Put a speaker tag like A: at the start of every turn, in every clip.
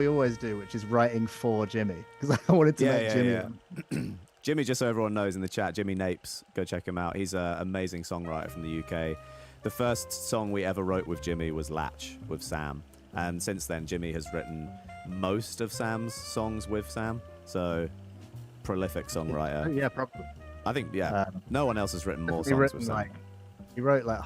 A: we always do, which is writing for Jimmy, because I wanted to make Jimmy one.
B: Jimmy, just so everyone knows in the chat, Jimmy Napes, go check him out. He's an amazing songwriter from the UK. The first song we ever wrote with Jimmy was Latch with Sam. And since then, Jimmy has written most of Sam's songs with Sam. So, prolific songwriter.
A: Yeah, probably.
B: I think, no one else has written more songs with Sam.
A: He wrote like...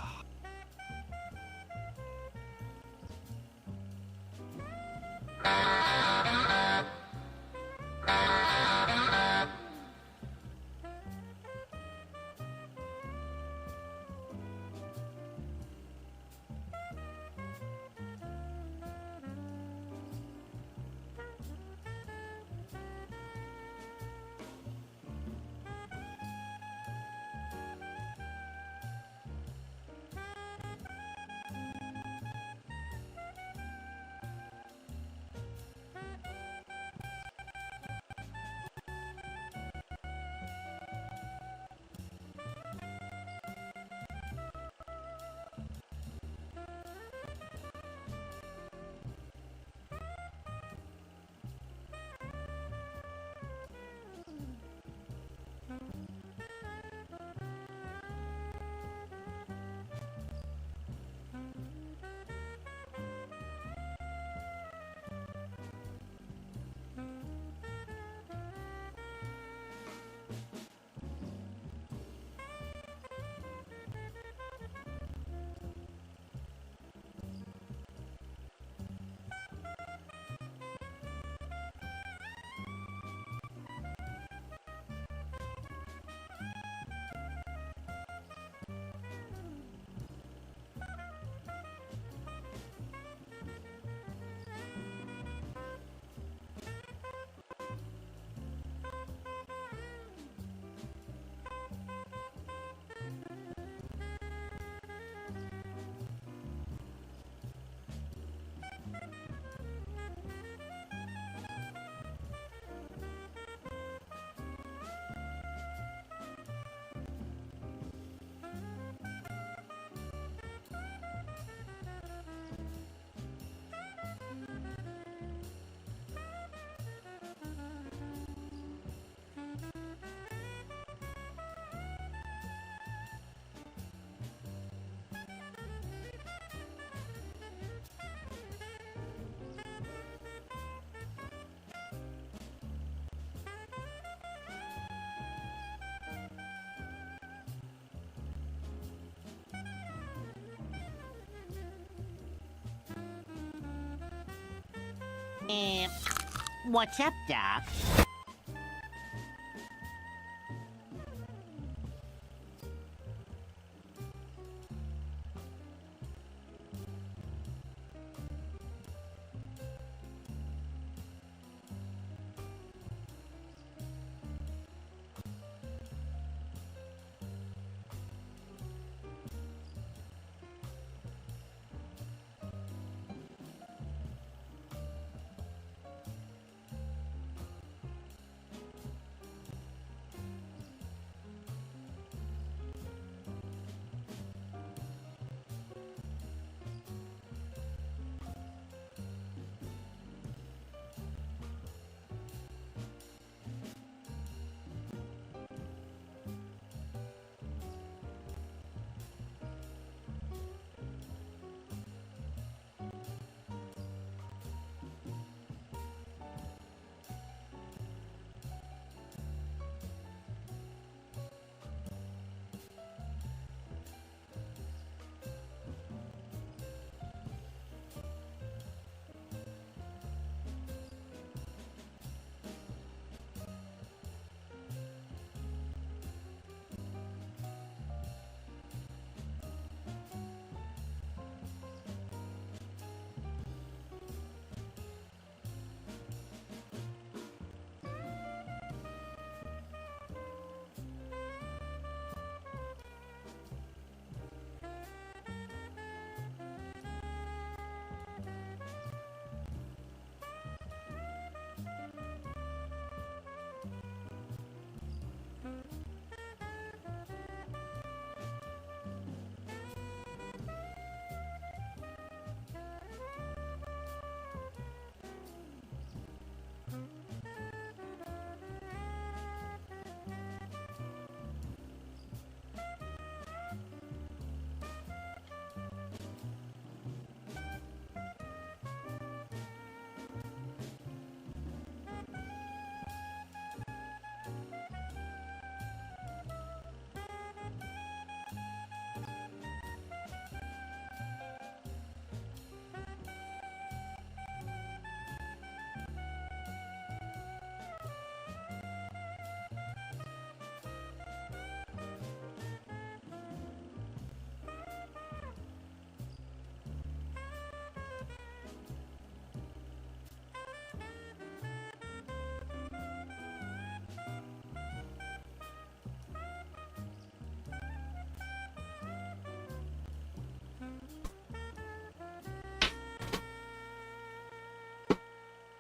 C: What's up, Doc?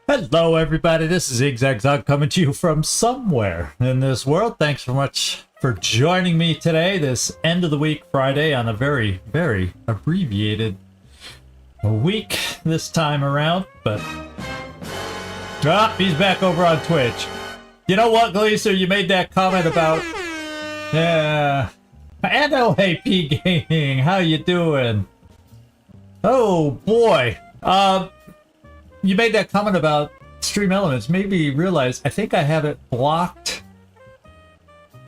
D: Hello, everybody. This is Zigzag coming to you from somewhere in this world. Thanks so much for joining me today, this end of the week Friday, on a very, very abbreviated week this time around. But he's back over on Twitch. You know what, Gleaser? You made that comment about NOAP Gaming. How you doing? Oh boy. You made that comment about Stream Elements. Made me realize I think I have it blocked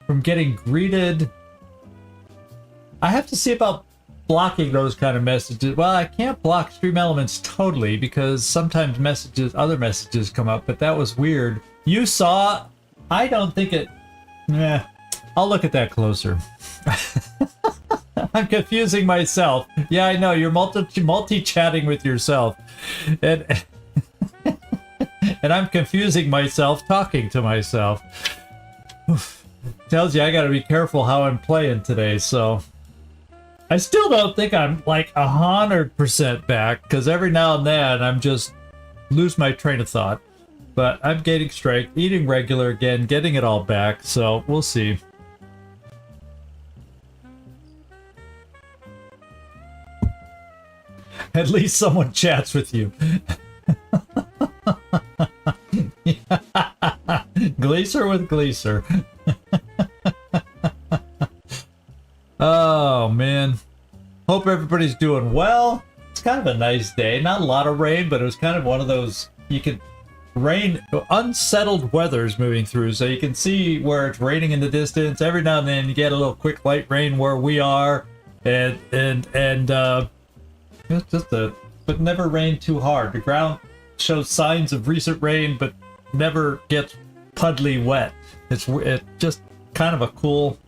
D: from getting greeted. I have to see about blocking those kind of messages. Well, I can't block Stream Elements totally because sometimes other messages come up, but that was weird. You saw, I don't think it, I'll look at that closer. I'm confusing myself. Yeah, I know, you're multi-chatting with yourself. And I'm confusing myself talking to myself. Tells you I gotta be careful how I'm playing today, so. I still don't think I'm like 100% back, because every now and then I'm just lose my train of thought. But I'm getting straight, eating regular again, getting it all back, so we'll see. At least someone chats with you. Gleaser with Gleaser. Oh man, hope everybody's doing well. It's kind of a nice day, not a lot of rain, but it was kind of one of those unsettled weather's moving through, so you can see where it's raining in the distance. Every now and then you get a little quick light rain where we are, but never rain too hard. The ground shows signs of recent rain, but never gets puddly wet. It's just kind of a cool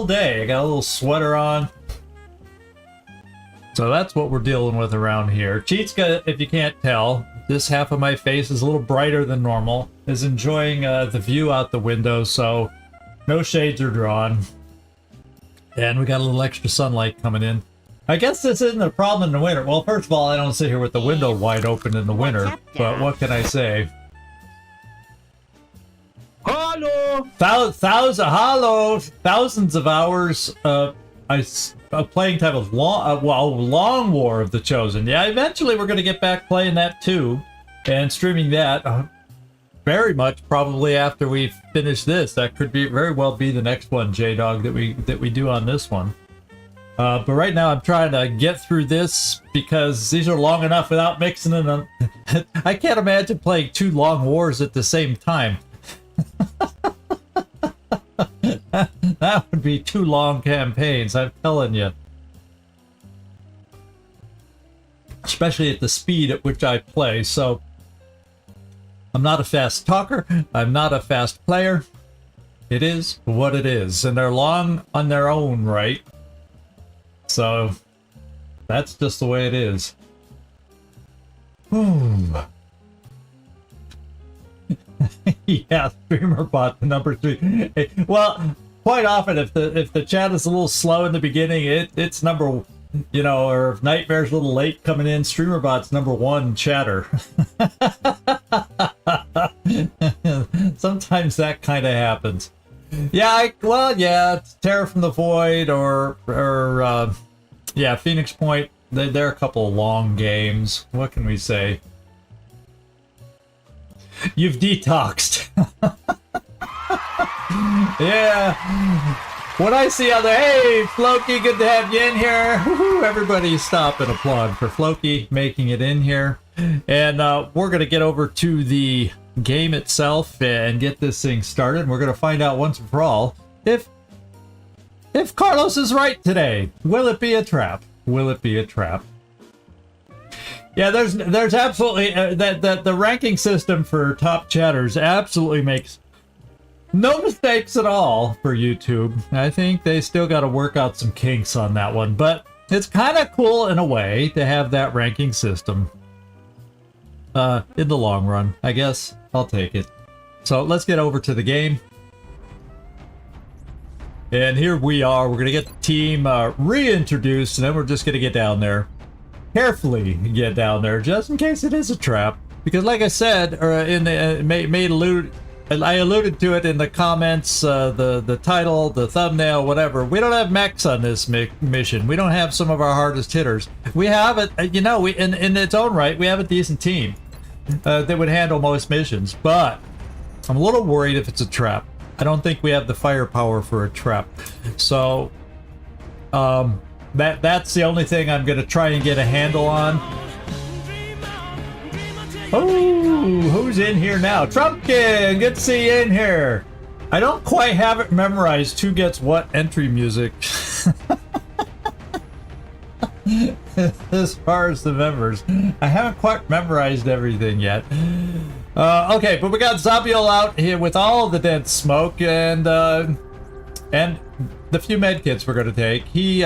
D: day. I got a little sweater on. So that's what we're dealing with around here. Cheetska, if you can't tell, this half of my face is a little brighter than normal, is enjoying the view out the window, so no shades are drawn. And we got a little extra sunlight coming in. I guess this isn't a problem in the winter. Well, first of all, I don't sit here with the window wide open in the winter, but what can I say?
E: Hello!
D: Thousands of hours of playing time of Long War of the Chosen. Yeah, eventually we're going to get back playing that too, and streaming that very much probably after we finish this. That could very well be the next one, J-Dog, that we do on this one. But right now I'm trying to get through this because these are long enough without mixing them. I can't imagine playing 2 long wars at the same time. That would be 2 long campaigns, I'm telling you. Especially at the speed at which I play, so I'm not a fast talker, I'm not a fast player. It is what it is, and they're long on their own right. So that's just the way it is. Yeah, streamer bot number 3. Well, quite often if the chat is a little slow in the beginning, it's number, or if Nightmare's a little late coming in, streamer bot's number 1 chatter. Sometimes that kind of happens. Yeah, it's Terror from the Void or Phoenix Point. They're a couple of long games. What can we say? You've detoxed. Yeah. What I see out there, hey, Floki, good to have you in here. Woo-hoo, everybody stop and applaud for Floki making it in here. And we're going to get over to the game itself and get this thing started. We're going to find out once and for all if Carlos is right today. Will it be a trap? Will it be a trap? Yeah, there's absolutely that the ranking system for top chatters absolutely makes no mistakes at all for YouTube. I think they still got to work out some kinks on that one, but it's kind of cool in a way to have that ranking system. In the long run, I guess I'll take it. So let's get over to the game. And here we are. We're gonna get the team reintroduced, and then we're just gonna get down there. Carefully get down there, just in case it is a trap. Because like I said, or in the I alluded to it in the comments, the title, the thumbnail, whatever. We don't have mechs on this mission. We don't have some of our hardest hitters. We have it, you know, in its own right, we have a decent team that would handle most missions. But I'm a little worried if it's a trap. I don't think we have the firepower for a trap. So that's the only thing I'm going to try and get a handle on. Oh, who's in here now? Trumpkin, good to see you in here. I don't quite have it memorized who gets what entry music. As far as the members, I haven't quite memorized everything yet. Okay, but we got Zabiel out here with all of the dense smoke and the few med kits we're going to take. He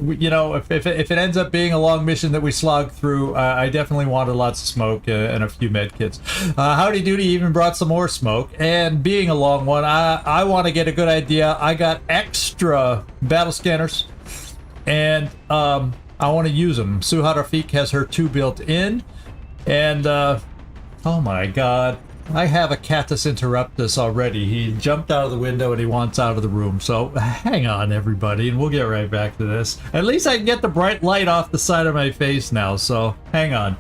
D: you know, if it ends up being a long mission that we slog through, I definitely wanted lots of smoke and a few med kits. Howdy Doody even brought some more smoke, and being a long one, I want to get a good idea. I got extra battle scanners, and I want to use them. Suha Rafik has her 2 built in, and oh my god, I have a Catus Interruptus already. He jumped out of the window and he wants out of the room. So hang on, everybody, and we'll get right back to this. At least I can get the bright light off the side of my face now, so hang on.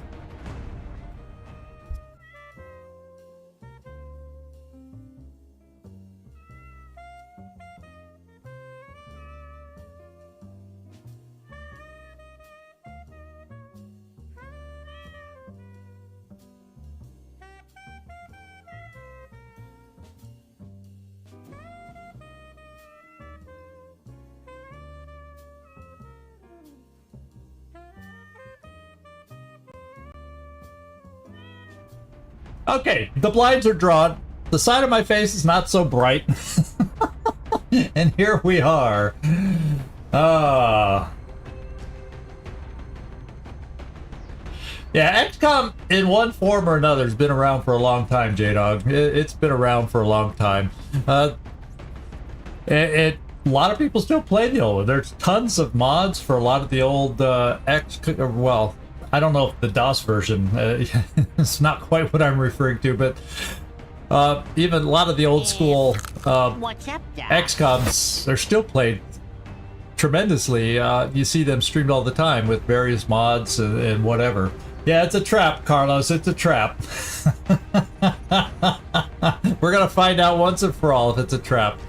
D: Okay, the blinds are drawn. The side of my face is not so bright. And here we are. Yeah, XCom in one form or another has been around for a long time, J-Dog. It's been around for a long time. A lot of people still play the old one. There's tons of mods for a lot of the old well, I don't know if the DOS version, it's not quite what I'm referring to, but even a lot of the old school XComs, they're still played tremendously. You see them streamed all the time with various mods and whatever. Yeah, it's a trap, Carlos, it's a trap. We're gonna find out once and for all if it's a trap.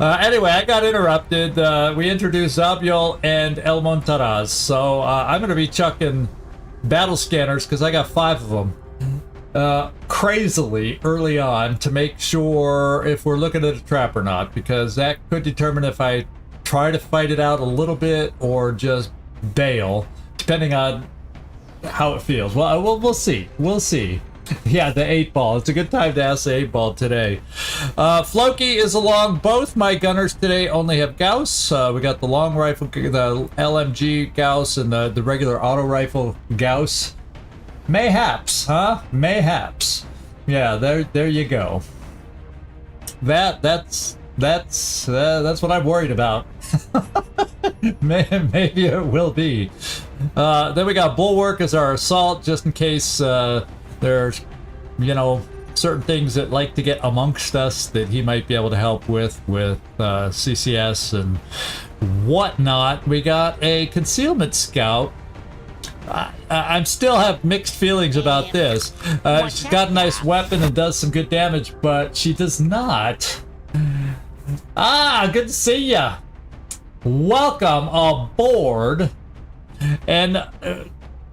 D: Anyway, I got interrupted. We introduced Zabiel and El Montaraz, so I'm gonna be chucking battle scanners because I got 5 of them crazily early on to make sure if we're looking at a trap or not, because that could determine if I try to fight it out a little bit or just bail, depending on how it feels. Well, we'll see. We'll see. Yeah, the 8-ball. It's a good time to ask the 8-ball today. Floki is along. Both my gunners today only have Gauss. We got the long rifle, the LMG Gauss, and the regular auto rifle Gauss. Mayhaps, huh? Mayhaps. Yeah, there you go. That's what I'm worried about. Maybe it will be. Then we got Bulwark as our assault, just in case there's, you know, certain things that like to get amongst us that he might be able to help with CCS and whatnot. We got a concealment scout. I still have mixed feelings about this. She's got a nice weapon and does some good damage, but she does not. Good to see ya. Welcome aboard. And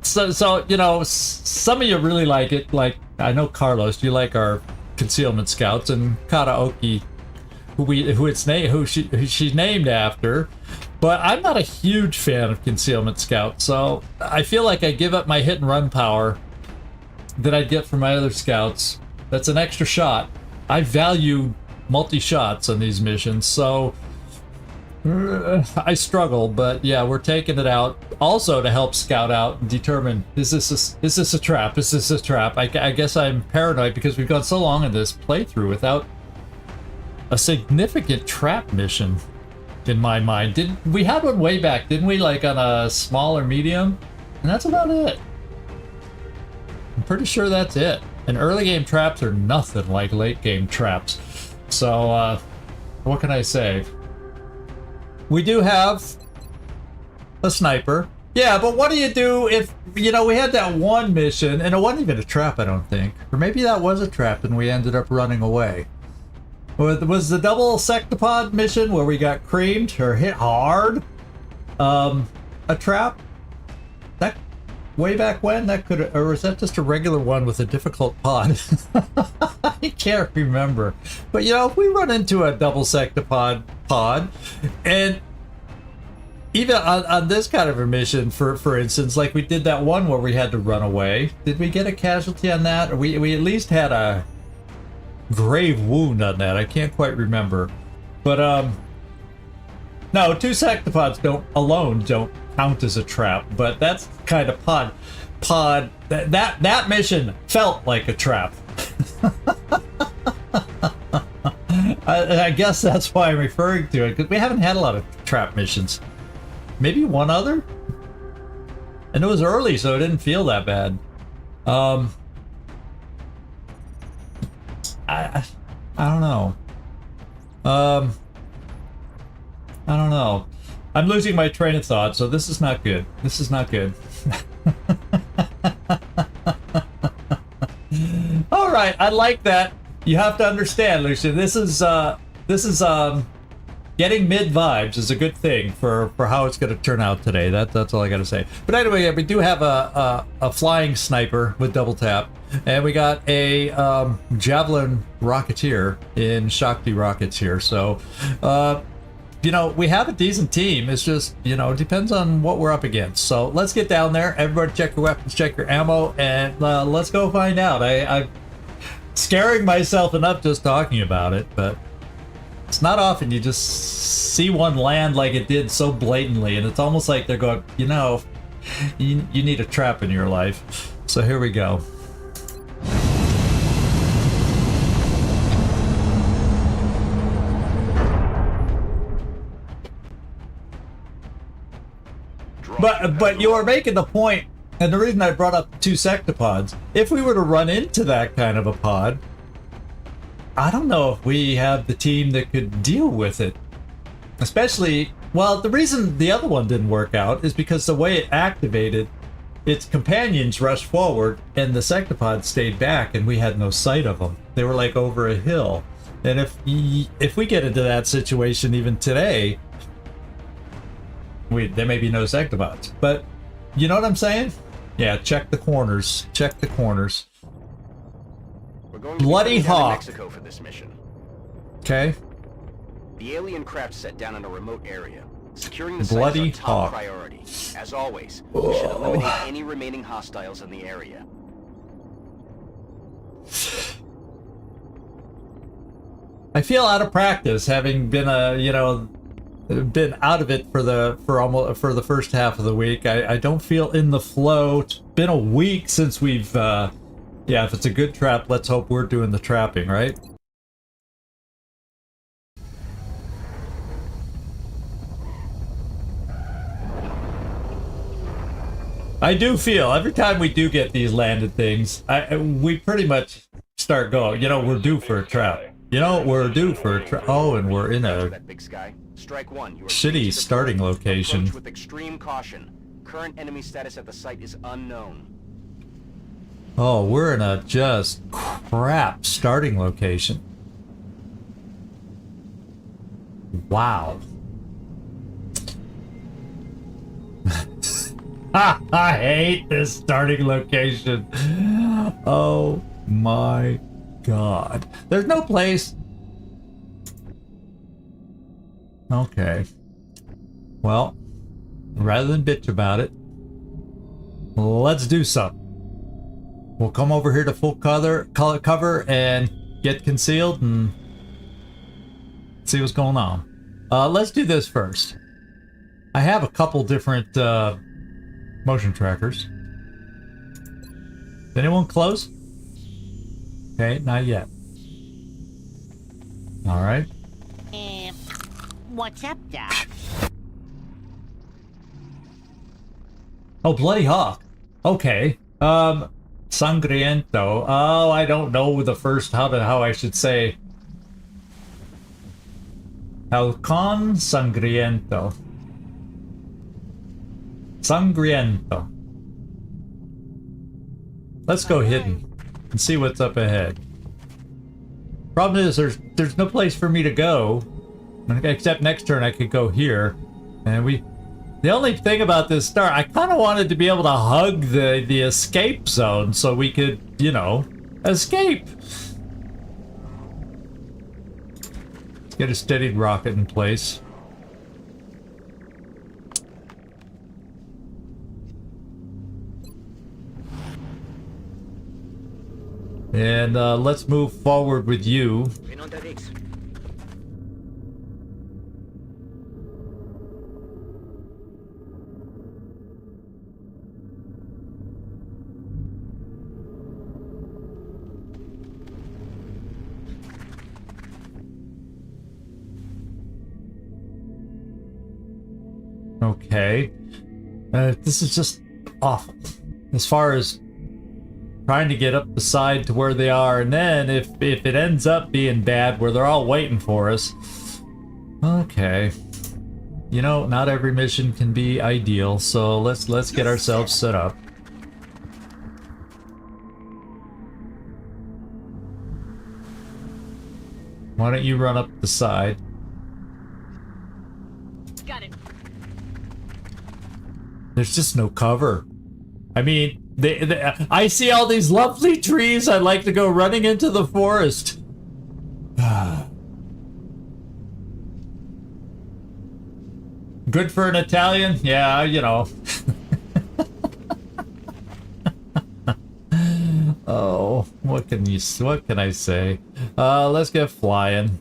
D: so you know, some of you really like it. Like, I know Carlos, you like our concealment scouts, and Karaoke, who she's named after. But I'm not a huge fan of concealment scouts, so I feel like I give up my hit and run power that I'd get from my other scouts. That's an extra shot. I value multi-shots on these missions, so I struggle, but yeah, we're taking it out. Also to help scout out and determine, is this a trap? Is this a trap? I guess I'm paranoid because we've gone so long in this playthrough without a significant trap mission in my mind. We had one way back, didn't we? Like on a small or medium? And that's about it. I'm pretty sure that's it. And early game traps are nothing like late game traps. So, what can I say? We do have a sniper. Yeah, but what do you do if, you know, we had that one mission, and it wasn't even a trap, I don't think. Or maybe that was a trap and we ended up running away. Was the double sectopod mission where we got creamed or hit hard a trap? That way back when? That could, or was that just a regular one with a difficult pod? I can't remember. But you know, if we run into a double sectopod pod, and even on this kind of a mission, for instance, like we did that one where we had to run away. Did we get a casualty on that? Or we at least had a grave wound on that. I can't quite remember. But no, 2 sectopods don't count as a trap, but that's kind of pod that mission felt like a trap. I guess that's why I'm referring to it, because we haven't had a lot of trap missions. Maybe one other? And it was early, so it didn't feel that bad. I don't know. I don't know. I'm losing my train of thought, so this is not good. This is not good. All right, I like that. You have to understand, Lucia. This is getting mid vibes is a good thing for how it's going to turn out today. That's all I got to say. But anyway, yeah, we do have a flying sniper with double tap, and we got a javelin rocketeer in Shakti rockets here. So, you know, we have a decent team. It's just, you know, it depends on what we're up against. So let's get down there. Everybody check your weapons, check your ammo, and let's go find out. I'm scaring myself enough just talking about it, but it's not often you just see one land like it did so blatantly, and it's almost like they're going, you know, you need a trap in your life. So here we go. But you were making the point, and the reason I brought up 2 sectopods, if we were to run into that kind of a pod, I don't know if we have the team that could deal with it. Especially, well, the reason the other one didn't work out is because the way it activated, its companions rushed forward and the sectopod stayed back and we had no sight of them. They were like over a hill. And if we get into that situation even today, there may be no sectopods. But you know what I'm saying? Yeah, check the corners. Check the corners.
E: We're going to
D: Bloody Hawk.
E: Mexico for this mission.
D: Okay.
E: The alien craft set down in a remote area. Securing the
D: Bloody
E: site is our top
D: Hawk.
E: priority. As always, we should eliminate any remaining hostiles in the area.
D: I feel out of practice, having been been out of it for the first half of the week. I don't feel in the flow. It's been a week since we've yeah, if it's a good trap, let's hope we're doing the trapping, right? I do feel every time we do get these landed things, we pretty much start going, you know, we're due for a trap. You know, we're due for a trap. Oh, and we're in a
E: That big sky. Strike one. You are
D: shitty starting location.
E: Approach with extreme caution. Current enemy status at the site is unknown.
D: Oh, we're in a just crap starting location. Wow. I hate this starting location. Oh my god. There's no place. Okay. Well, rather than bitch about it, let's do something. We'll come over here to full cover and get concealed and see what's going on. Let's do this first. I have a couple different motion trackers. Is anyone close? Okay, not yet. All right.
C: What's up, Doc?
D: Oh, Bloody Hawk. Okay. Sangriento. Oh, I don't know the first how I should say. Halcon Sangriento. Sangriento. Let's go hidden and see what's up ahead. Problem is there's no place for me to go. Except next turn I could go here. And the only thing about this start, I kind of wanted to be able to hug the escape zone so we could, you know, escape. Let's get a steadied rocket in place. And let's move forward with you. Okay. This is just awful. As far as trying to get up the side to where they are, and then if it ends up being bad where they're all waiting for us. Okay. You know, not every mission can be ideal, so let's get ourselves set up. Why don't you run up the side?
F: Got it.
D: There's just no cover. I mean, I see all these lovely trees. I'd like to go running into the forest. Good for an Italian? Yeah, you know. Oh, what can I say? Let's get flying.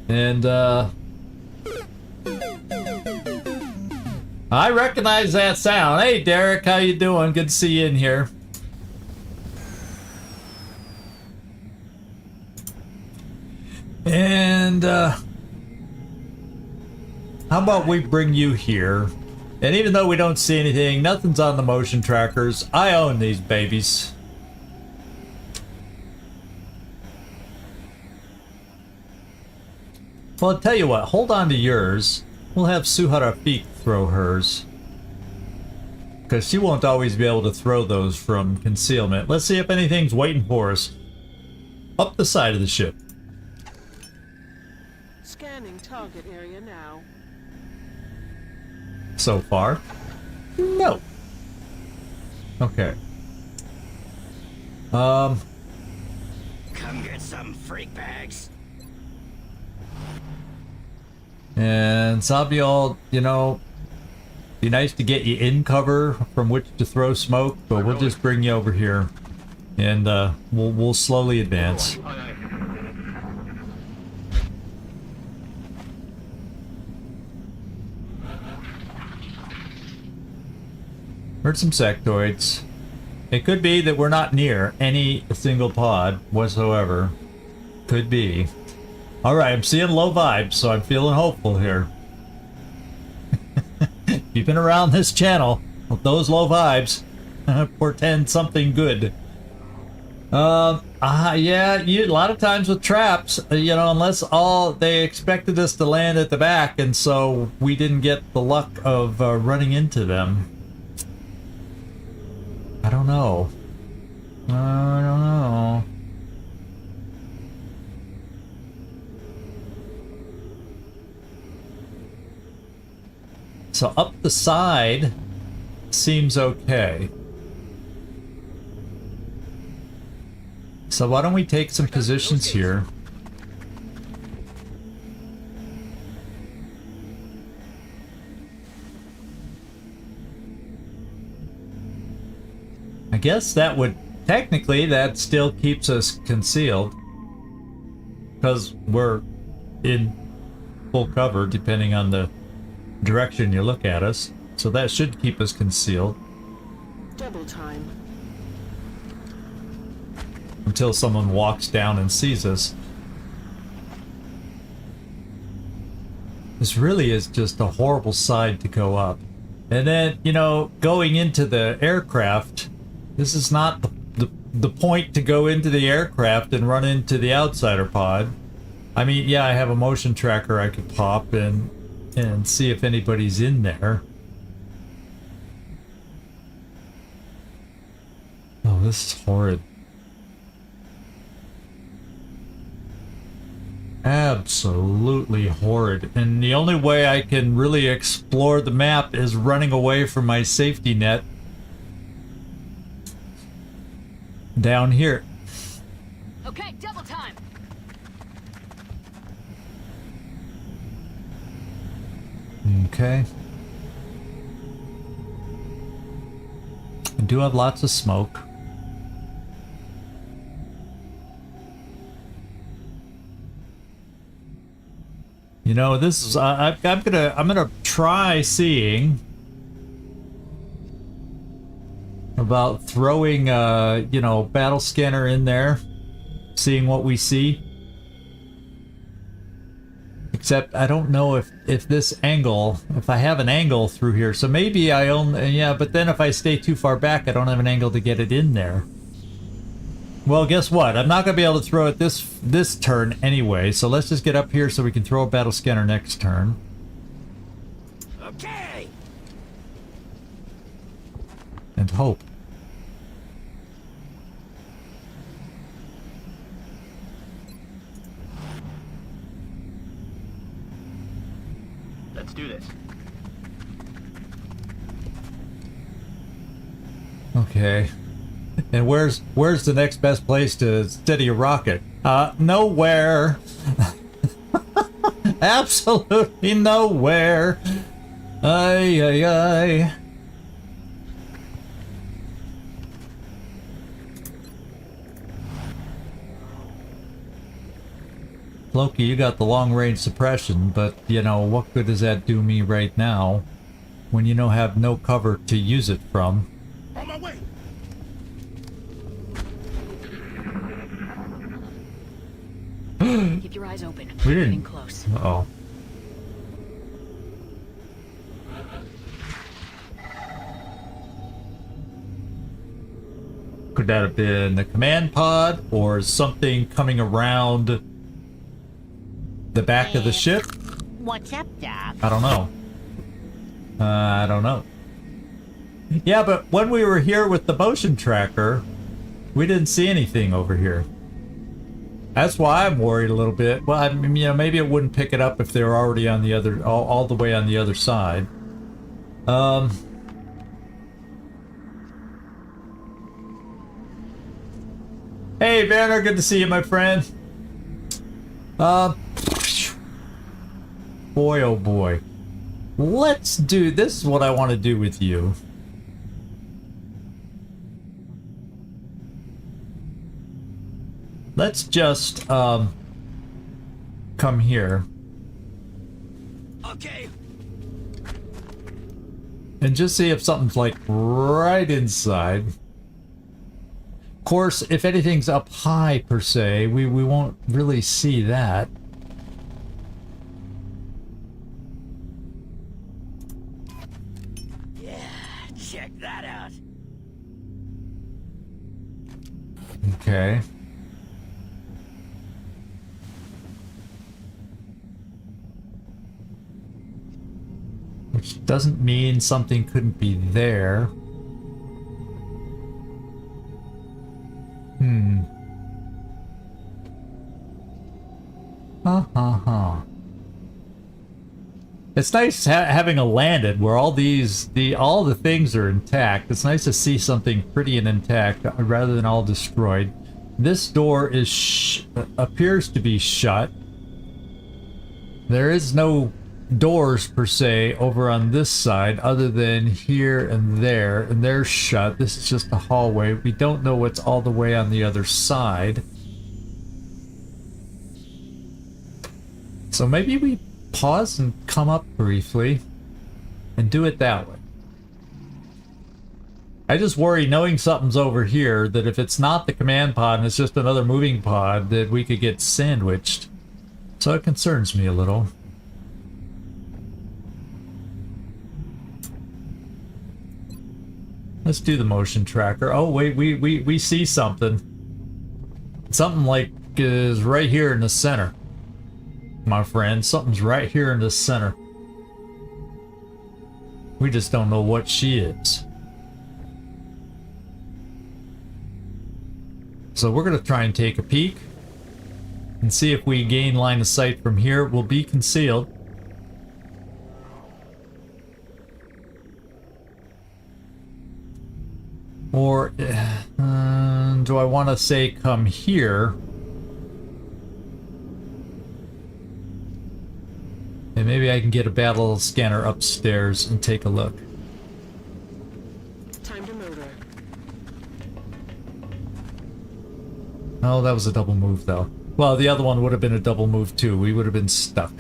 D: And I recognize that sound. Hey Derek, how you doing? Good to see you in here. And how about we bring you here? And even though we don't see anything, nothing's on the motion trackers. I own these babies. Well, I'll tell you what, hold on to yours. We'll have Suharafik throw hers. Because she won't always be able to throw those from concealment. Let's see if anything's waiting for us. Up the side of the ship.
G: Scanning target area now.
D: So far, no. Okay.
E: Come get some freak bags.
D: And Sabiol, you know, be nice to get you in cover from which to throw smoke, but we'll just bring you over here, and we'll slowly advance. Heard some sectoids. It could be that we're not near any single pod whatsoever. Could be. Alright, I'm seeing low vibes, so I'm feeling hopeful here. If you've been around this channel, those low vibes portend something good. Yeah, a lot of times with traps, you know, unless they expected us to land at the back, and so we didn't get the luck of running into them. I don't know. I don't know. So up the side seems okay. So why don't we take some positions here? I guess that would, technically, that still keeps us concealed. Because we're in full cover, depending on the direction you look at us. So that should keep us concealed.
G: Double time.
D: Until someone walks down and sees us. This really is just a horrible side to go up. And then, you know, going into the aircraft, this is not the point to go into the aircraft and run into the outsider pod. I mean, yeah, I have a motion tracker I could pop and see if anybody's in there. Oh, this is horrid. Absolutely horrid. And the only way I can really explore the map is running away from my safety net down here.
F: Okay, double time.
D: Okay. I do have lots of smoke. You know, this is I'm gonna try seeing about throwing you know, battle scanner in there, seeing what we see. Except I don't know if this angle, if I have an angle through here, so maybe I only, yeah, but then if I stay too far back, I don't have an angle to get it in there. Well, guess what? I'm not going to be able to throw it this turn anyway, so let's just get up here so we can throw a battle scanner next turn.
E: Okay.
D: And hope.
E: Let's do this.
D: Okay. And where's the next best place to steady a rocket? Nowhere. Absolutely nowhere. Ay, ay, ay. Loki, you got the long-range suppression, but, you know, what good does that do me right now when you don't have no cover to use it from?
E: On my way.
F: Keep your eyes open.
D: We
F: We're
D: didn't.
F: getting close.
D: Uh-oh. Could that have been the command pod or something coming around the back of the ship?
C: What's up, Doc?
D: I don't know. I don't know. Yeah, but when we were here with the motion tracker, we didn't see anything over here. That's why I'm worried a little bit. Well, I mean, you know, maybe it wouldn't pick it up if they were already on the other, all the way on the other side. Hey, Werner, good to see you, my friend. Boy, oh boy. Let's do, this is what I want to do with you. Let's just, come here.
E: Okay.
D: And just see if something's like right inside. Of course, if anything's up high per se, we won't really see that.
E: Yeah, check that out.
D: Okay. Which doesn't mean something couldn't be there. It's nice having a landed where all the things are intact. It's nice to see something pretty and intact rather than all destroyed. This door is appears to be shut. There is no doors per se over on this side other than here and they're shut. This is just a hallway. We don't know what's all the way on the other side. So maybe we pause and come up briefly and do it that way. I just worry, knowing something's over here, that if it's not the command pod and it's just another moving pod, that we could get sandwiched. So it concerns me a little. Let's do the motion tracker. Oh wait, we see something. Something like is right here in the center. My friend, something's right here in the center. We just don't know what she is. So we're gonna try and take a peek and see if we gain line of sight from here. We'll be concealed. Or do I want to say come here? And maybe I can get a battle scanner upstairs and take a look.
G: Time to motor.
D: Oh, that was a double move though. Well, the other one would have been a double move too. We would have been stuck.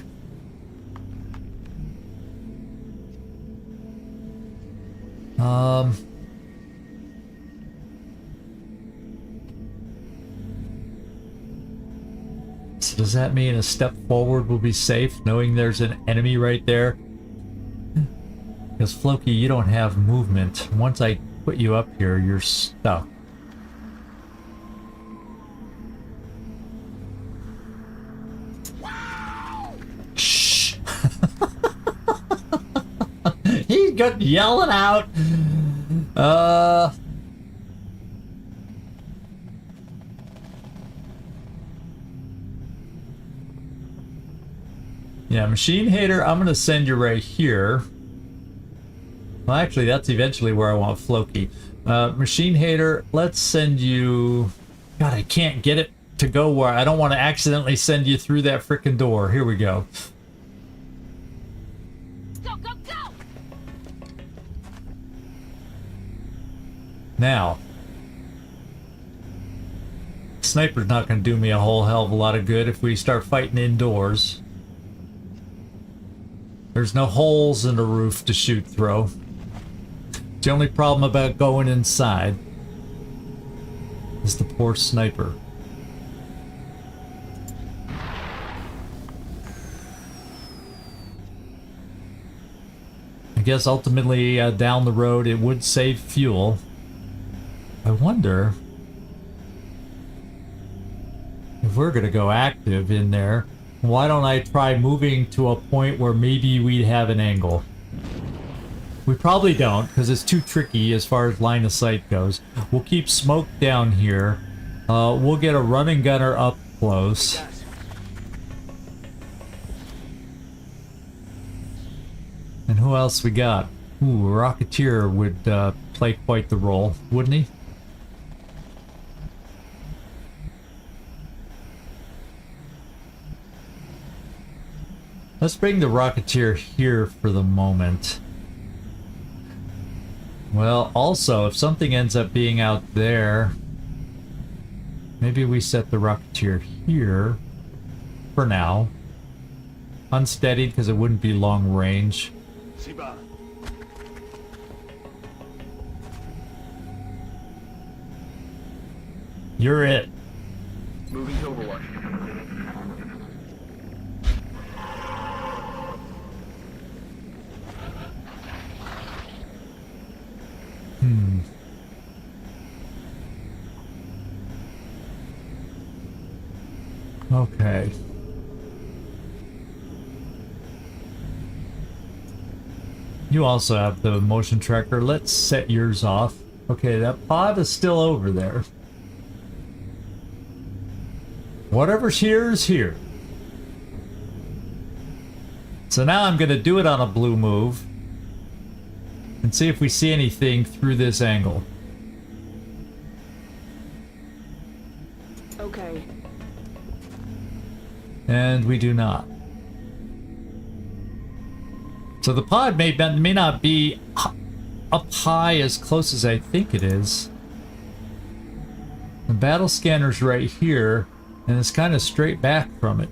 D: So does that mean a step forward will be safe, knowing there's an enemy right there? Because Floki, you don't have movement. Once I put you up here, you're stuck. Shh! He's got yelling out. Yeah, Machine Hater, I'm gonna send you right here. Well, actually, that's eventually where I want Floki. Machine Hater, let's send you... God, I can't get it to go where... I don't want to accidentally send you through that frickin' door. Here we go.
F: Go, go, go!
D: Now. Sniper's not gonna do me a whole hell of a lot of good if we start fighting indoors. There's no holes in the roof to shoot through. It's the only problem about going inside is the poor sniper. I guess ultimately down the road it would save fuel. I wonder if we're gonna go active in there. Why don't I try moving to a point where maybe we'd have an angle? We probably don't, because it's too tricky as far as line of sight goes. We'll keep smoke down here. We'll get a running gunner up close. And who else we got? Ooh, Rocketeer would play quite the role, wouldn't he? Let's bring the Rocketeer here for the moment. Well, also, if something ends up being out there, maybe we set the Rocketeer here for now. Unsteadied because it wouldn't be long range. You're it.
E: Moving to Overwatch.
D: Okay. You also have the motion tracker. Let's set yours off. Okay, that pod is still over there. Whatever's here is here. So now I'm going to do it on a blue move and see if we see anything through this angle.
G: Okay.
D: And we do not. So the pod may not be up high as close as I think it is. The battle scanner's right here, and it's kind of straight back from it.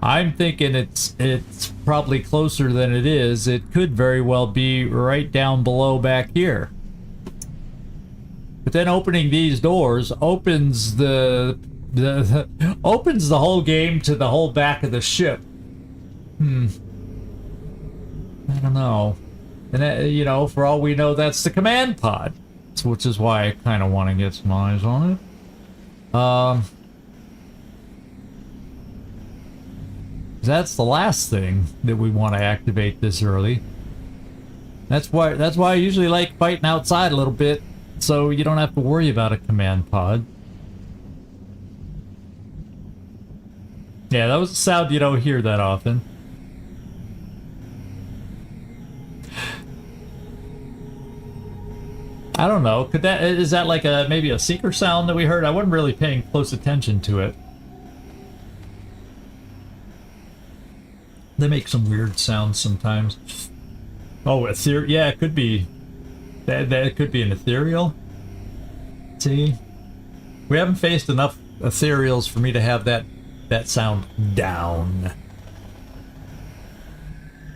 D: I'm thinking it's probably closer than it is. It could very well be right down below back here. But then opening these doors opens opens the whole game to the whole back of the ship. don't know. And you know, for all we know, that's the command pod, which is why I kind of want to get some eyes on it. That's the last thing that we want to activate this early. That's why I usually like fighting outside a little bit, so you don't have to worry about a command pod. Yeah, that was a sound you don't hear that often. I don't know. Is that like maybe a seeker sound that we heard? I wasn't really paying close attention to it. They make some weird sounds sometimes. Oh, ethereal. Yeah, it could be. That could be an ethereal. See, we haven't faced enough ethereals for me to have that sound down.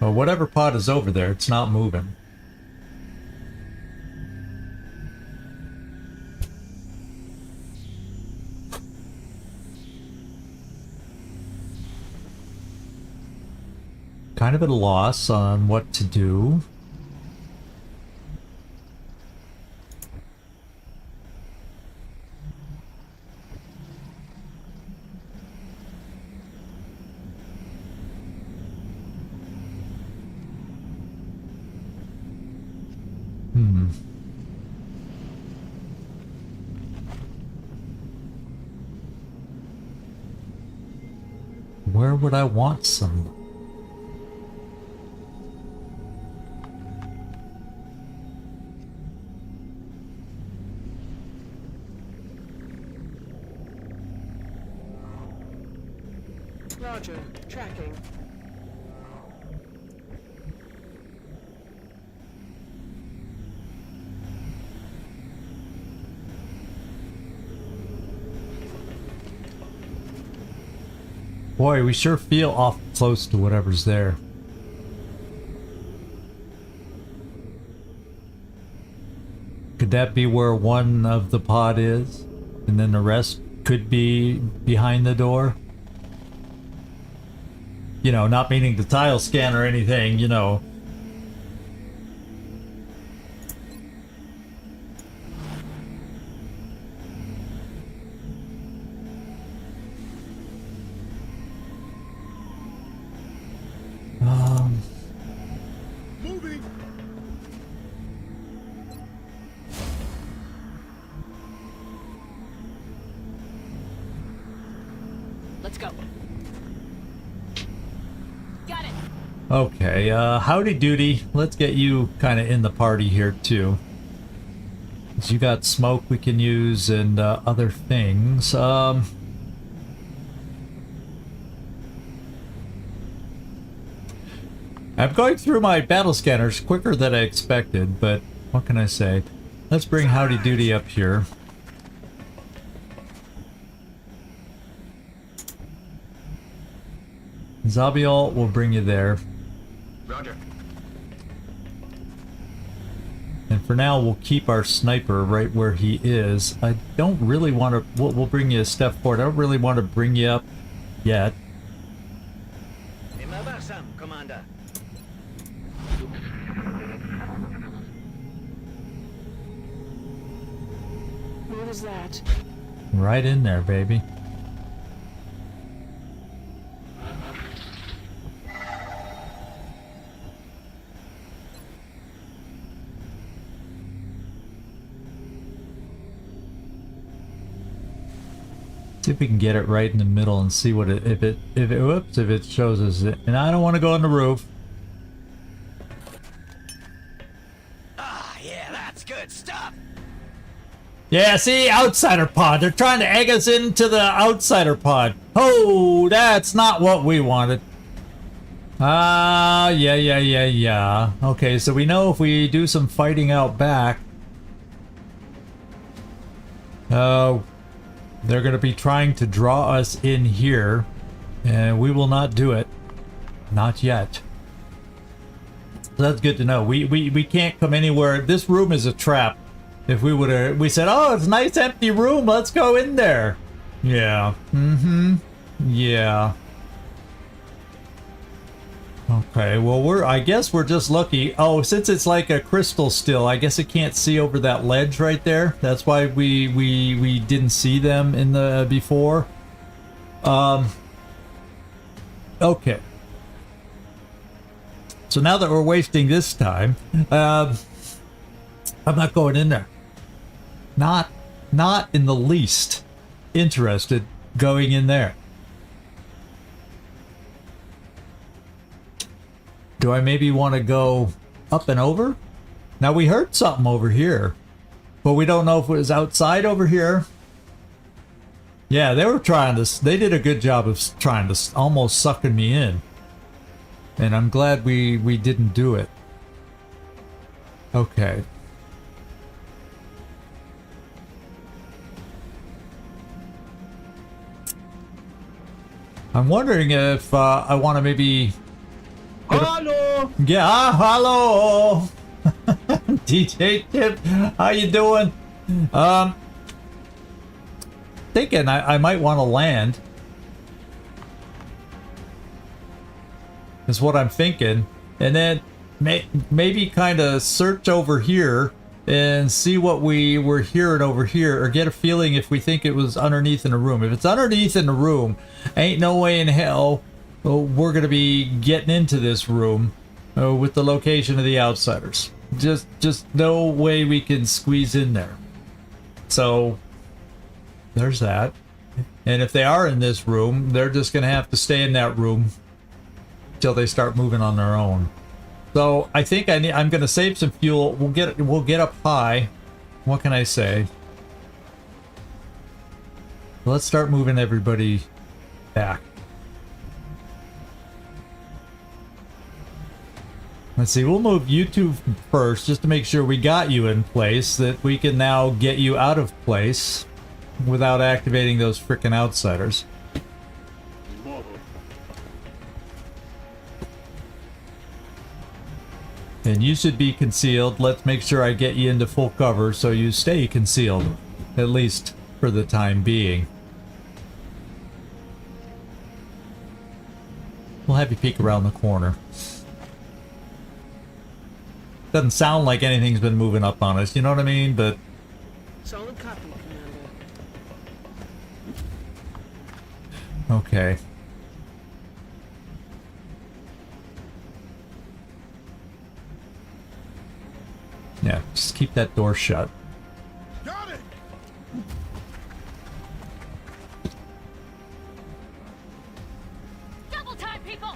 D: Well, whatever pod is over there, it's not moving. Kind of at a loss on what to do. Where would I want some?
G: Roger. Tracking.
D: Boy, we sure feel off close to whatever's there. Could that be where one of the pod is? And then the rest could be behind the door? You know, not meaning the tile scan or anything, you know.
H: Moving.
F: Let's go. Got it.
D: Okay, howdy doody. Let's get you kind of in the party here too. 'Cause you got smoke we can use and other things. I'm going through my battle scanners quicker than I expected, but what can I say? Let's bring howdy doody up here. Zabiel will bring you there.
E: Roger.
D: And for now, we'll keep our sniper right where he is. I don't really want to... We'll bring you a step forward. I don't really want to bring you up yet.
E: Commander.
G: What is that?
D: Right in there, baby. See if we can get it right in the middle and see what it, if it shows us it. And I don't want to go on the roof.
E: Ah, yeah, that's good stuff.
D: Yeah, see, outsider pod. They're trying to egg us into the outsider pod. Oh, that's not what we wanted. Ah, yeah. Okay, so we know if we do some fighting out back, they're going to be trying to draw us in here, and we will not do it. Not yet. So that's good to know. We can't come anywhere. This room is a trap. If we said, oh, it's a nice empty room, let's go in there. Yeah. Yeah. Okay, well I guess we're just lucky. Oh, since it's like a crystal still, I guess it can't see over that ledge right there. That's why we didn't see them in the before. Okay. So now that we're wasting this time, I'm not going in there. Not in the least interested going in there. Do I maybe want to go up and over? Now we heard something over here, but we don't know if it was outside over here. Yeah, they were trying to, they did a good job of trying to almost sucking me in. And I'm glad we didn't do it. Okay. I'm wondering if I want to maybe...
A: Hello!
D: Yeah, hello! DJ Tip, how you doing? Thinking I might want to land. Is what I'm thinking. And then maybe kind of search over here and see what we were hearing over here, or get a feeling if we think it was underneath in the room. If it's underneath in the room, ain't no way in hell we're going to be getting into this room with the location of the outsiders. Just no way we can squeeze in there. So there's that. And if they are in this room, they're just going to have to stay in that room till they start moving on their own. So I think I'm going to save some fuel. We'll get up high. What can I say? Let's start moving everybody back. Let's see, we'll move you two first just to make sure we got you in place, that we can now get you out of place without activating those frickin' outsiders. And you should be concealed. Let's make sure I get you into full cover so you stay concealed, at least for the time being. We'll have you peek around the corner. Doesn't sound like anything's been moving up on us, you know what I mean? But
G: Solid copy, Commander.
D: okay. Yeah, just keep that door shut.
H: Got it!
F: Double time, people!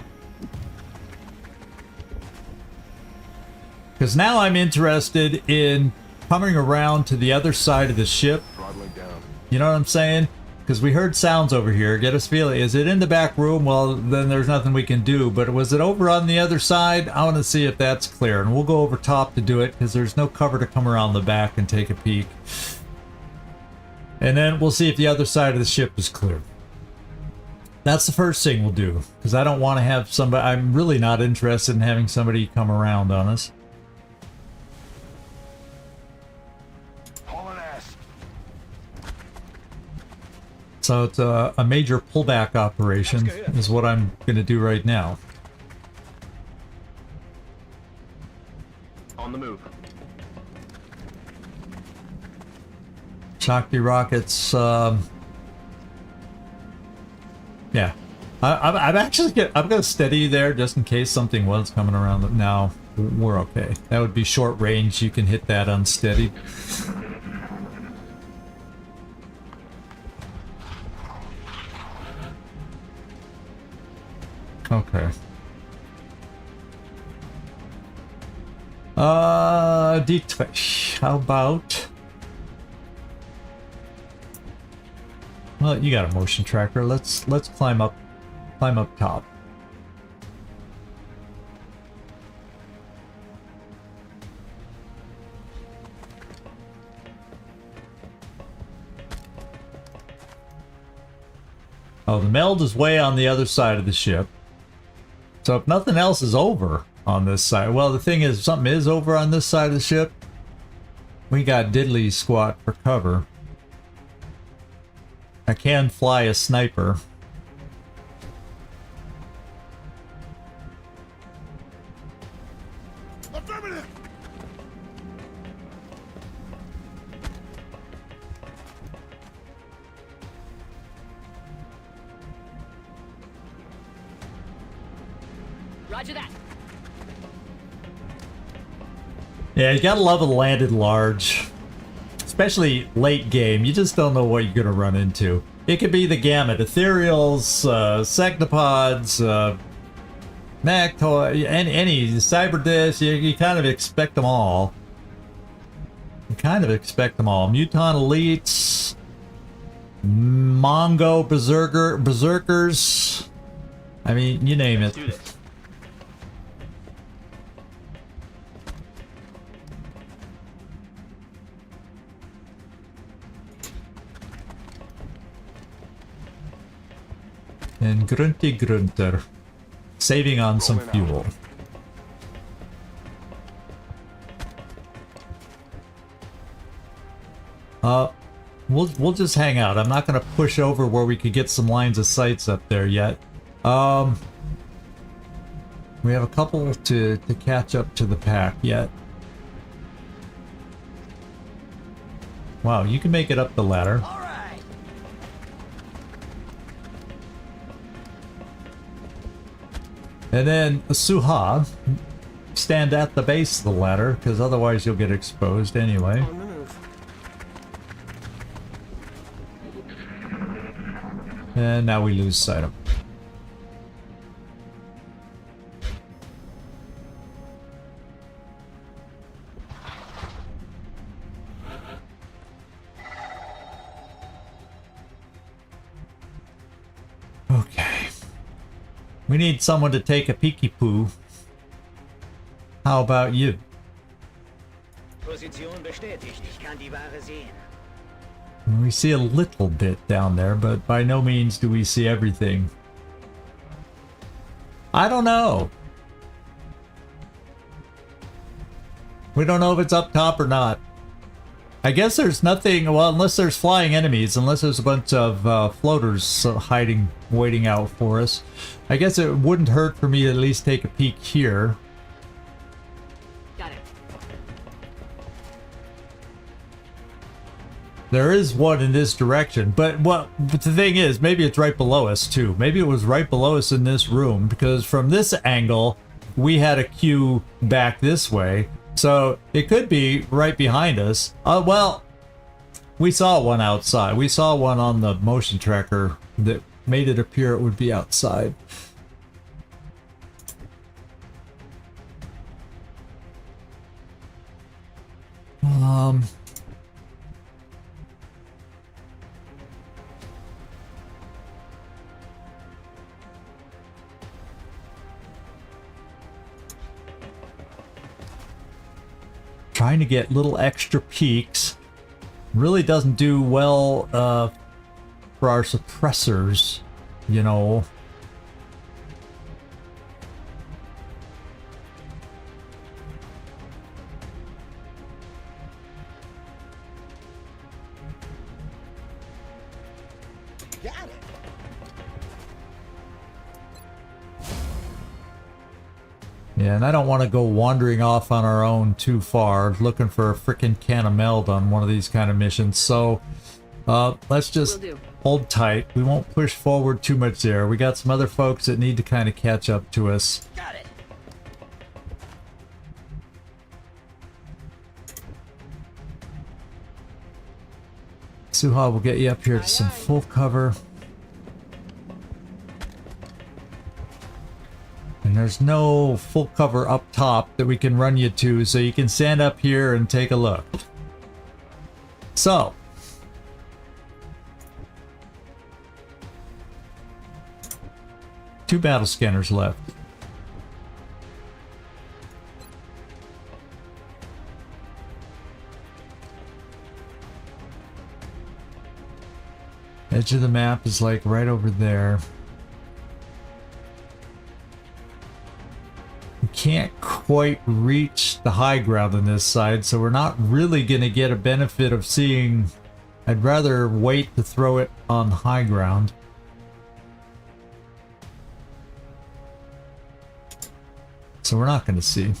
D: Because now I'm interested in coming around to the other side of the ship.
H: Throttling down.
D: You know what I'm saying? Because we heard sounds over here. Get us feeling. Is it in the back room? Well, then there's nothing we can do. But was it over on the other side? I want to see if that's clear. And we'll go over top to do it because there's no cover to come around the back and take a peek. And then we'll see if the other side of the ship is clear. That's the first thing we'll do. Because I don't want to have somebody... I'm really not interested in having somebody come around on us. So it's a major pullback operation is what I'm going to do right now.
E: On the move.
D: Shakti rockets. Yeah, I'm actually I'm going to steady you there just in case something was coming around. Now we're okay. That would be short range. You can hit that unsteady. Okay. Dietrich, how about... Well, you got a motion tracker. Let's climb up top. Oh, the meld is way on the other side of the ship. So if nothing else is over on this side, well, the thing is, if something is over on this side of the ship, we got diddly squat for cover. I can fly a sniper.
H: Affirmative!
F: Roger that.
D: Yeah, you gotta love a landed large. Especially late game, you just don't know what you're gonna run into. It could be the gamut. Ethereals, Sectopods, Mech, any Cyber Disc, you kind of expect them all. You kind of expect them all. Muton Elites, Mongo Berserkers. I mean, you name it. And Grunty Grunter, saving on some fuel. We'll just hang out. I'm not gonna push over where we could get some lines of sights up there yet. We have a couple to catch up to the pack yet. Wow, you can make it up the ladder. And then Suha, stand at the base of the ladder, because otherwise you'll get exposed anyway.
G: On the move.
D: And now we lose sight of him. Okay. We need someone to take a peeky poo. How about you?
C: Position bestätigt. Ich kann die Ware sehen.
D: We see a little bit down there, but by no means do we see everything. I don't know. We don't know if it's up top or not. I guess there's nothing, well, unless there's flying enemies, unless there's a bunch of floaters hiding, waiting out for us. I guess it wouldn't hurt for me to at least take a peek here.
F: Got it.
D: There is one in this direction, but the thing is, maybe it's right below us too. Maybe it was right below us in this room, because from this angle, we had a queue back this way. So it could be right behind us. Well, we saw one outside. We saw one on the motion tracker that made it appear it would be outside. Trying to get little extra peaks really doesn't do well for our suppressors, you know.
H: Got it.
D: Yeah, and I don't want to go wandering off on our own too far, looking for a frickin' can of meld on one of these kind of missions. So, let's just hold tight. We won't push forward too much there. We got some other folks that need to kind of catch up to us.
C: Got it.
D: Suha will get you up here to some full cover. And there's no full cover up top that we can run you to, so you can stand up here and take a look. So, two battle scanners left. Edge of the map is like right over there. We can't quite reach the high ground on this side, so we're not really going to get a benefit of seeing. I'd rather wait to throw it on the high ground. So we're not going to see.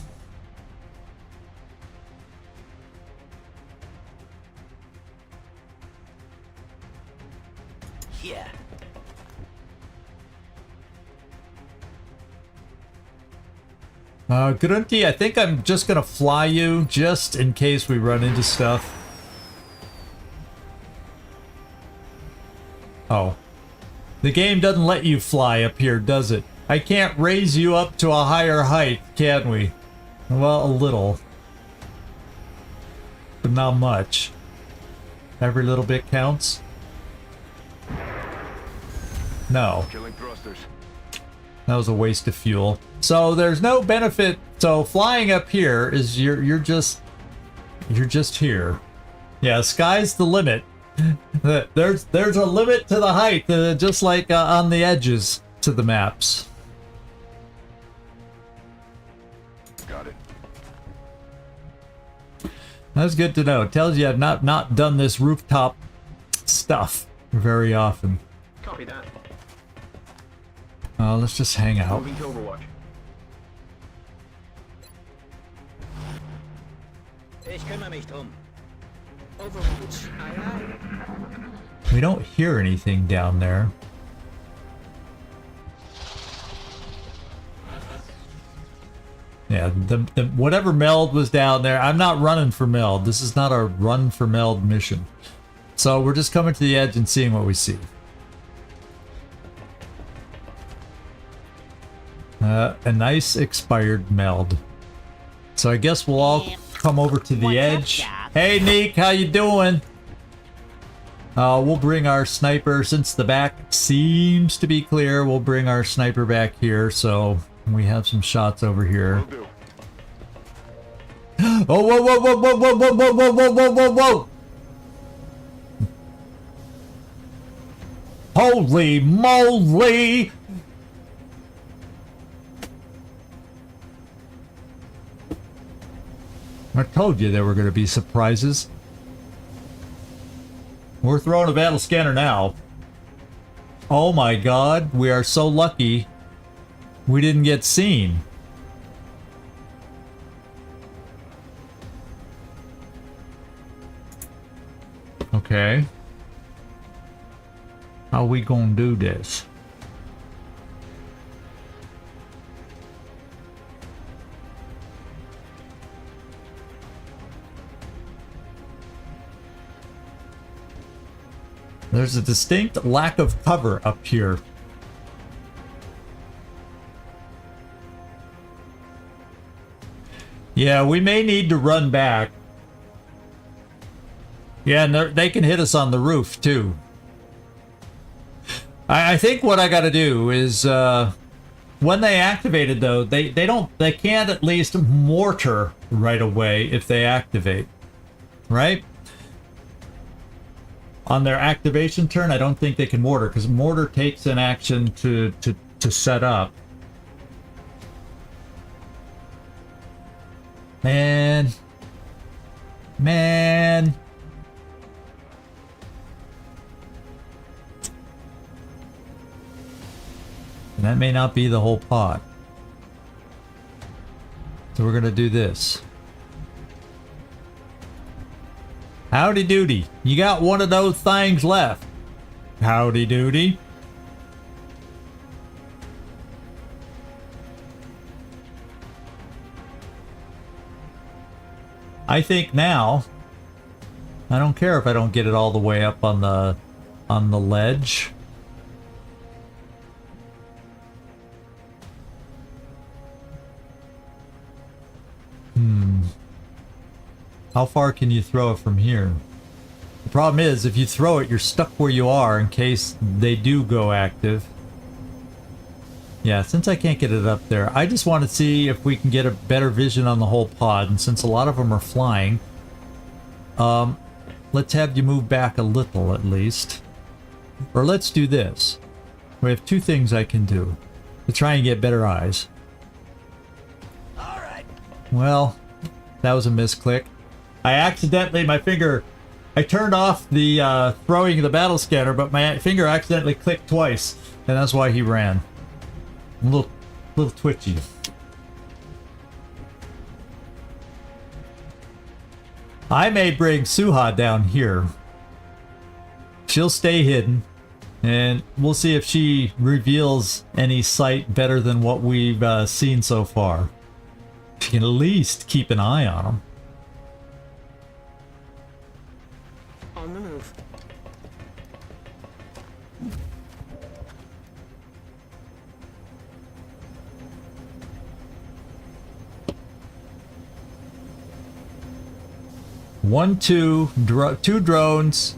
D: Grunty, I think I'm just gonna fly you just in case we run into stuff. Oh. The game doesn't let you fly up here, does it? I can't raise you up to a higher height, can we? Well, a little. But not much. Every little bit counts? No.
H: Killing thrusters.
D: That was a waste of fuel. So there's no benefit. So flying up here is you're just here. Yeah, sky's the limit. There's a limit to the height, just like on the edges to the maps.
H: Got it.
D: That's good to know. It tells you I've not done this rooftop stuff very often.
E: Copy that.
D: Let's just hang out.
E: Moving to Overwatch.
C: Ich kümmere mich drum.
G: Overwatch. Aye aye.
D: We don't hear anything down there. Yeah, the whatever meld was down there. I'm not running for meld. This is not a run for meld mission. So we're just coming to the edge and seeing what we see. A nice expired meld. So I guess we'll all come over to the edge. Hey Neek, how you doing? We'll bring our sniper, since the back seems to be clear, we'll bring our sniper back here so we have some shots over here.
H: Will do.
D: Oh, whoa, whoa, whoa, whoa, whoa, whoa, whoa, whoa, whoa, whoa, whoa, whoa! Holy moly! I told you there were going to be surprises. We're throwing a battle scanner now. Oh my god, we are so lucky we didn't get seen. Okay. How we gonna do this? There's a distinct lack of cover up here. Yeah, we may need to run back. Yeah, and they can hit us on the roof too. I think what I gotta do is when they activated though, they can't at least mortar right away if they activate. Right? On their activation turn, I don't think they can mortar, because mortar takes an action to set up. Man. And that may not be the whole pot. So we're gonna do this. Howdy doody. You got one of those things left. Howdy doody. I think now, I don't care if I don't get it all the way up on the ledge. How far can you throw it from here? The problem is, if you throw it, you're stuck where you are in case they do go active. Yeah, since I can't get it up there, I just want to see if we can get a better vision on the whole pod, and since a lot of them are flying, let's have you move back a little at least. Or let's do this. We have two things I can do to try and get better eyes.
C: Alright.
D: Well, that was a misclick. I accidentally, I turned off the throwing the battle scanner, but my finger accidentally clicked twice, and that's why he ran. A little twitchy. I may bring Suha down here. She'll stay hidden, and we'll see if she reveals any sight better than what we've seen so far. You can at least keep an eye on them.
G: On the move.
D: Two drones.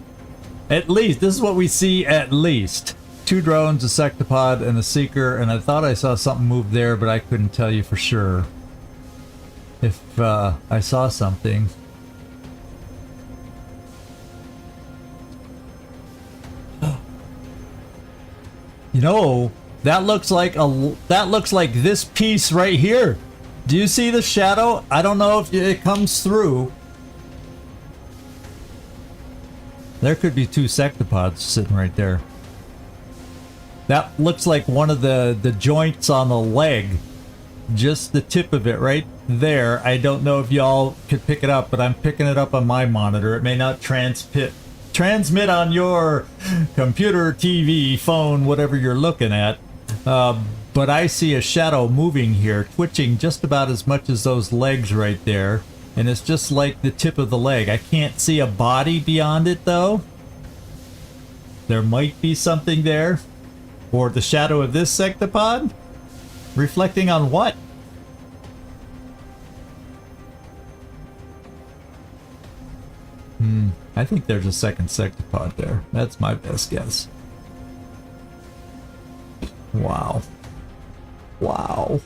D: At least. This is what we see at least. 2 drones, a sectopod, and a seeker. And I thought I saw something move there, but I couldn't tell you for sure if I saw something. You know, that looks like this piece right here. Do you see the shadow? I don't know if it comes through. There could be 2 sectopods sitting right there. That looks like one of the joints on the leg. Just the tip of it right there. I don't know if y'all could pick it up, but I'm picking it up on my monitor. It may not transmit on your computer, TV, phone, whatever you're looking at. But I see a shadow moving here, twitching just about as much as those legs right there. And it's just like the tip of the leg. I can't see a body beyond it, though. There might be something there. Or the shadow of this sectopod? Reflecting on what? I think there's a second sectopod there. That's my best guess. Wow. Wow.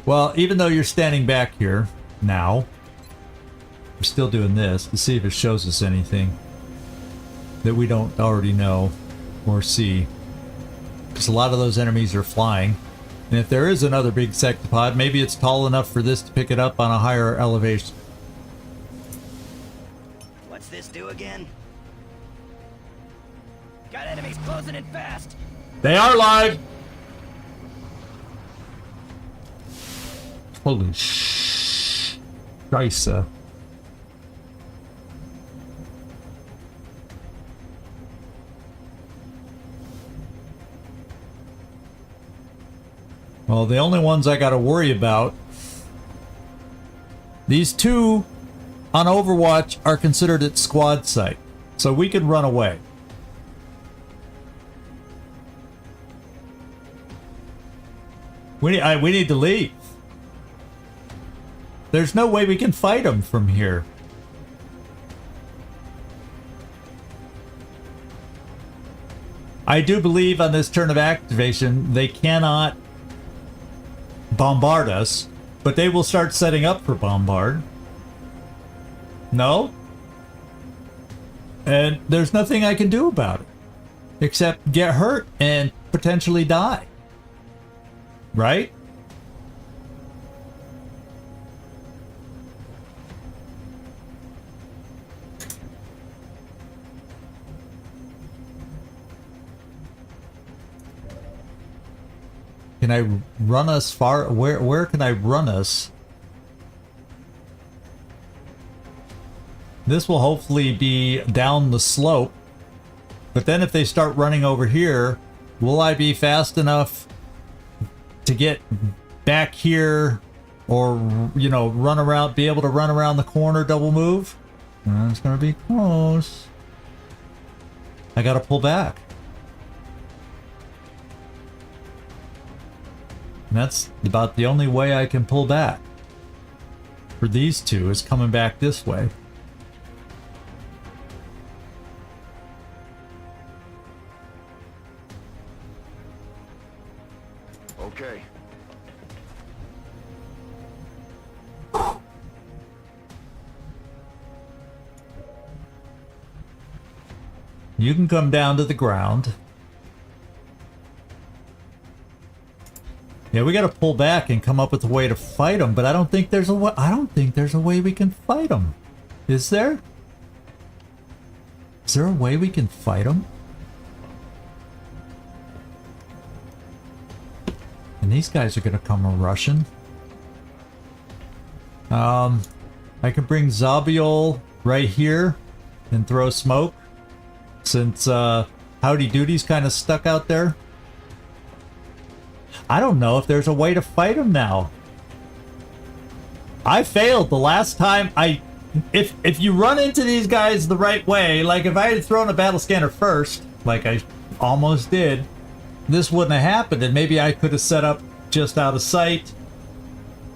D: Well, even though you're standing back here now, I'm still doing this to see if it shows us anything that we don't already know or see. Because a lot of those enemies are flying. And if there is another big sectopod, maybe it's tall enough for this to pick it up on a higher elevation.
E: What's this do again? Got enemies closing in fast.
D: They are live! Holy Scheisse. Well, the only ones I gotta worry about, these 2 on Overwatch are considered at squad site, so we can run away. We need to leave. There's no way we can fight them from here. I do believe on this turn of activation, they cannot bombard us, but they will start setting up for bombard. No? And there's nothing I can do about it except get hurt and potentially die. Right? Can I run us far? Where can I run us? This will hopefully be down the slope. But then if they start running over here, will I be fast enough to get back here or, you know, run around, be able to run around the corner, double move? It's going to be close. I got to pull back. And that's about the only way I can pull back. For these 2 is coming back this way.
H: Okay.
D: You can come down to the ground. Yeah, we got to pull back and come up with a way to fight them, but I don't think there's a way. I don't think there's a way we can fight them. Is there? Is there a way we can fight them? And these guys are going to come rushing. I can bring Zabiol right here and throw smoke, since Howdy Doody's kind of stuck out there. I don't know if there's a way to fight him now. I failed the last time if you run into these guys the right way, like if I had thrown a battle scanner first, like I almost did, this wouldn't have happened, and maybe I could have set up just out of sight,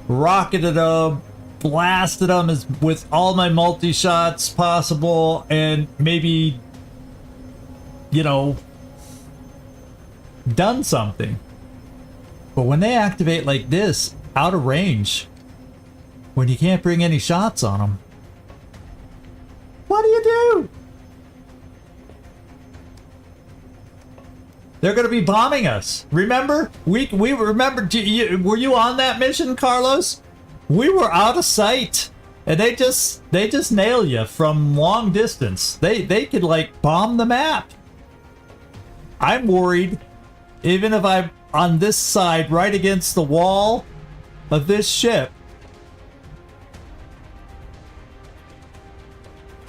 D: rocketed them, blasted them with all my multi-shots possible, and maybe, you know, done something. But when they activate like this, out of range, when you can't bring any shots on them, what do you do? They're going to be bombing us. Remember? We remember. Were you on that mission, Carlos? We were out of sight, and they just nail you from long distance. They could like bomb the map. I'm worried, even if I'm on this side, right against the wall of this ship.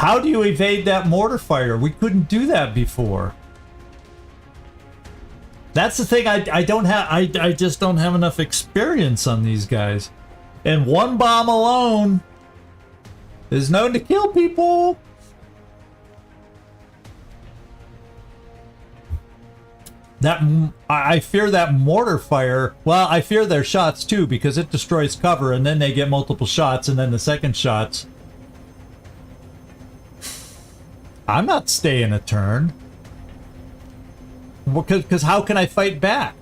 D: How do you evade that mortar fire? We couldn't do that before. That's the thing. I don't have. I just don't have enough experience on these guys. And one bomb alone is known to kill people. I fear that mortar fire. Well, I fear their shots too, because it destroys cover, and then they get multiple shots, and then the second shots. I'm not staying a turn. Because how can I fight back?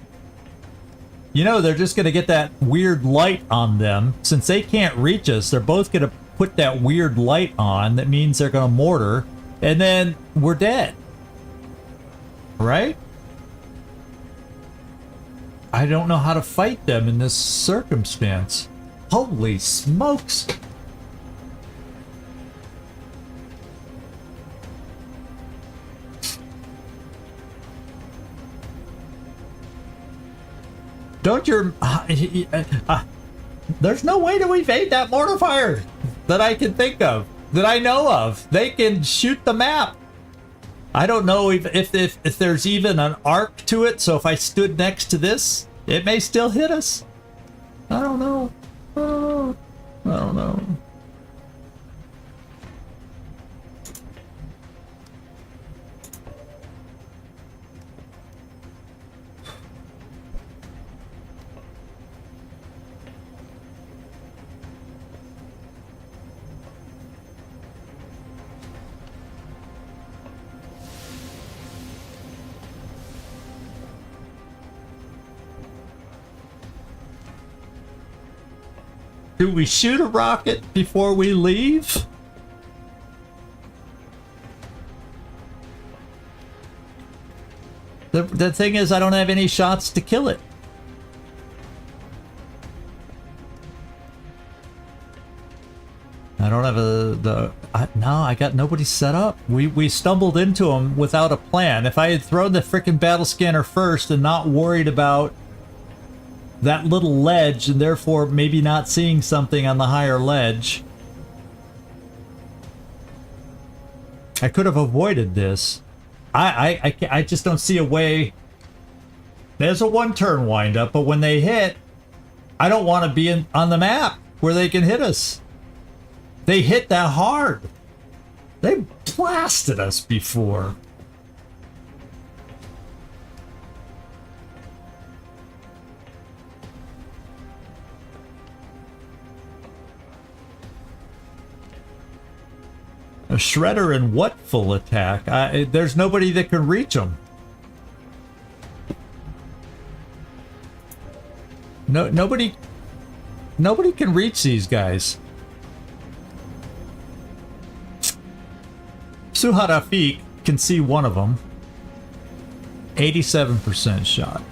D: You know, they're just going to get that weird light on them. Since they can't reach us, they're both going to put that weird light on. That means they're going to mortar. And then we're dead. Right? I don't know how to fight them in this circumstance. Holy smokes. Don't your... there's no way to evade that mortar fire that I can think of, that I know of. They can shoot the map. I don't know if there's even an arc to it, so if I stood next to this, it may still hit us. I don't know. I don't know. Do we shoot a rocket before we leave? The thing is, I don't have any shots to kill it. I don't have no, I got nobody set up. We stumbled into them without a plan. If I had thrown the frickin' battle scanner first and not worried about that little ledge, and therefore maybe not seeing something on the higher ledge, I could have avoided this. I just don't see a way. There's a one-turn windup, but when they hit, I don't want to be on the map where they can hit us. They hit that hard. They blasted us before. A shredder and what full attack? There's nobody that can reach them. Nobody can reach these guys. Suharafik can see one of them. 87% shot.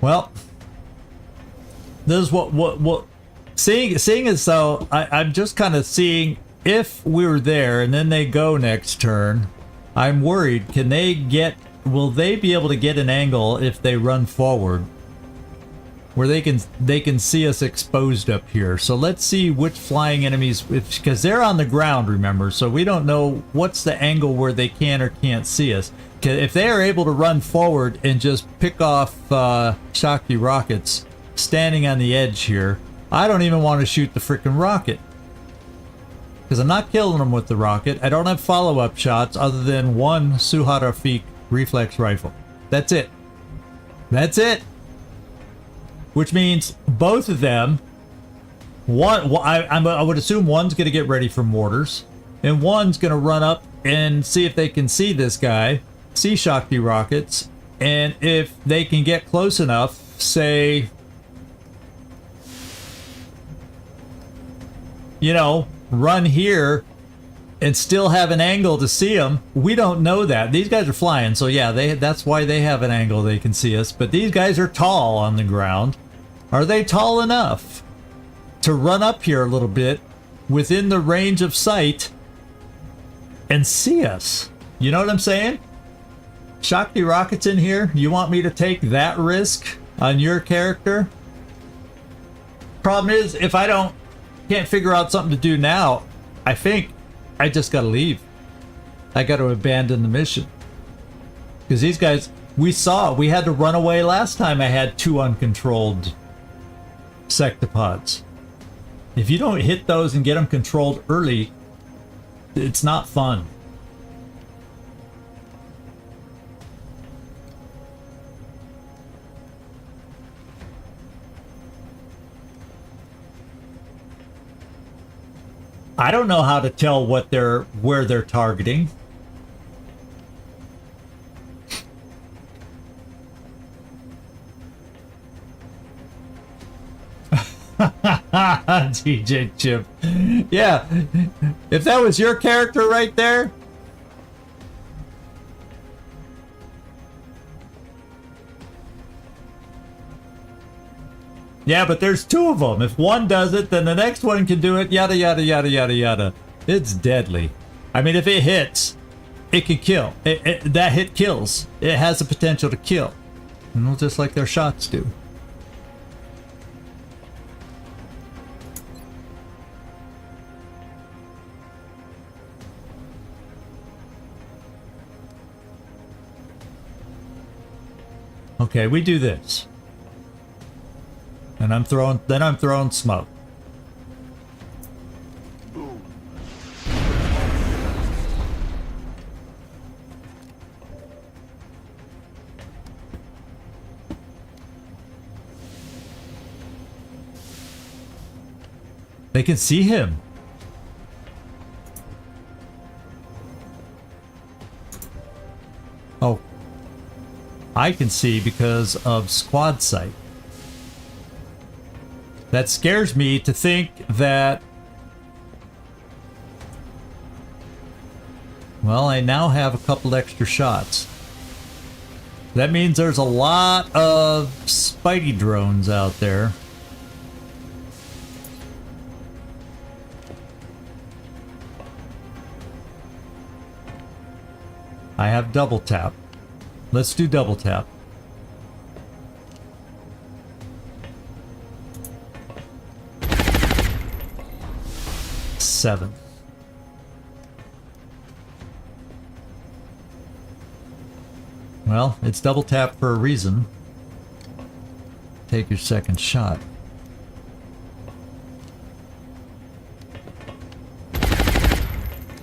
D: Well, this is what seeing as though I'm just kind of seeing if we were there and then they go next turn, I'm worried, can they get will they be able to get an angle if they run forward where they can see us exposed up here? So let's see which flying enemies, because they're on the ground, remember, so we don't know what's the angle where they can or can't see us. If they are able to run forward and just pick off Shakti rockets standing on the edge here, I don't even want to shoot the freaking rocket, because I'm not killing them with the rocket. I don't have follow-up shots other than one Suhat Rafik reflex rifle. That's it. That's it. Which means both of them, I would assume one's going to get ready for mortars, and one's going to run up and see if they can see this guy, see Shakti rockets, and if they can get close enough, say, you know, run here and still have an angle to see them. We don't know that. These guys are flying, so yeah, that's why they have an angle they can see us. But these guys are tall on the ground. Are they tall enough to run up here a little bit within the range of sight and see us? You know what I'm saying? Shakti rockets in here? You want me to take that risk on your character? Problem is, if I can't figure out something to do now, I think I just gotta leave. I gotta abandon the mission. Because these guys, we had to run away last time I had 2 uncontrolled sectopods. If you don't hit those and get them controlled early, it's not fun. I don't know how to tell where they're targeting. DJ Chip. Yeah. If that was your character right there. Yeah, but there's 2 of them. If one does it, then the next one can do it. Yada, yada, yada, yada, yada. It's deadly. I mean, if it hits, it can kill. That hit kills. It has the potential to kill. You know, just like their shots do. Okay, we do this. And I'm throwing smoke. They can see him. Oh. I can see because of squad sight. That scares me to think that... Well, I now have a couple extra shots. That means there's a lot of Spidey drones out there. I have double tap. Let's do double tap. Seven. Well, it's double tap for a reason. Take your second shot.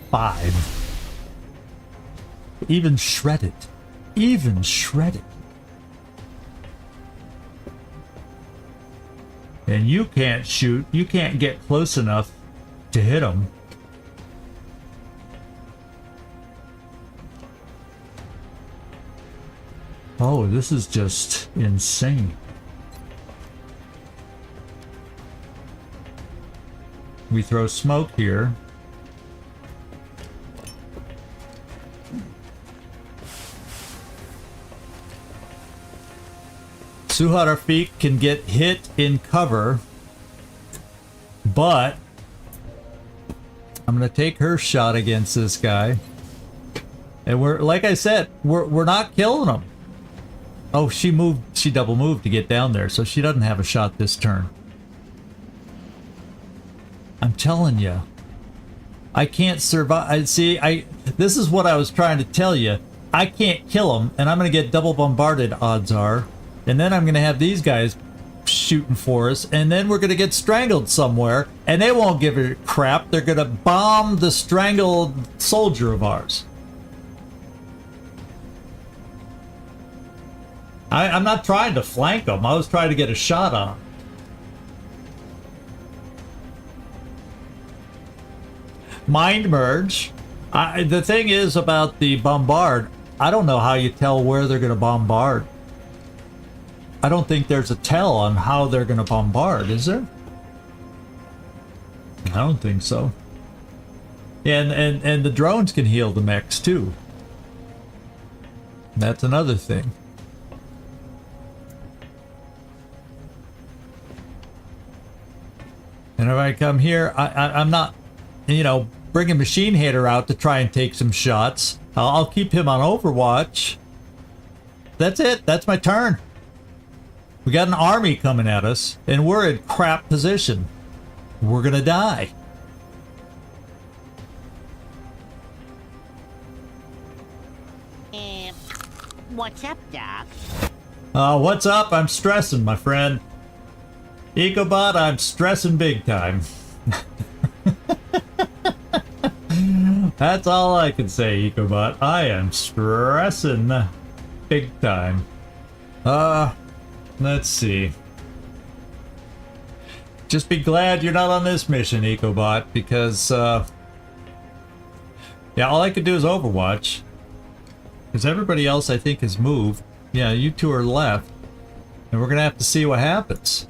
D: 5. Even shredded. Even shredded. And you can't shoot. You can't get close enough to hit them. Oh, this is just insane. We throw smoke here. Suhat Rafik can get hit in cover, but I'm going to take her shot against this guy. And we're, like I said, we're not killing them. Oh, she double moved to get down there, so she doesn't have a shot this turn. I'm telling you. I can't survive. This is what I was trying to tell you. I can't kill them, and I'm going to get double bombarded, odds are. And then I'm going to have these guys shooting for us, and then we're going to get strangled somewhere, and they won't give a crap. They're going to bomb the strangled soldier of ours. I'm not trying to flank them. I was trying to get a shot on them. Mind merge. The thing is about the bombard, I don't know how you tell where they're going to bombard. I don't think there's a tell on how they're going to bombard, is there? I don't think so. And the drones can heal the mechs too. That's another thing. And if I come here, I'm not, you know, bring a machine hater out to try and take some shots. I'll keep him on Overwatch. That's it. That's my turn. We got an army coming at us, and we're in crap position. We're gonna die.
F: What's up, Doc?
D: What's up? I'm stressing, my friend. Ecobot, I'm stressing big time. That's all I can say, Ecobot. I am stressing big time. Let's see. Just be glad you're not on this mission, Ecobot, because, yeah, all I could do is Overwatch. Because everybody else, I think, has moved. Yeah, you two are left. And we're gonna have to see what happens.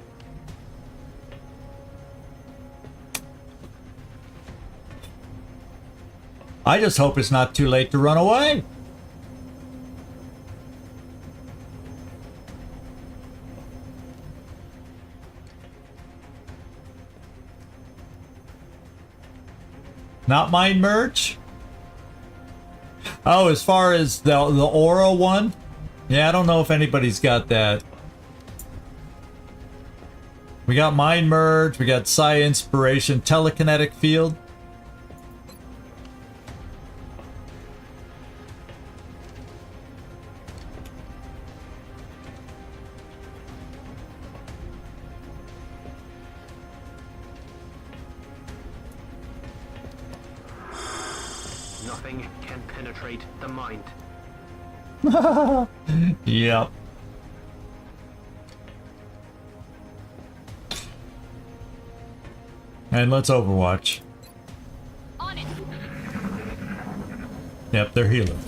D: I just hope it's not too late to run away. Not mind merge? Oh, as far as the aura one? Yeah, I don't know if anybody's got that. We got mind merge, we got psi inspiration, telekinetic field.
E: Nothing can penetrate the mind.
D: Yep. And let's Overwatch.
F: On it.
D: Yep, they're healing.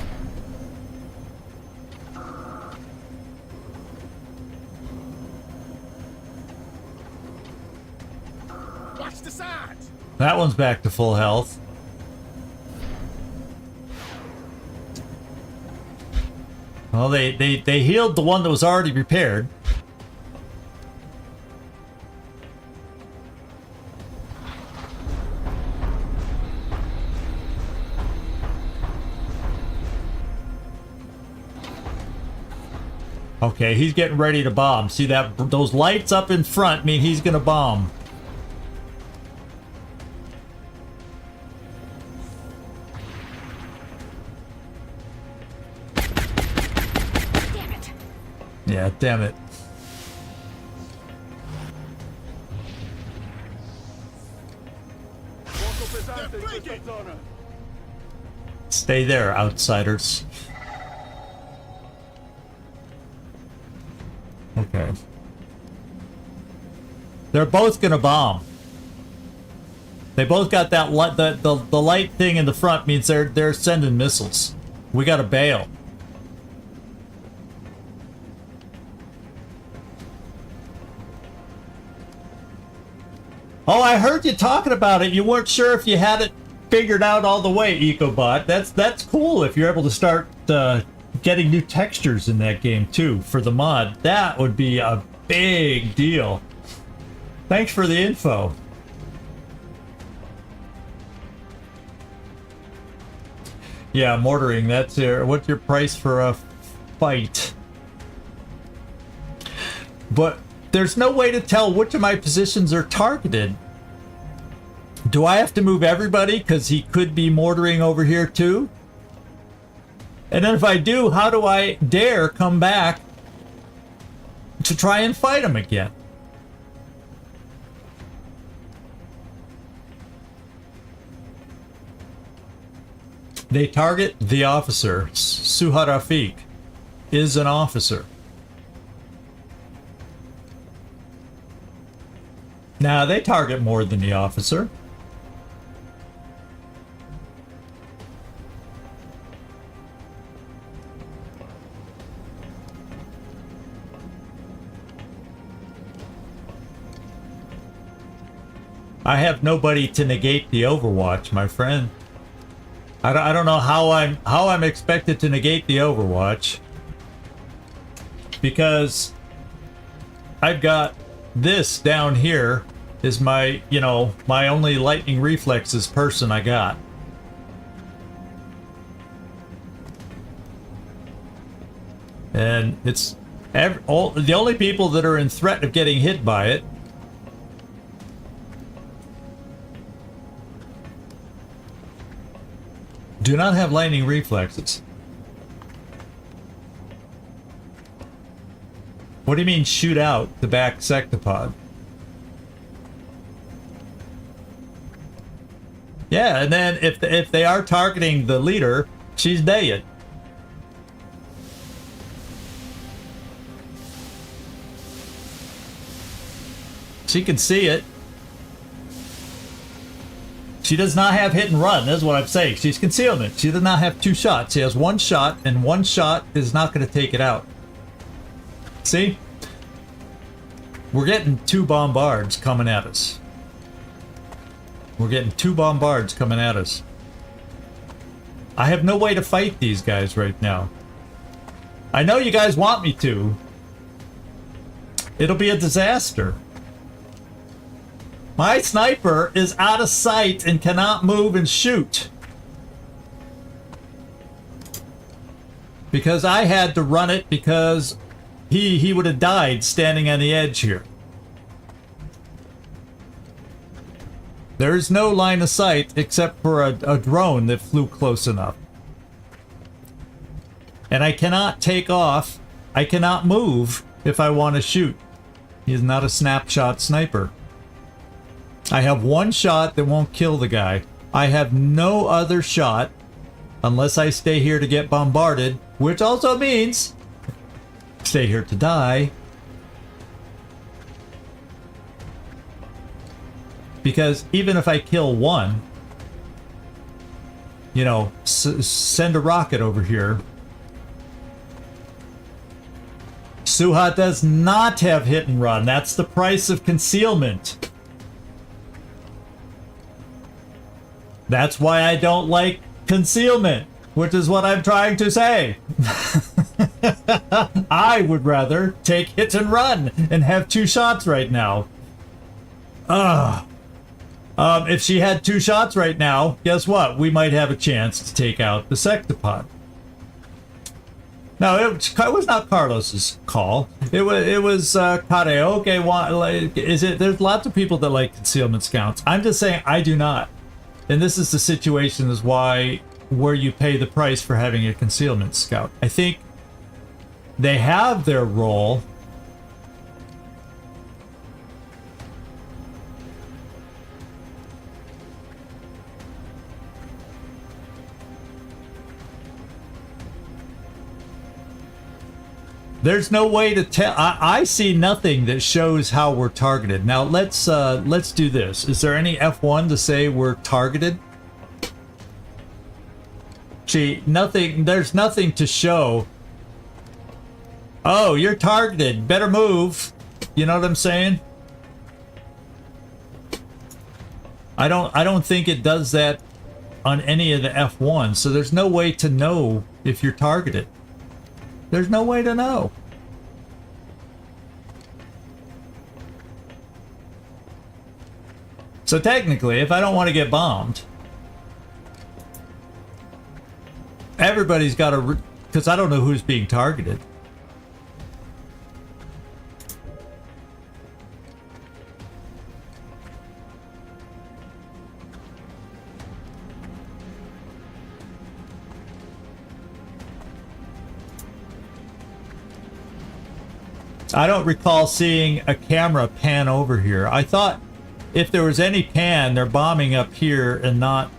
H: Watch the sides.
D: That one's back to full health. Well, they healed the one that was already repaired. Okay, he's getting ready to bomb. See that? Those lights up in front mean he's gonna bomb.
F: Damn it.
D: Yeah, damn it. Stay there, outsiders. Okay. They're both gonna bomb. They both got that light. The light thing in the front means they're sending missiles. We gotta bail. Oh, I heard you talking about it. You weren't sure if you had it figured out all the way, EcoBot. That's cool if you're able to start getting new textures in that game too for the mod. That would be a big deal. Thanks for the info. Yeah, mortaring. That's your. What's your price for a fight? But there's no way to tell which of my positions are targeted. Do I have to move everybody because he could be mortaring over here too? And then if I do, how do I dare come back to try and fight him again? They target the officer. Suha Rafiq is an officer. Now they target more than the officer. I have nobody to negate the Overwatch, my friend. I don't know how I'm expected to negate the Overwatch, because I've got this down here is my, you know, my only lightning reflexes person I got. And it's the only people that are in threat of getting hit by it do not have lightning reflexes. What do you mean shoot out the back sectopod? Yeah, and then if they are targeting the leader, she's dead. She can see it. She does not have hit and run, that's what I'm saying. She's concealment. She does not have two shots. She has one shot, and one shot is not going to take it out. See? We're getting two bombards coming at us. We're getting two bombards coming at us. I have no way to fight these guys right now. I know you guys want me to. It'll be a disaster. My sniper is out of sight and cannot move and shoot. Because I had to run it because he would have died standing on the edge here. There is no line of sight except for a drone that flew close enough. And I cannot take off. I cannot move if I want to shoot. He is not a snapshot sniper. I have one shot that won't kill the guy. I have no other shot unless I stay here to get bombarded, which also means stay here to die. Because even if I kill one, you know, send a rocket over here. Suha does not have hit and run. That's the price of concealment. That's why I don't like concealment, which is what I'm trying to say. I would rather take hit and run and have two shots right now. If she had two shots right now, guess what? We might have a chance to take out the sectopod. No, it was not Carlos's call. It was Karaoke. Is it? There's lots of people that like concealment scouts. I'm just saying I do not. And this is the situation is where you pay the price for having a concealment scout. I think they have their role. There's no way to tell. I see nothing that shows how we're targeted. Now let's do this. Is there any F1 to say we're targeted? See, nothing. There's nothing to show. Oh, you're targeted. Better move. You know what I'm saying? I don't think it does that on any of the F1. So there's no way to know if you're targeted. There's no way to know. So technically, if I don't want to get bombed, Everybody's got to, because I don't know who's being targeted. I don't recall seeing a camera pan over here. I thought if there was any pan, they're bombing up here and not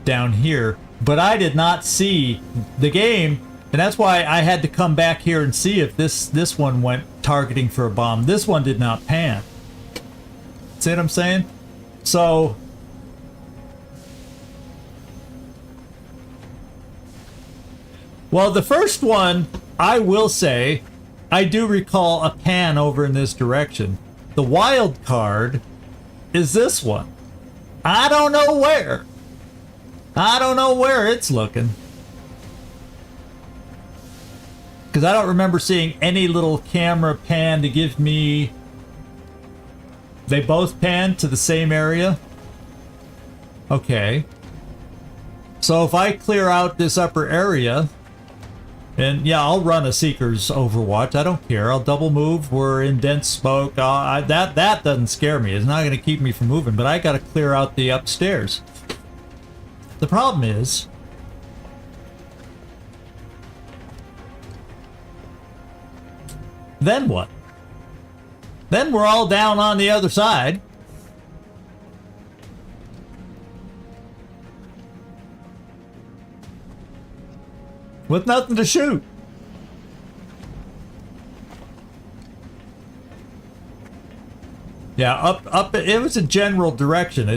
D: down here. But I did not see the game, and that's why I had to come back here and see if this one went targeting for a bomb. This one did not pan. See what I'm saying? So... well, the first one, I will say... I do recall a pan over in this direction. The wild card is this one. I don't know where. I don't know where it's looking. Because I don't remember seeing any little camera pan to give me... They both pan to the same area? Okay. So if I clear out this upper area... and yeah, I'll run a Seeker's Overwatch. I don't care. I'll double move. We're in dense smoke. That doesn't scare me. It's not going to keep me from moving. But I got to clear out the upstairs. The problem is... then what? Then we're all down on the other side. With nothing to shoot. Yeah, up. It was a general direction.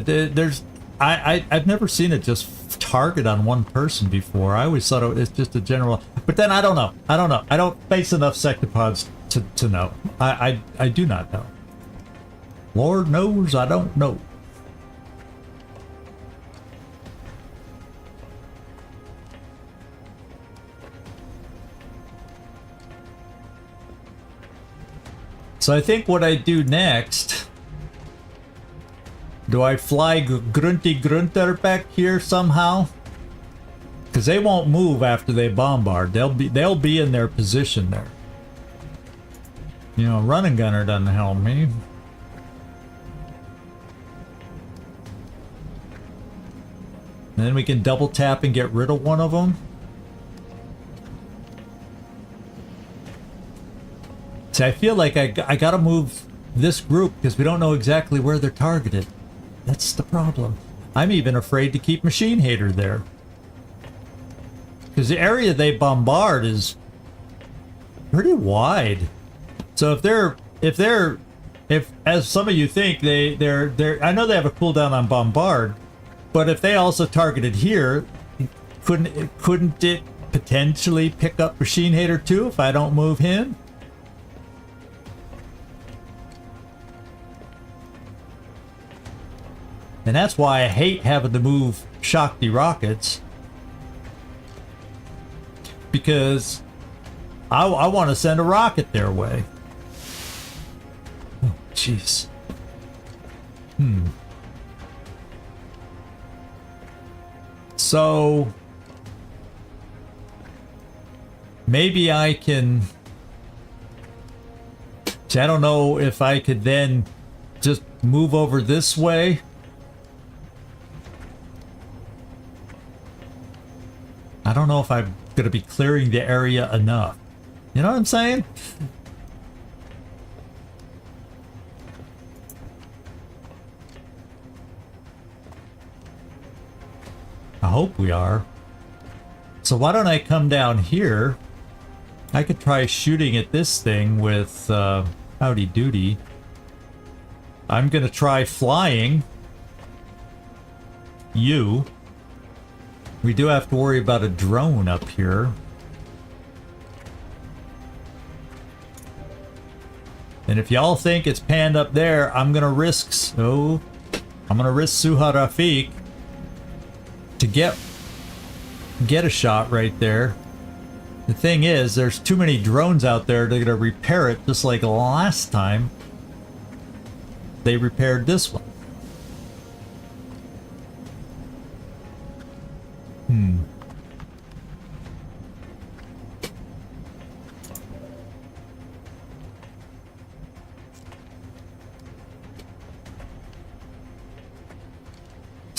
D: I've never seen it just target on one person before. I always thought it's just a general. But then I don't know. I don't face enough sectopods to know. I do not know. Lord knows I don't know. So I think what I do next, do I fly Grunty Grunter back here somehow? Because they won't move after they bombard. They'll be in their position there. You know, running gunner doesn't help me. And then we can double tap and get rid of one of them. See, I feel like I gotta move this group because we don't know exactly where they're targeted. That's the problem. I'm even afraid to keep Machine Hater there. Because the area they bombard is pretty wide. So if as some of you think, they're I know they have a cooldown on bombard, but if they also targeted here, couldn't it potentially pick up Machine Hater too if I don't move him? And that's why I hate having to move Shakti rockets. Because I want to send a rocket their way. Oh, jeez. So... maybe I can... see, I don't know if I could then just move over this way. I don't know if I'm going to be clearing the area enough. You know what I'm saying? I hope we are. So why don't I come down here? I could try shooting at this thing with Howdy Doody. I'm going to try flying you. We do have to worry about a drone up here. And if y'all think it's panned up there, I'm gonna risk Suha Rafik to get a shot right there. The thing is, there's too many drones out there to repair it, just like last time they repaired this one.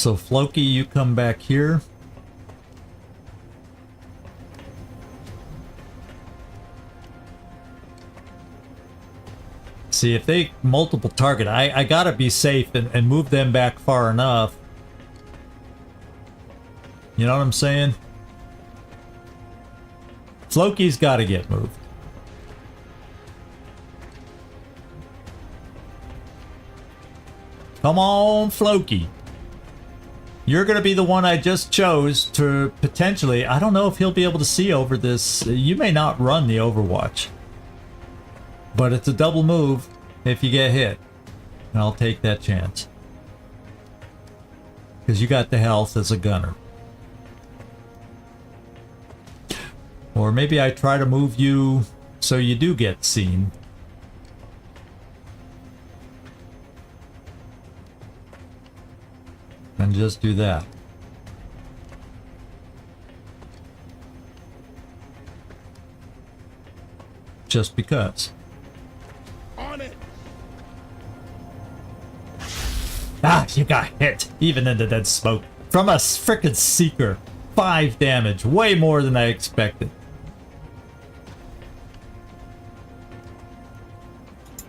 D: So Floki, you come back here. See, if they multiple target, I gotta be safe and move them back far enough. You know what I'm saying? Floki's gotta get moved. Come on, Floki. You're gonna be the one I just chose to potentially... I don't know if he'll be able to see over this. You may not run the Overwatch. But it's a double move if you get hit. And I'll take that chance. Because you got the health as a gunner. Or maybe I try to move you so you do get seen. And just do that. Just because.
H: On it.
D: Ah, you got hit, even into that smoke. From a frickin' Seeker. 5 damage, way more than I expected.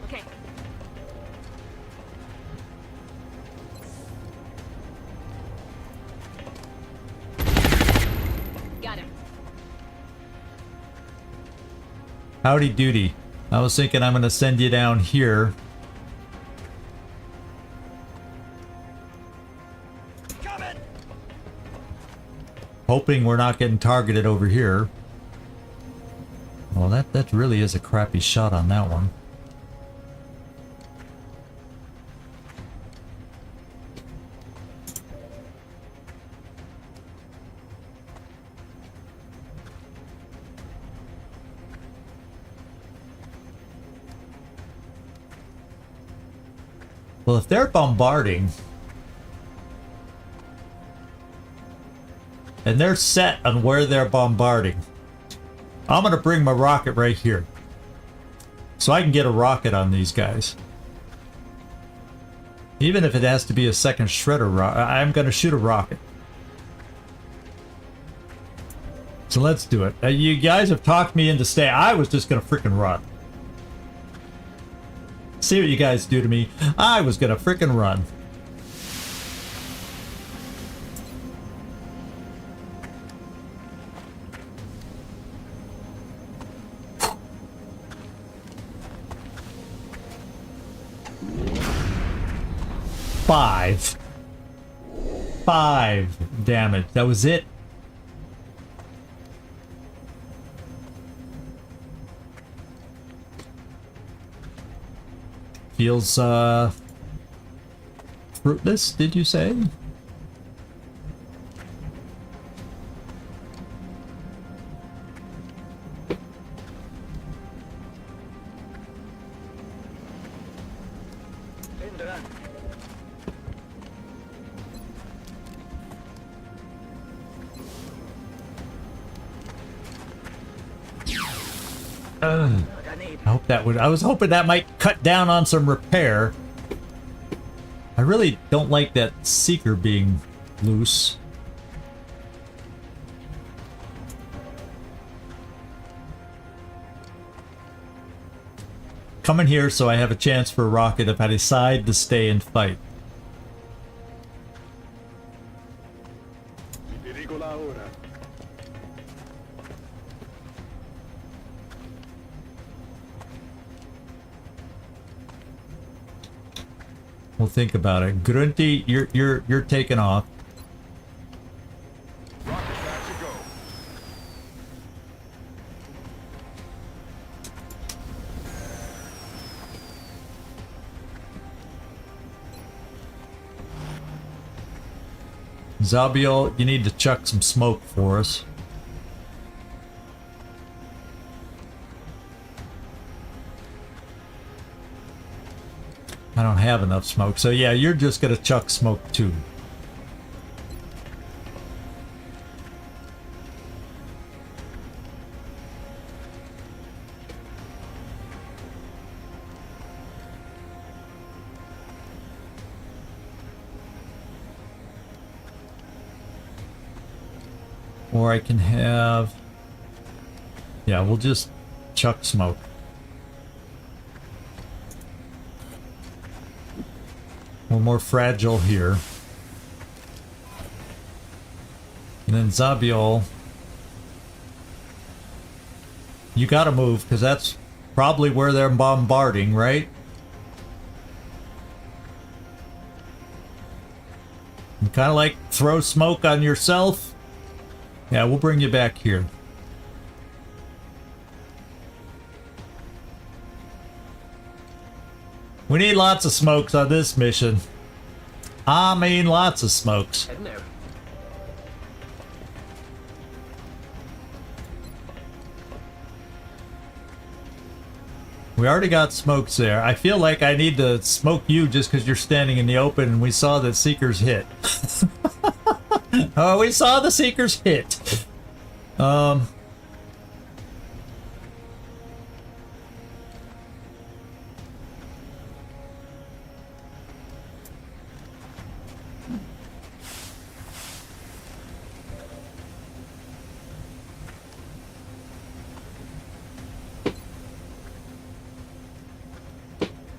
G: Okay.
F: Got him.
D: Howdy doody. I was thinking I'm gonna send you down here. Hoping we're not getting targeted over here. Well, that really is a crappy shot on that one. Well, if they're bombarding... and they're set on where they're bombarding, I'm gonna bring my rocket right here. So I can get a rocket on these guys. Even if it has to be a second shredder rocket, I'm gonna shoot a rocket. So let's do it. You guys have talked me into staying. I was just gonna freaking run. See what you guys do to me. I was gonna freaking run. Five damage. That was it. Feels fruitless, did you say? I hope that would... I was hoping that might cut down on some repair. I really don't like that Seeker being loose. Come in here so I have a chance for a rocket if I decide to stay and fight. We'll think about it. Grunty, you're taking off. Zabiel, you need to chuck some smoke for us. I don't have enough smoke, so yeah, you're just gonna chuck smoke too. Or I can have... Yeah, we'll just chuck smoke. We're more fragile here. And then Zabiol, you gotta move, because that's probably where they're bombarding, right? You kind of like throw smoke on yourself. Yeah, we'll bring you back here. We need lots of smokes on this mission. I mean, lots of smokes.
G: Heading there.
D: We already got smokes there. I feel like I need to smoke you just because you're standing in the open and we saw that Seekers hit. Oh, we saw the Seekers hit.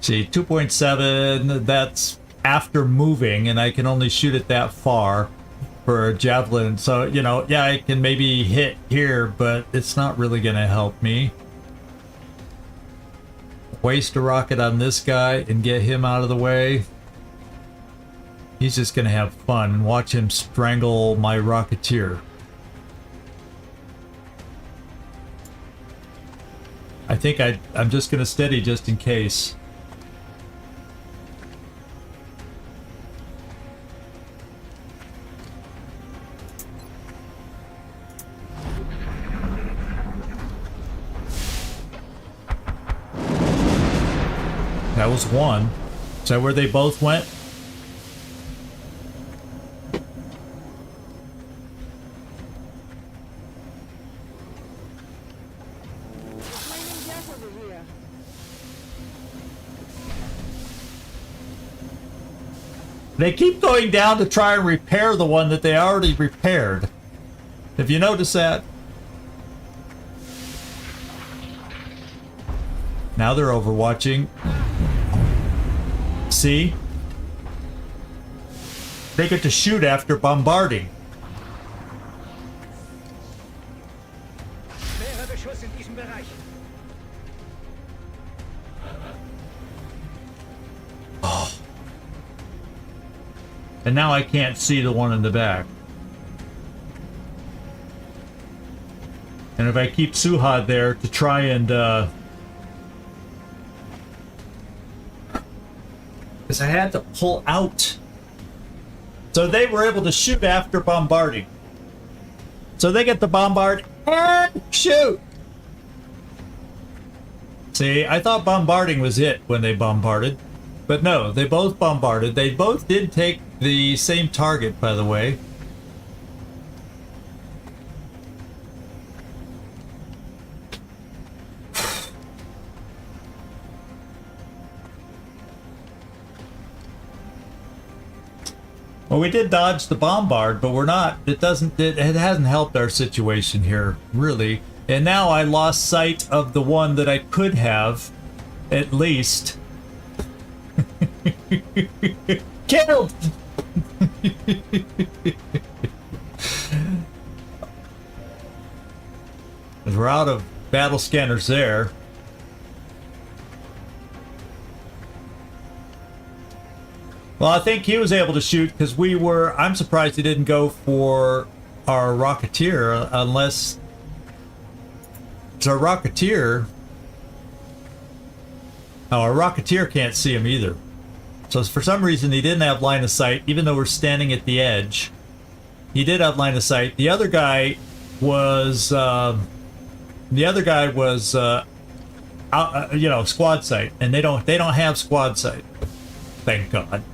D: See, 2.7, that's after moving, and I can only shoot it that far for a javelin. So, you know, yeah, I can maybe hit here, but it's not really going to help me. Waste a rocket on this guy and get him out of the way. He's just going to have fun and watch him strangle my Rocketeer. I think I'm just going to steady just in case. That was one. Is that where they both went? They keep going down to try and repair the one that they already repaired. Have you noticed that? Now they're overwatching. See? They get to shoot after bombarding. Oh. And now I can't see the one in the back. And if I keep Suhad there to try and because I had to pull out. So they were able to shoot after bombarding. So they get to bombard and shoot. See, I thought bombarding was it when they bombarded. But no, they both bombarded. They both did take the same target, by the way. Well, we did dodge the bombard, but we're not. It hasn't helped our situation here, really. And now I lost sight of the one that I could have, at least. Killed! We're out of battle scanners there. Well, I think he was able to shoot because I'm surprised he didn't go for our Rocketeer unless it's our Rocketeer. Oh, our Rocketeer can't see him either. So for some reason he didn't have line of sight, even though we're standing at the edge. He did have line of sight. The other guy was, squad sight, and they don't have squad sight. Thank God.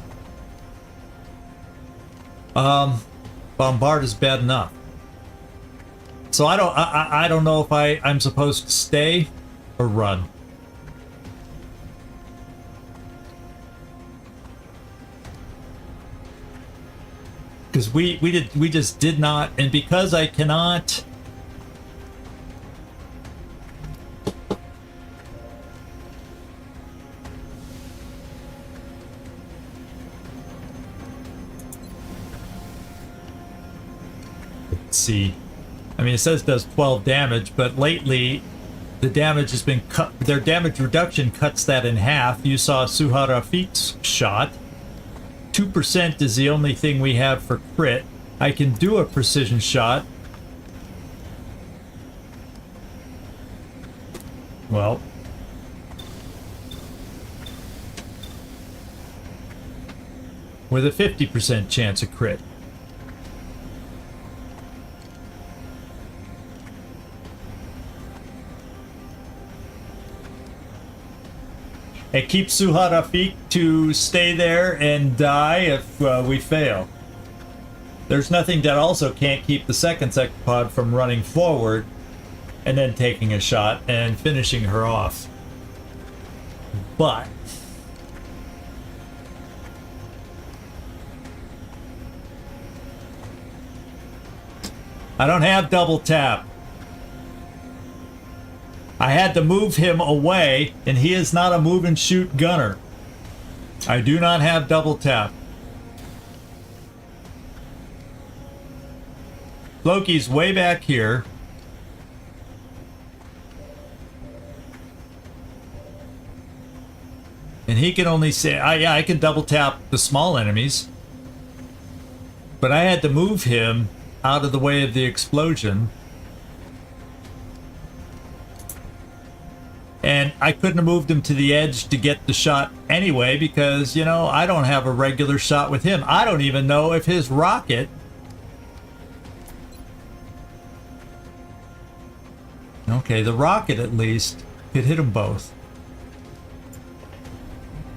D: Bombard is bad enough. So I don't know if I'm supposed to stay or run. Because we just did not, and because I cannot. Let's see. I mean, it says does 12 damage, but lately the damage has been cut. Their damage reduction cuts that in half. You saw Suharafik's shot. 2% is the only thing we have for crit. I can do a precision shot. Well. With a 50% chance of crit. It keeps Suharafik to stay there and die if we fail. There's nothing that also can't keep the second sectopod from running forward and then taking a shot and finishing her off. But I don't have double tap. I had to move him away, and he is not a move and shoot gunner. I do not have double tap. Loki's way back here. And he can only say, yeah, I can double tap the small enemies. But I had to move him out of the way of the explosion. And I couldn't have moved him to the edge to get the shot anyway because, you know, I don't have a regular shot with him. I don't even know if his rocket... Okay, the rocket at least could hit them both.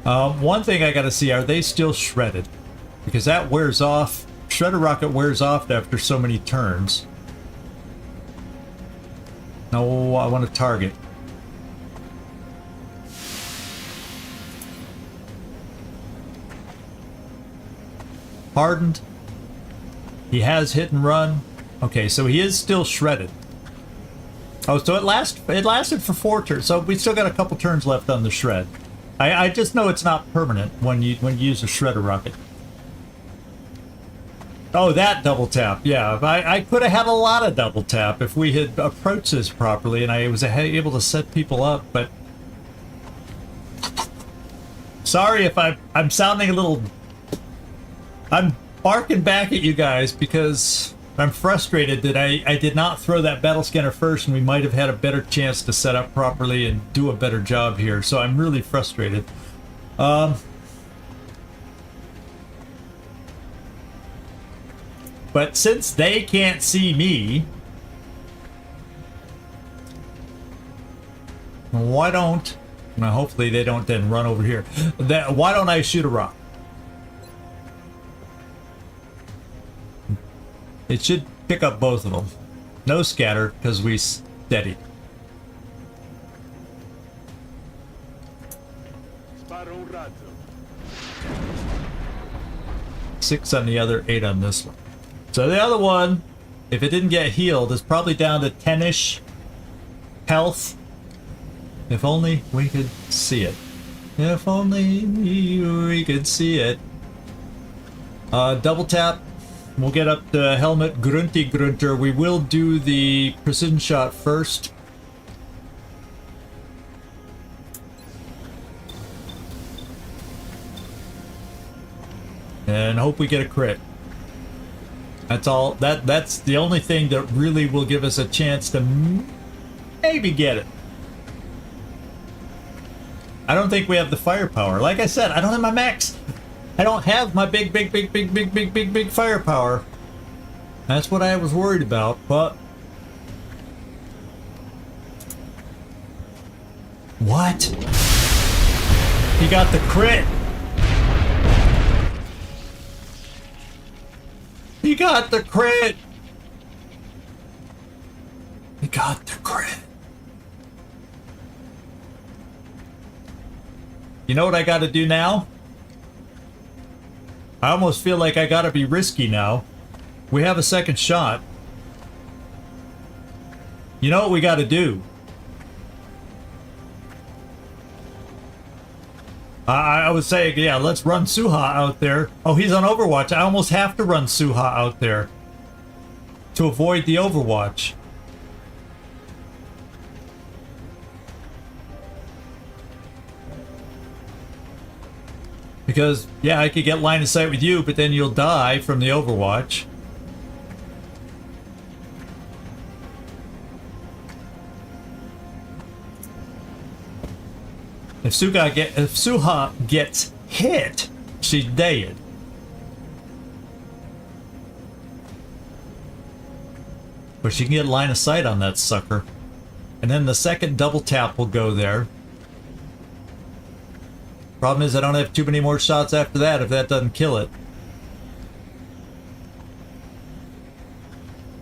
D: One thing I gotta see, are they still shredded? Because that wears off. Shredder rocket wears off after so many turns. No, I want to target. Hardened. He has hit and run. Okay, so he is still shredded. Oh, so it lasted for 4 turns. So we still got a couple turns left on the shred. I just know it's not permanent when you use a shredder rocket. Oh, that double tap. Yeah, I could have had a lot of double tap if we had approached this properly and I was able to set people up, but sorry if I'm sounding a little... I'm barking back at you guys because I'm frustrated that I did not throw that battle scanner first and we might have had a better chance to set up properly and do a better job here. So I'm really frustrated. But since they can't see me, why don't... Well, hopefully they don't then run over here. Why don't I shoot a rock? It should pick up both of them. No scatter, because we steadied. 6 on the other, 8 on this one. So the other one, if it didn't get healed, is probably down to 10-ish health. If only we could see it. If only we could see it. Double tap. We'll get up the helmet Grunty Grunter. We will do the precision shot first. And hope we get a crit. That's all. That's the only thing that really will give us a chance to maybe get it. I don't think we have the firepower. Like I said, I don't have my mechs. I don't have my big firepower. That's what I was worried about, but... What? He got the crit! He got the crit! He got the crit! You know what I gotta do now? I almost feel like I gotta be risky now. We have a second shot. You know what we gotta do? I was saying, yeah, let's run Suha out there. Oh, he's on Overwatch. I almost have to run Suha out there to avoid the Overwatch. Because, yeah, I could get line of sight with you, but then you'll die from the Overwatch. If Suha gets hit, she's dead. But she can get line of sight on that sucker. And then the second double tap will go there. Problem is I don't have too many more shots after that if that doesn't kill it.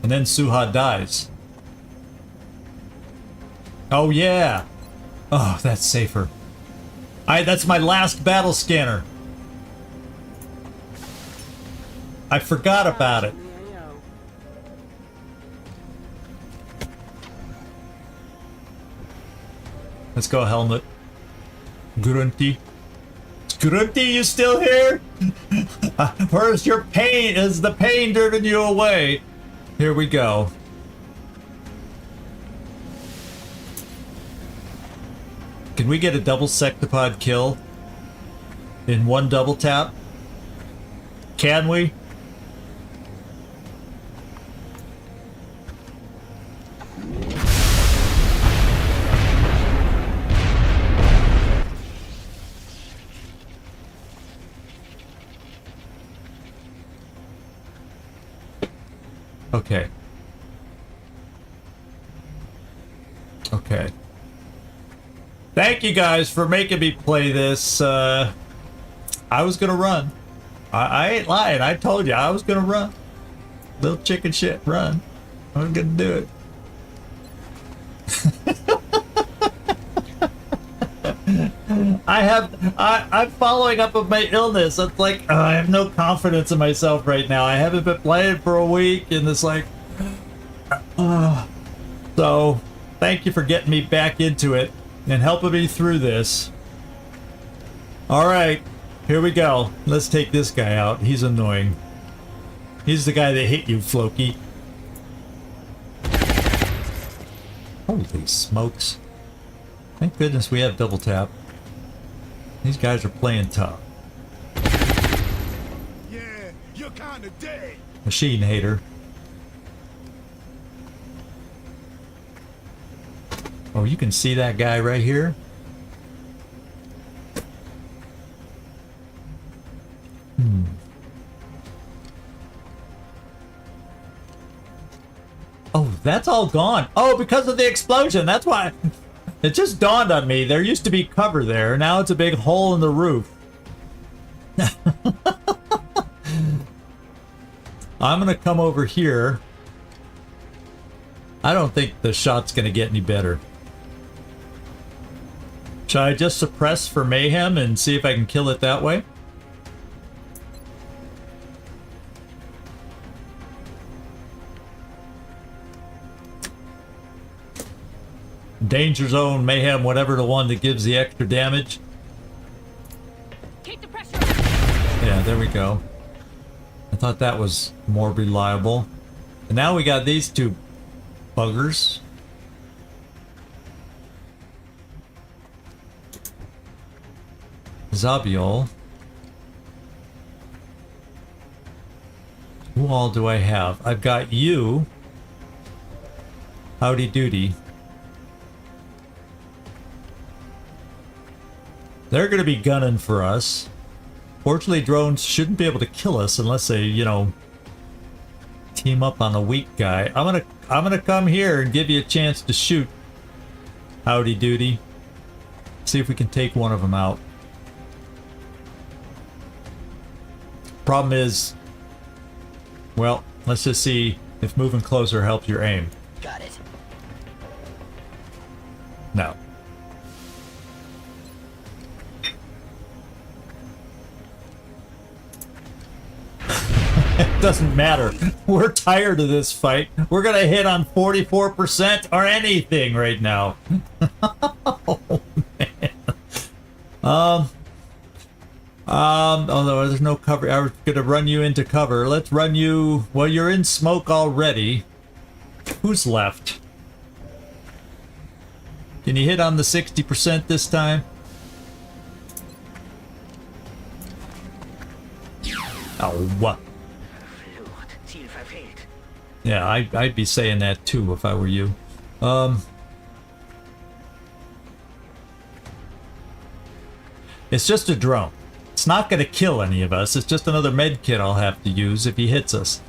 D: And then Suha dies. Oh yeah! Oh, that's safer. That's my last battle scanner. I forgot about it. Let's go, Helmet. Grunty. Grunty, you still here? Where's your pain? Is the pain driving you away? Here we go. Can we get a double sectopod kill in one double tap? Can we? Okay. Okay. Thank you guys for making me play this. I was gonna run. I ain't lying. I told you I was gonna run. Little chicken shit, run. I was gonna do it. I'm following up with my illness. It's like, I have no confidence in myself right now. I haven't been playing for a week, and it's like, so thank you for getting me back into it and helping me through this. All right, here we go. Let's take this guy out. He's annoying. He's the guy that hit you, Floki. Holy smokes. Thank goodness we have double tap. These guys are playing tough.
H: Yeah, you're kinda dead.
D: Machine hater. Oh, you can see that guy right here? Oh, that's all gone. Oh, because of the explosion. That's why. It just dawned on me. There used to be cover there. Now it's a big hole in the roof. I'm going to come over here. I don't think the shot's going to get any better. Should I just suppress for mayhem and see if I can kill it that way? Danger zone, mayhem, whatever the one that gives the extra damage.
F: Keep the pressure.
D: Yeah, there we go. I thought that was more reliable. And now we got these two buggers. Zabiol. Who all do I have? I've got you. Howdy doody. They're going to be gunning for us. Fortunately, drones shouldn't be able to kill us unless they, you know, team up on a weak guy. I'm gonna come here and give you a chance to shoot. Howdy doody. See if we can take one of them out. Problem is, well, let's just see if moving closer helps your aim.
C: Got it.
D: No. doesn't matter. We're tired of this fight. We're gonna hit on 44% or anything right now. Oh, man. Although there's no cover, I was gonna run you into cover. Let's run you, well, you're in smoke already. Who's left? Can you hit on the 60% this time? Oh, what? Yeah, I'd be saying that too if I were you. It's just a drone. It's not going to kill any of us. It's just another med kit I'll have to use if he hits us.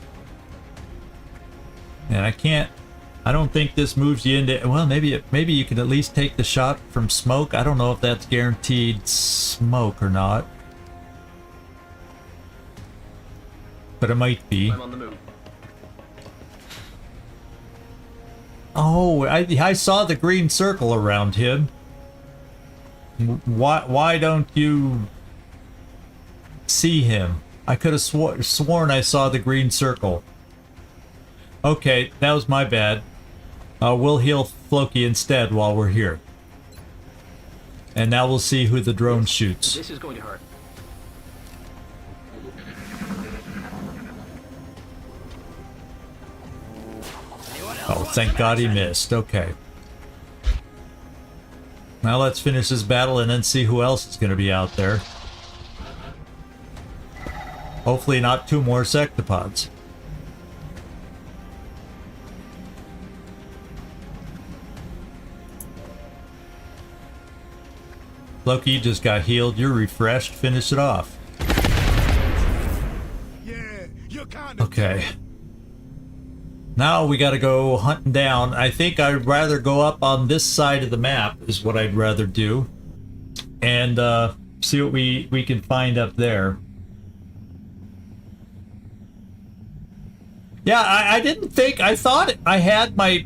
D: And I don't think this moves you into, well, maybe you can at least take the shot from smoke. I don't know if that's guaranteed smoke or not. But it might be.
E: I'm on the move.
D: Oh, I saw the green circle around him. Why don't you see him? I could have sworn I saw the green circle. Okay, that was my bad. We'll heal Floki instead while we're here. And now we'll see who the drone shoots.
E: This is going to hurt.
D: Oh, thank God he missed. Okay. Now let's finish this battle and then see who else is going to be out there. Hopefully not 2 more sectopods. Loki just got healed. You're refreshed. Finish it off.
H: Yeah, you're kind of
D: Okay. Now we gotta go hunting down. I think I'd rather go up on this side of the map is what I'd rather do. And see what we can find up there. Yeah, I didn't think, I thought I had my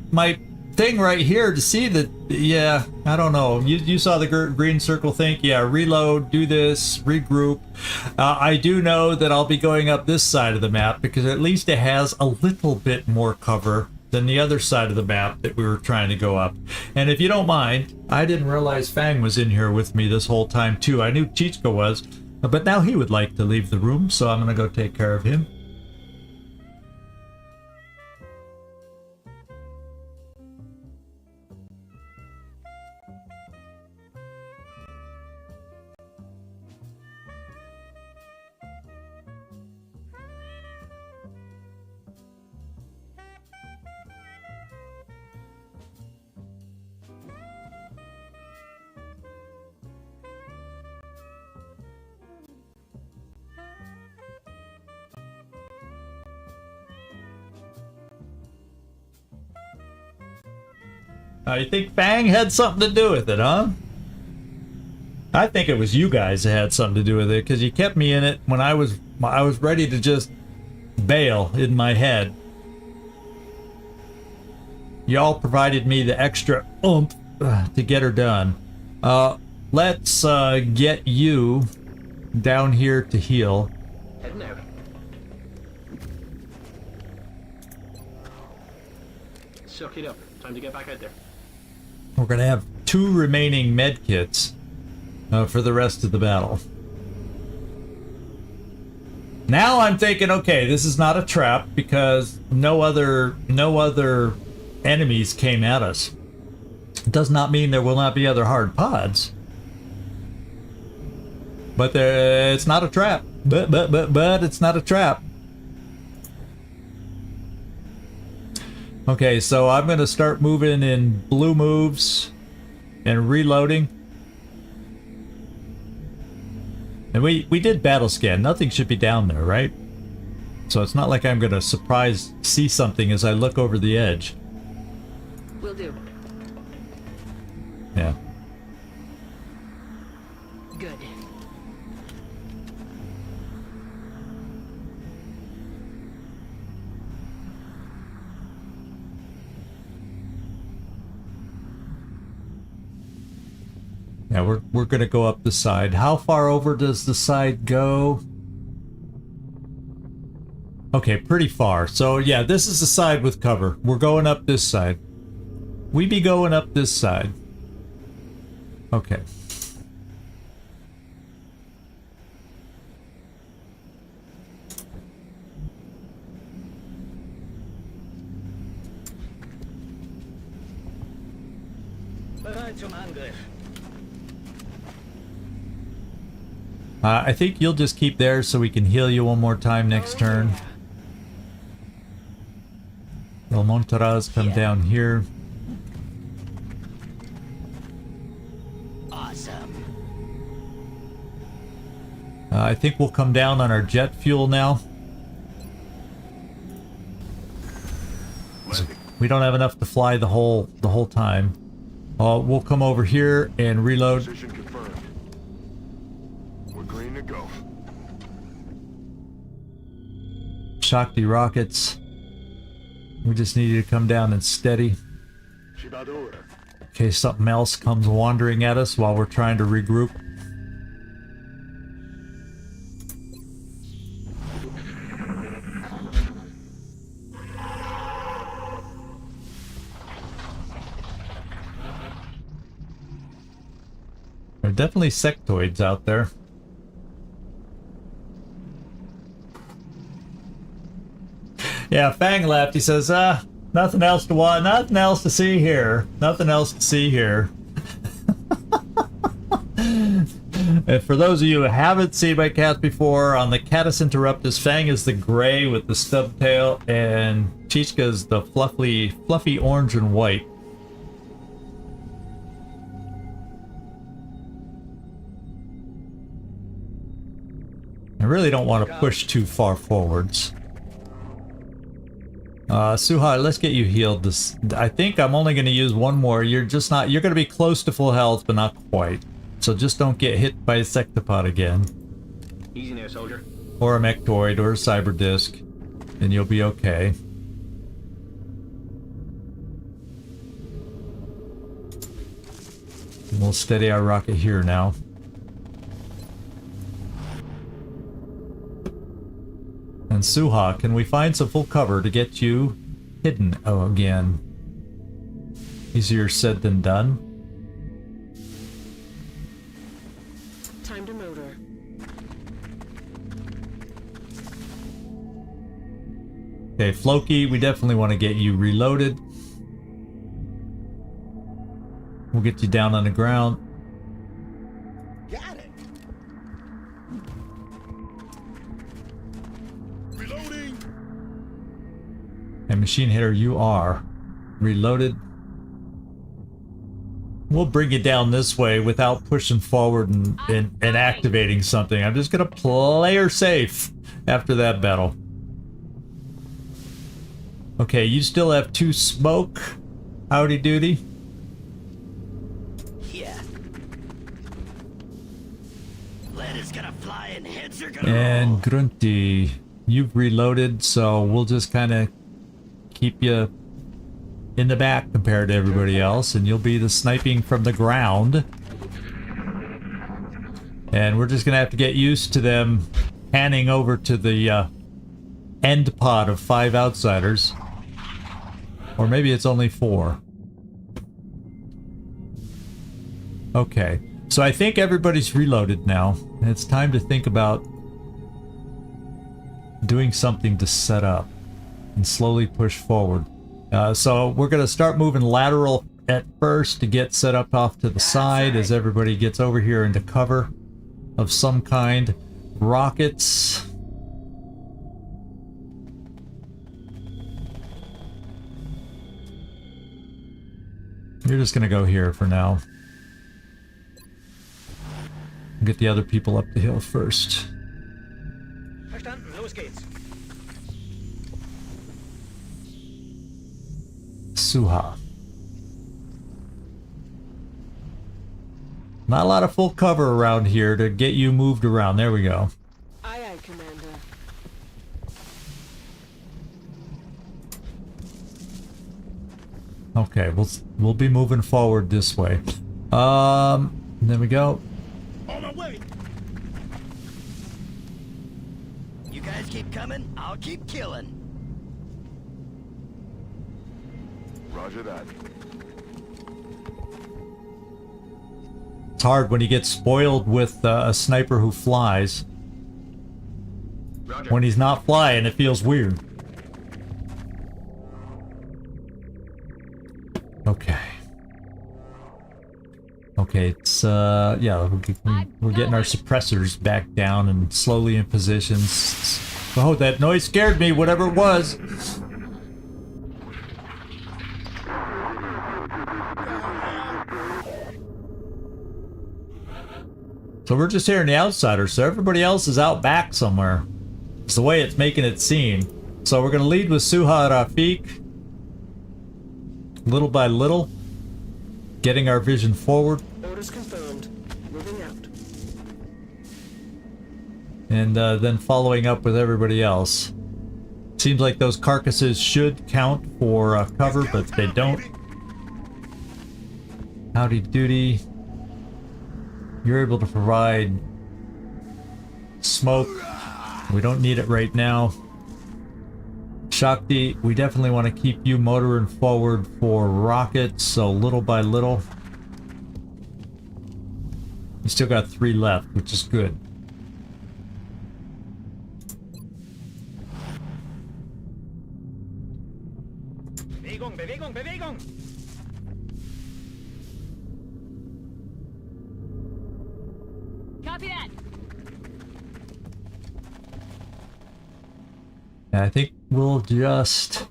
D: thing right here to see that. Yeah, I don't know. You saw the green circle thing. Yeah, reload, do this, regroup. I do know that I'll be going up this side of the map because at least it has a little bit more cover than the other side of the map that we were trying to go up. And if you don't mind, I didn't realize Fang was in here with me this whole time too. I knew Chichka was, but now he would like to leave the room, so I'm gonna go take care of him. You think Fang had something to do with it, huh? I think it was you guys that had something to do with it, because you kept me in it when I was ready to just bail in my head. Y'all provided me the extra oomph to get her done. Let's get you down here to heal.
E: Heading out. Suck it up. Time to get back out there.
D: We're going to have 2 remaining med kits for the rest of the battle. Now I'm thinking, okay, this is not a trap because no other enemies came at us. It does not mean there will not be other hard pods. But it's not a trap. But it's not a trap. Okay, so I'm going to start moving in blue moves and reloading. And we did battle scan. Nothing should be down there, right? So it's not like I'm going to see something as I look over the edge.
G: Will do.
D: Yeah.
G: Good.
D: Yeah, we're gonna go up the side. How far over does the side go? Okay, pretty far. So yeah, this is the side with cover. We're going up this side. We be going up this side. Okay.
C: Bereit zum Angriff.
D: I think you'll just keep there so we can heal you one more time next turn. El Montaraz come down here.
C: Awesome.
D: I think we'll come down on our jet fuel now. We don't have enough to fly the whole time. We'll come over here and reload.
H: Position confirmed. We're green to go.
D: Shakti rockets. We just need you to come down and steady in case something else comes wandering at us while we're trying to regroup. There are definitely sectoids out there. Yeah, Fang left. He says, nothing else to watch, nothing else to see here. Nothing else to see here. And for those of you who haven't seen my cats before, on the Catus interruptus, Fang is the gray with the stub tail, and Chichka's the fluffy orange and white. I really don't want to push too far forwards. Suha, let's get you healed. I think I'm only going to use one more. You're going to be close to full health, but not quite. So just don't get hit by a sectopod again.
C: Easy there, soldier.
D: Or a mechtoid or a cyber disc, and you'll be okay. We'll steady our rocket here now. And Suha, can we find some full cover to get you hidden? Oh, again. Easier said than done.
G: Time to motor.
D: Okay, Floki, we definitely want to get you reloaded. We'll get you down on the ground.
H: Got it. Reloading.
D: And Machine Hitter, you are reloaded. We'll bring you down this way without pushing forward and activating something. I'm just gonna play her safe after that battle. Okay, you still have 2 smoke. Howdy doody.
C: Yeah. Lead is gonna fly and heads are gonna
D: And
C: roll.
D: Grunty, you've reloaded, so we'll just kind of keep you in the back compared to everybody else, and you'll be the sniping from the ground. And we're just gonna have to get used to them panning over to the end pod of 5 outsiders. Or maybe it's only 4. Okay, so I think everybody's reloaded now. It's time to think about doing something to set up and slowly push forward. So we're going to start moving lateral at first to get set up off to the side as everybody gets over here into cover of some kind. Rockets. You're just going to go here for now. Get the other people up the hill first.
C: Verstanden, los geht's.
D: Suha. Not a lot of full cover around here to get you moved around. There we go.
G: Aye, aye, Commander.
D: Okay, we'll be moving forward this way. There we go.
H: On my way.
C: You guys keep coming, I'll keep killing.
H: Roger that.
D: It's hard when you get spoiled with a sniper who flies.
C: Roger.
D: When he's not flying, it feels weird. Okay. Okay, it's, yeah, we're getting our suppressors back down and slowly in positions. Oh, that noise scared me, whatever it was. So we're just here in the Outsiders, so everybody else is out back somewhere. It's the way it's making it seem. So we're going to lead with Suha Rafik. Little by little. Getting our vision forward.
G: Orders confirmed. Moving out.
D: And then following up with everybody else. Seems like those carcasses should count for cover, but they don't. Howdy doody. You're able to provide smoke. We don't need it right now. Shakti, we definitely want to keep you motoring forward for rockets, so little by little. You still got 3 left, which is good.
C: Bewegung, Bewegung, Bewegung!
F: Copy that.
D: I think we'll just...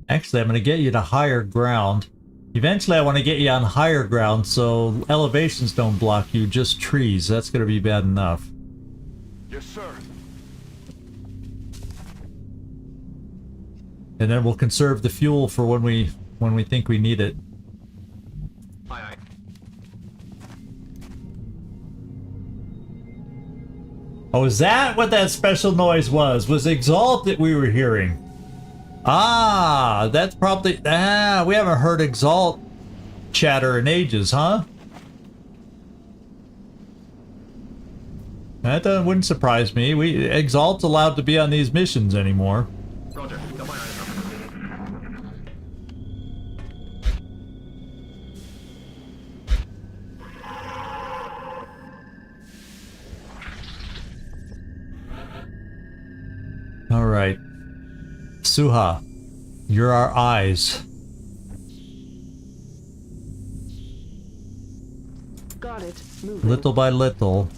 D: Actually, I'm going to get you to higher ground. Eventually, I want to get you on higher ground so elevations don't block you, just trees. That's going to be bad enough.
H: Yes, sir.
D: And then we'll conserve the fuel for when we think we need it.
C: Aye, aye.
D: Oh, is that what that special noise was? Was Exalt that we were hearing? Ah, that's probably... Ah, we haven't heard Exalt chatter in ages, huh? That wouldn't surprise me. Exalt's allowed to be on these missions anymore.
C: Roger. Come on.
D: All right. Suha, you're our eyes.
G: Got it. Moving.
D: Little by little,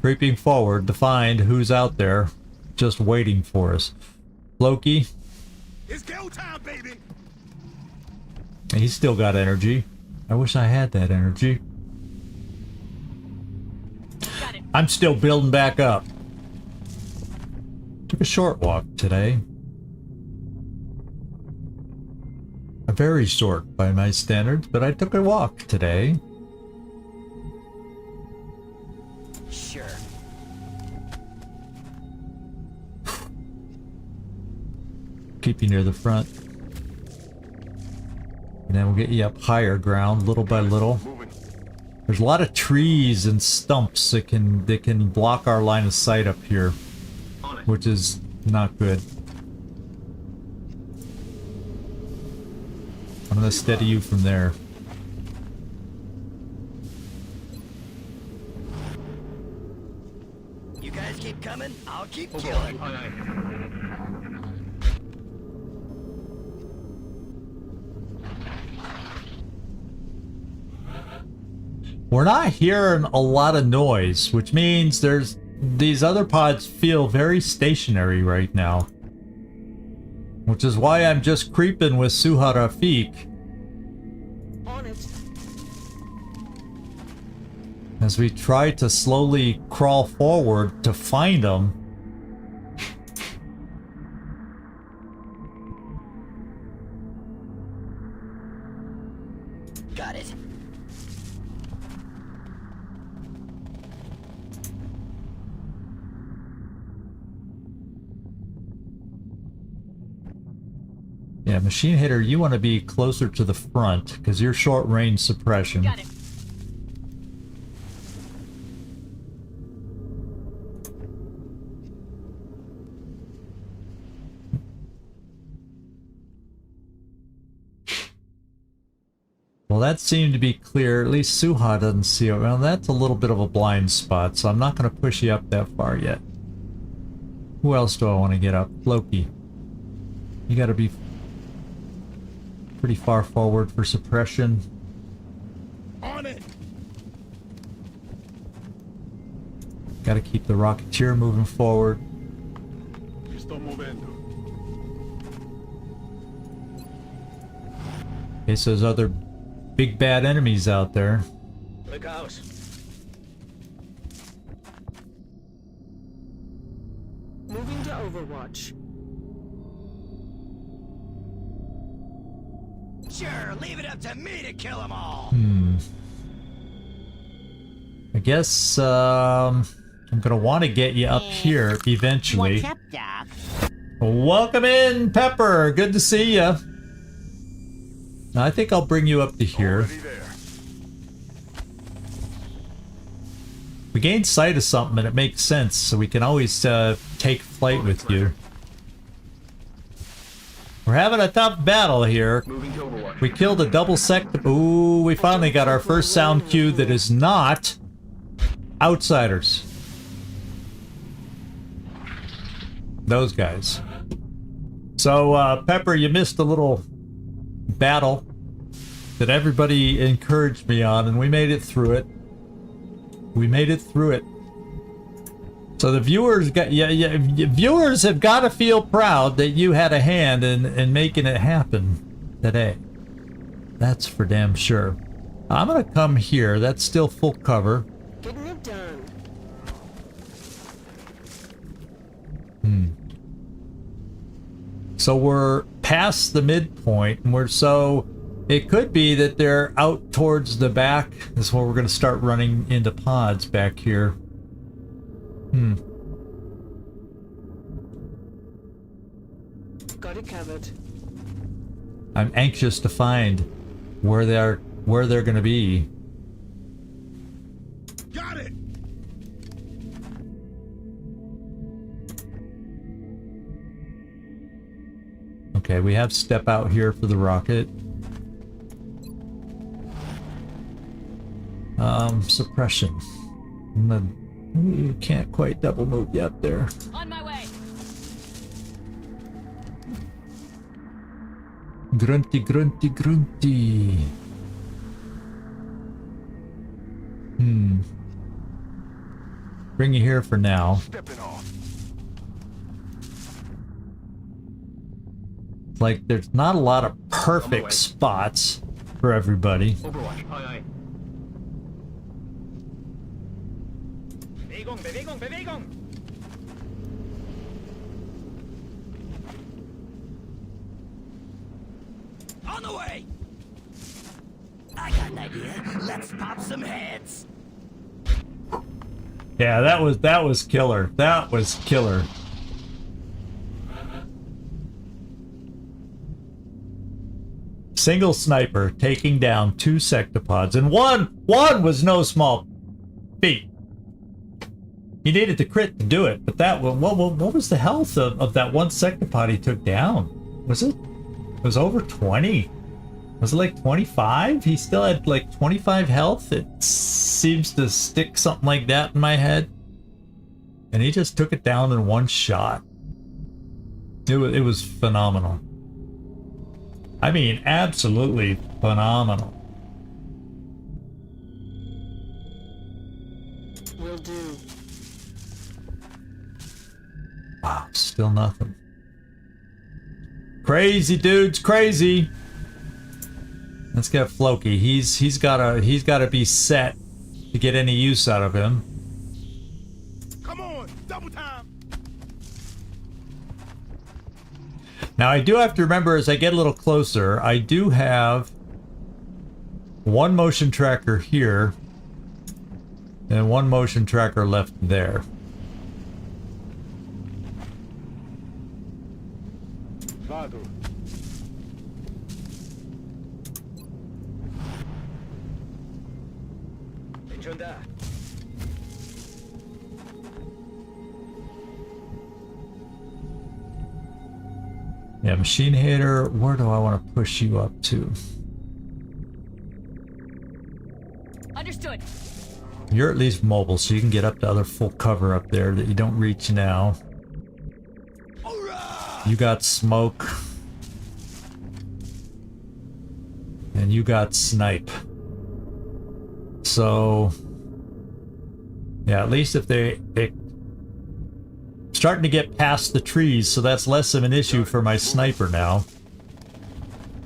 D: creeping forward to find who's out there just waiting for us. Loki.
H: It's go time, baby.
D: He's still got energy. I wish I had that energy.
F: Got it.
D: I'm still building back up. Took a short walk today. A very short by my standards, but I took a walk today.
C: Sure.
D: Keep you near the front. And then we'll get you up higher ground, little by little.
H: Moving.
D: There's a lot of trees and stumps that can block our line of sight up here,
C: On it.
D: which is not good. I'm gonna steady you from there.
C: You guys keep coming, I'll keep killing.
H: Aye, aye.
D: We're not hearing a lot of noise, which means these other pods feel very stationary right now. Which is why I'm just creeping with Suha Rafik
G: On it.
D: as we try to slowly crawl forward to find them.
C: Got it.
D: Yeah, Machine Hitter, you want to be closer to the front because you're short range suppression.
F: Got it.
D: Well, that seemed to be clear. At least Suha doesn't see it. Well, that's a little bit of a blind spot, so I'm not going to push you up that far yet. Who else do I want to get up? Loki. You got to be pretty far forward for suppression.
H: On it.
D: Got to keep the Rocketeer moving forward.
H: Sto movendo.
D: Okay, so there's other big bad enemies out there.
E: Look out.
G: Moving to Overwatch.
C: Sure, leave it up to me to kill them all.
D: I guess I'm gonna want to get you up here eventually.
C: What's up, Doc?
D: Welcome in, Pepper. Good to see you. I think I'll bring you up to here.
H: Already there.
D: We gained sight of something and it makes sense, so we can always take flight with you. We're having a tough battle here.
E: Moving to Overwatch.
D: We killed a double sect. Ooh, we finally got our first sound cue that is not outsiders. Those guys. So, Pepper, you missed a little battle that everybody encouraged me on, and we made it through it. We made it through it. So the viewers viewers have got to feel proud that you had a hand in making it happen today. That's for damn sure. I'm gonna come here. That's still full cover.
G: Getting it done.
D: So we're past the midpoint, and it could be that they're out towards the back. This is where we're gonna start running into pods back here.
G: Got it covered.
D: I'm anxious to find where they're gonna be.
H: Got it.
D: Okay, we have step out here for the rocket. Suppression. You can't quite double move yet there.
F: On my way.
D: Grunty, grunty, grunty. Bring you here for now.
H: Stepping off.
D: Like, there's not a lot of perfect spots for everybody.
E: Overwatch. Aye, aye. Bewegung, Bewegung, Bewegung!
C: On the way. I got an idea. Let's pop some heads.
D: Yeah, that was killer. That was killer. Single sniper taking down 2 sectopods, and one was no small feat. He needed the crit to do it, but that what was the health of that one sectopod he took down? It was over 20. Was it like 25? He still had like 25 health. It seems to stick something like that in my head. And he just took it down in one shot. It was phenomenal. I mean, absolutely phenomenal.
G: Will do.
D: Wow, still nothing. Crazy dudes, crazy. Let's get Floki. He's gotta be set to get any use out of him.
H: Come on, double time.
D: Now I do have to remember as I get a little closer, I do have one motion tracker here and one motion tracker left there.
H: Vado.
E: Engiunda.
D: Yeah, machine hater, where do I want to push you up to? You're at least mobile, so you can get up to other full cover up there that you don't reach now. You got smoke. And you got snipe. So... yeah, at least if they're starting to get past the trees, so that's less of an issue for my sniper now.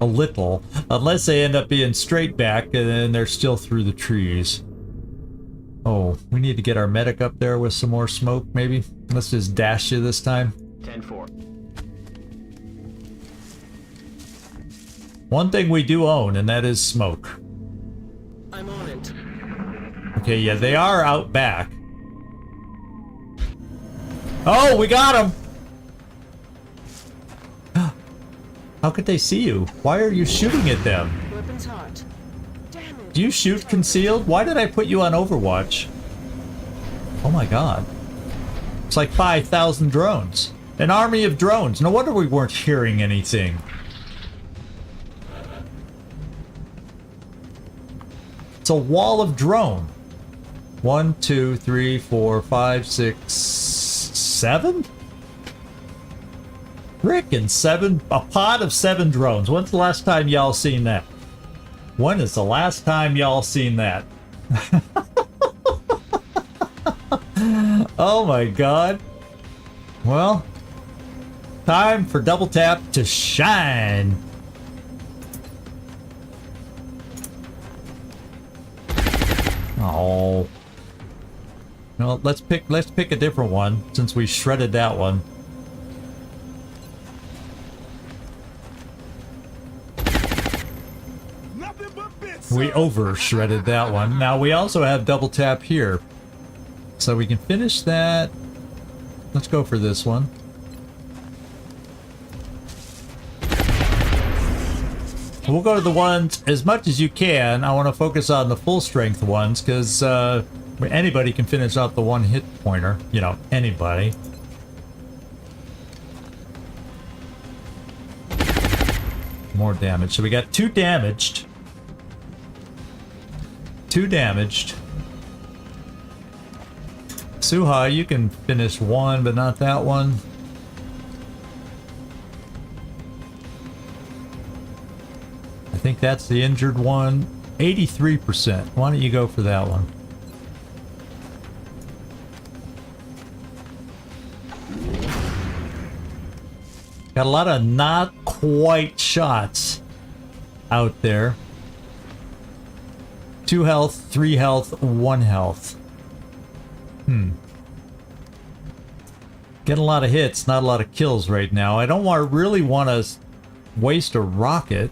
D: A little. Unless they end up being straight back and then they're still through the trees. Oh, we need to get our medic up there with some more smoke, maybe? Let's just dash you this time.
E: 10-4.
D: One thing we do own, and that is smoke.
G: I'm on it.
D: Okay, yeah, they are out back. Oh, we got him! How could they see you? Why are you shooting at them?
G: Weapons hot. Damn it.
D: Do you shoot concealed? Why did I put you on Overwatch? Oh my god. It's like 5,000 drones. An army of drones. No wonder we weren't hearing anything. It's a wall of drone. 1, 2, 3, 4, 5, 6, 7? Frickin' 7, a pod of 7 drones. When's the last time y'all seen that? When is the last time y'all seen that? Oh my god. Well, time for double tap to shine. Oh. No, let's pick a different one since we shredded that one. We over shredded that one. Now we also have double tap here. So we can finish that. Let's go for this one. We'll go to the ones as much as you can. I want to focus on the full strength ones because anybody can finish off the one hit pointer. You know, anybody. More damage. So we got 2 damaged. 2 damaged. Suha, you can finish 1, but not that one. I think that's the injured one. 83%. Why don't you go for that one? Got a lot of not quite shots out there. 2 health, 3 health, 1 health. Getting a lot of hits, not a lot of kills right now. I don't really want to waste a rocket.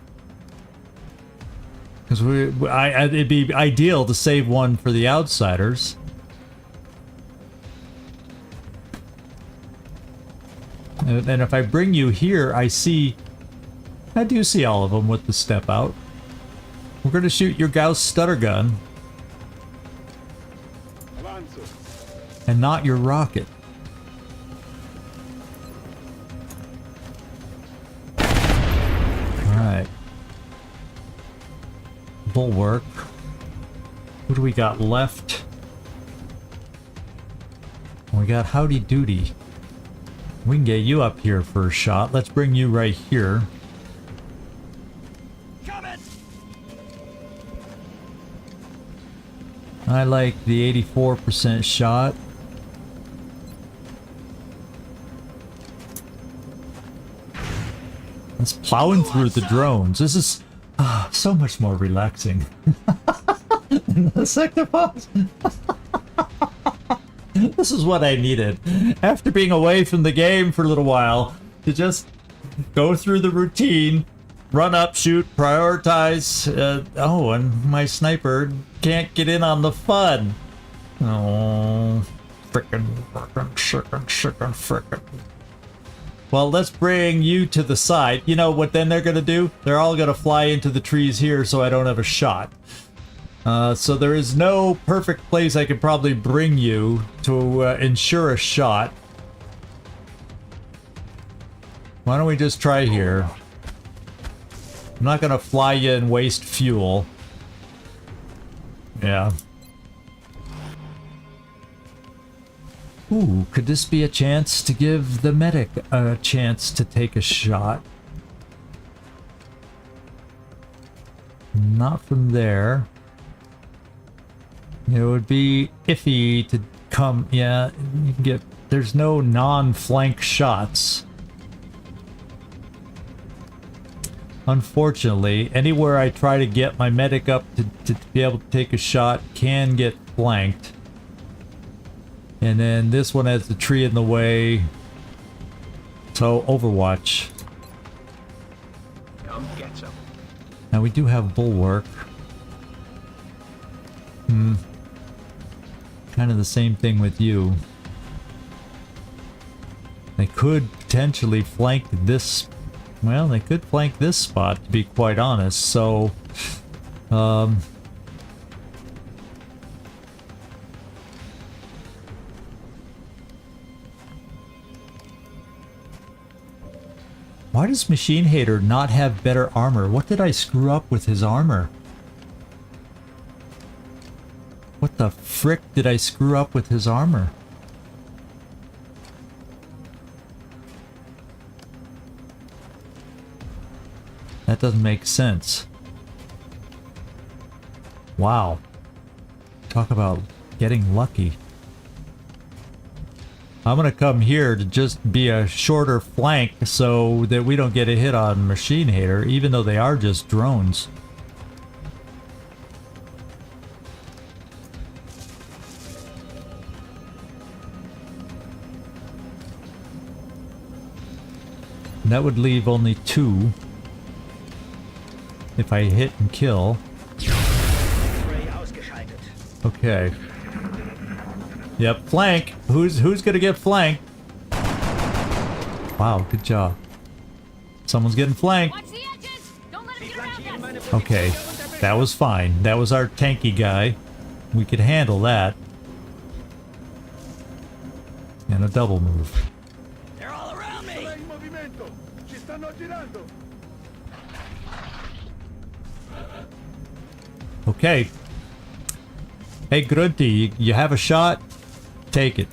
D: Because it'd be ideal to save one for the outsiders. And if I bring you here, I do see all of them with the step out. We're going to shoot your Gauss stutter gun. And not your rocket. Alright. Bulwark. What do we got left? We got Howdy Doody. We can get you up here for a shot. Let's bring you right here. I like the 84% shot. It's plowing through the drones. This is so much more relaxing than the Sectopos. This is what I needed. After being away from the game for a little while, to just go through the routine, run up, shoot, prioritize. Oh, and my sniper can't get in on the fun. Oh, frickin'. Well, let's bring you to the side. You know what then they're going to do? They're all going to fly into the trees here so I don't have a shot. So there is no perfect place I could probably bring you to ensure a shot. Why don't we just try here? I'm not going to fly you and waste fuel. Yeah. Ooh, could this be a chance to give the medic a chance to take a shot? Not from there. It would be iffy to come. Yeah, you can get. There's no non-flank shots. Unfortunately, anywhere I try to get my medic up to be able to take a shot can get flanked. And then this one has the tree in the way. So, Overwatch.
H: Come get some.
D: Now we do have Bulwark. Kind of the same thing with you. They could potentially flank this. Well, they could flank this spot, to be quite honest. So, why does Machine Hater not have better armor? What did I screw up with his armor? What the frick did I screw up with his armor? That doesn't make sense. Wow. Talk about getting lucky. I'm gonna come here to just be a shorter flank so that we don't get a hit on Machine Hater, even though they are just drones. That would leave only 2. If I hit and kill. Okay. Yep, flank. Who's gonna get flanked? Wow, good job. Someone's getting flanked.
F: Watch the edges! Don't let him get around us!
D: Okay, that was fine. That was our tanky guy. We could handle that. And a double move.
C: They're all around me.
D: Okay. Hey, Grunty, you have a shot? Take it.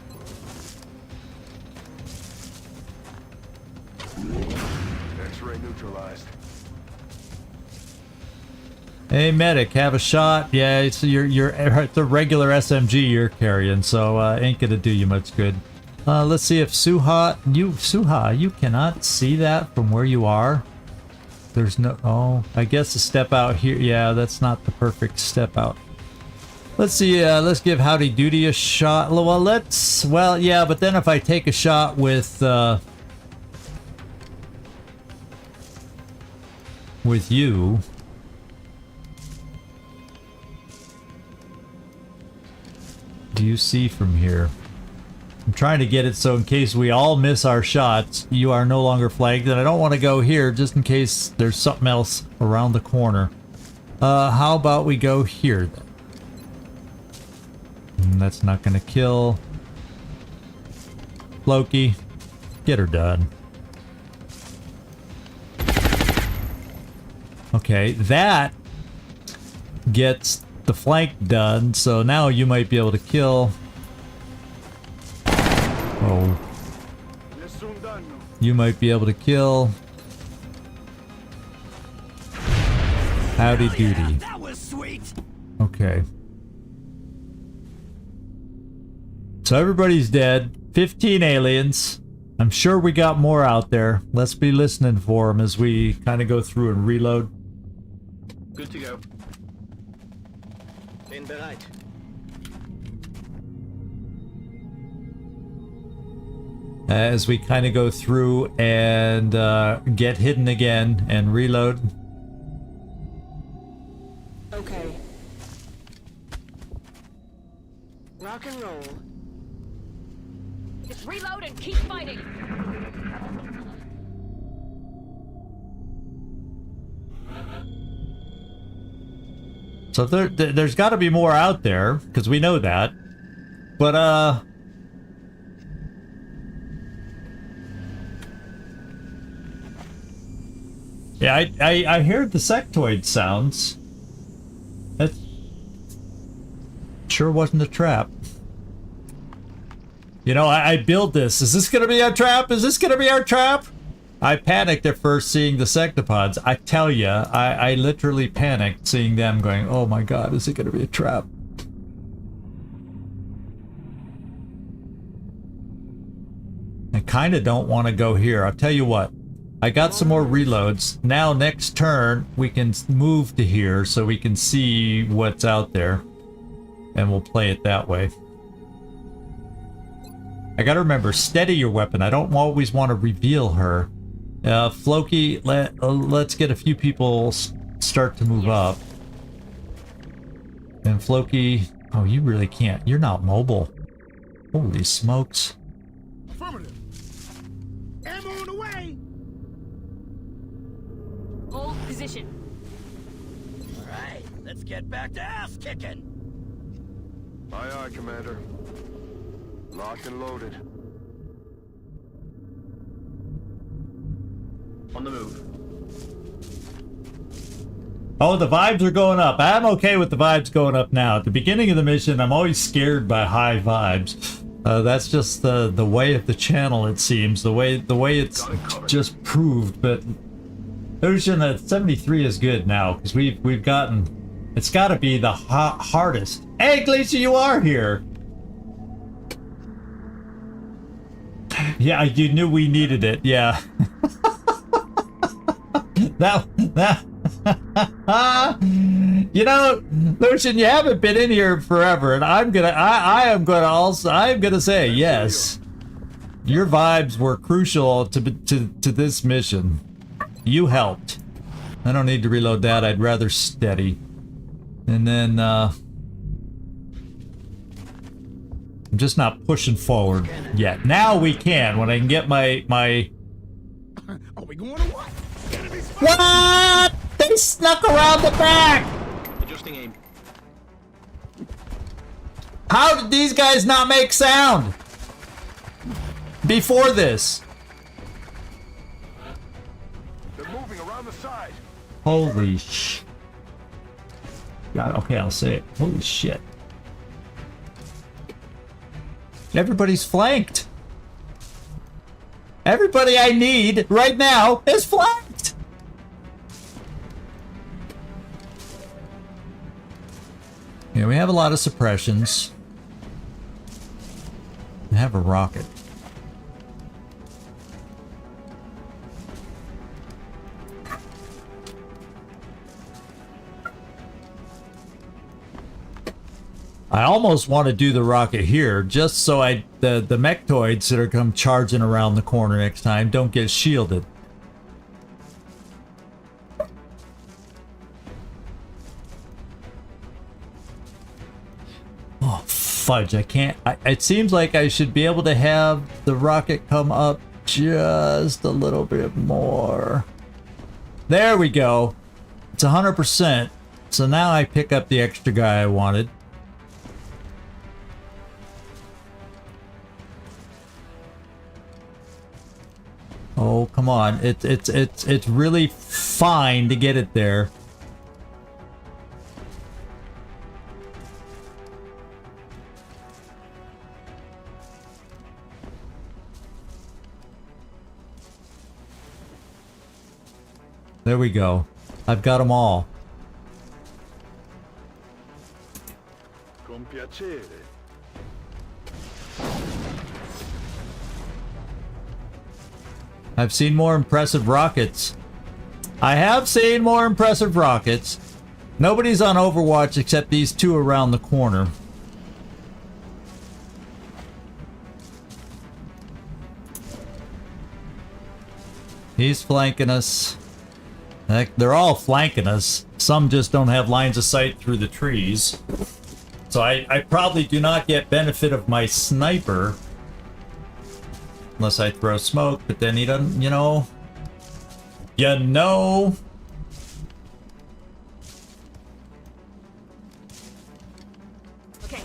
H: X-ray neutralized.
D: Hey, medic, have a shot? Yeah, it's it's a regular SMG you're carrying, so ain't gonna do you much good. Let's see if Suha, you cannot see that from where you are. There's no, oh, I guess a step out here. Yeah, that's not the perfect step out. Let's see, let's give Howdy Doody a shot. Well, yeah, but then if I take a shot with you. Do you see from here? I'm trying to get it so in case we all miss our shots, you are no longer flagged, and I don't want to go here just in case there's something else around the corner. How about we go here then? That's not gonna kill. Loki, get her done. Okay, that gets the flank done, so now you might be able to kill. Oh. You might be able to kill. Howdy Doody.
C: That was sweet.
D: Okay. So everybody's dead. 15 aliens. I'm sure we got more out there. Let's be listening for them as we kind of go through and reload.
E: Good to go. Bin bereit.
D: As we kind of go through and get hidden again and reload.
G: Okay. Rock and roll.
F: Just reload and keep fighting!
D: So there's got to be more out there, because we know that. But, yeah, I heard the sectoid sounds. That sure wasn't a trap. You know, I build this. Is this gonna be our trap? Is this gonna be our trap? I panicked at first seeing the sectopods. I tell you, I literally panicked seeing them going, oh my god, is it gonna be a trap? I kind of don't want to go here. I'll tell you what. I got some more reloads. Now next turn, we can move to here so we can see what's out there. And we'll play it that way. I gotta remember, steady your weapon. I don't always want to reveal her. Floki, let's get a few people start to move up. And Floki, oh, you really can't. You're not mobile. Holy smokes.
H: Affirmative. Ammo on the way.
F: Hold position.
C: All right, let's get back to ass kicking.
H: Aye, aye, Commander. Locked and loaded.
E: On the move.
D: Oh, the vibes are going up. I'm okay with the vibes going up now. At the beginning of the mission, I'm always scared by high vibes. That's just the way of the channel, it seems. The way it's just proved. But version 73 is good now because we've gotten. It's got to be the hardest. Hey, Glacier, you are here. Yeah, you knew we needed it. Yeah. that. You know, Lucian, you haven't been in here forever, and I am gonna say yes. Your vibes were crucial to this mission. You helped. I don't need to reload that. I'd rather steady. And then I'm just not pushing forward yet. Now we can when I can get my.
H: Are we going to what?
D: What? They snuck around the back!
E: Adjusting aim.
D: How did these guys not make sound? Before this?
H: They're moving around the side.
D: Holy sh... God, okay, I'll say it. Holy shit. Everybody's flanked. Everybody I need right now is flanked. Yeah, we have a lot of suppressions. I have a rocket. I almost want to do the rocket here, just so the mechtoids that are come charging around the corner next time don't get shielded. Oh, fudge, I can't. It seems like I should be able to have the rocket come up just a little bit more. There we go. It's 100%. So now I pick up the extra guy I wanted. Oh, come on. It's really fine to get it there. There we go. I've got them all.
H: Con piacere.
D: I've seen more impressive rockets. I have seen more impressive rockets. Nobody's on Overwatch except these two around the corner. He's flanking us. Heck, they're all flanking us. Some just don't have lines of sight through the trees. So I probably do not get benefit of my sniper. Unless I throw smoke, but then he doesn't, you know. You know.
F: Okay.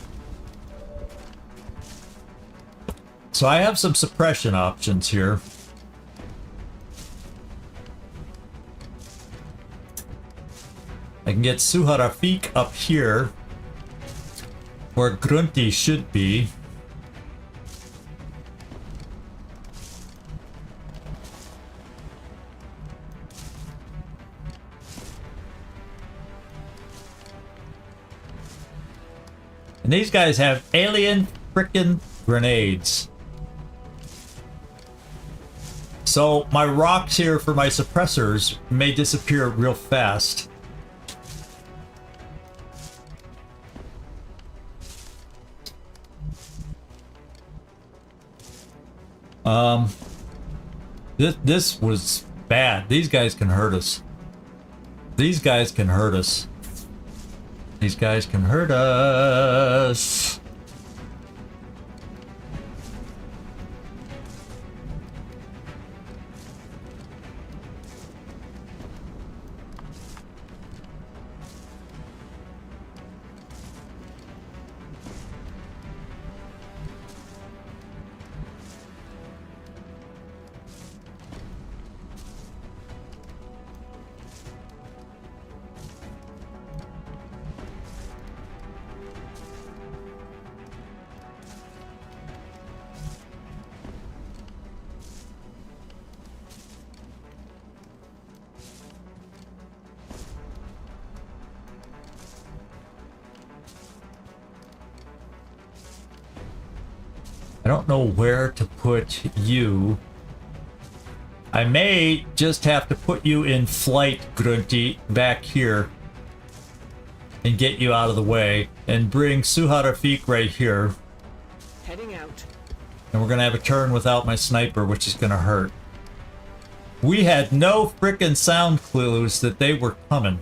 D: So I have some suppression options here. I can get Suharafik up here, where Grunty should be. And these guys have alien frickin' grenades. So my rocks here for my suppressors may disappear real fast. This was bad. These guys can hurt us. These guys can hurt us. These guys can hurt us. I don't know where to put you. I may just have to put you in flight, Grunty, back here. And get you out of the way. And bring Suharafik right here.
G: Heading out.
D: And we're going to have a turn without my sniper, which is going to hurt. We had no frickin' sound clues that they were coming.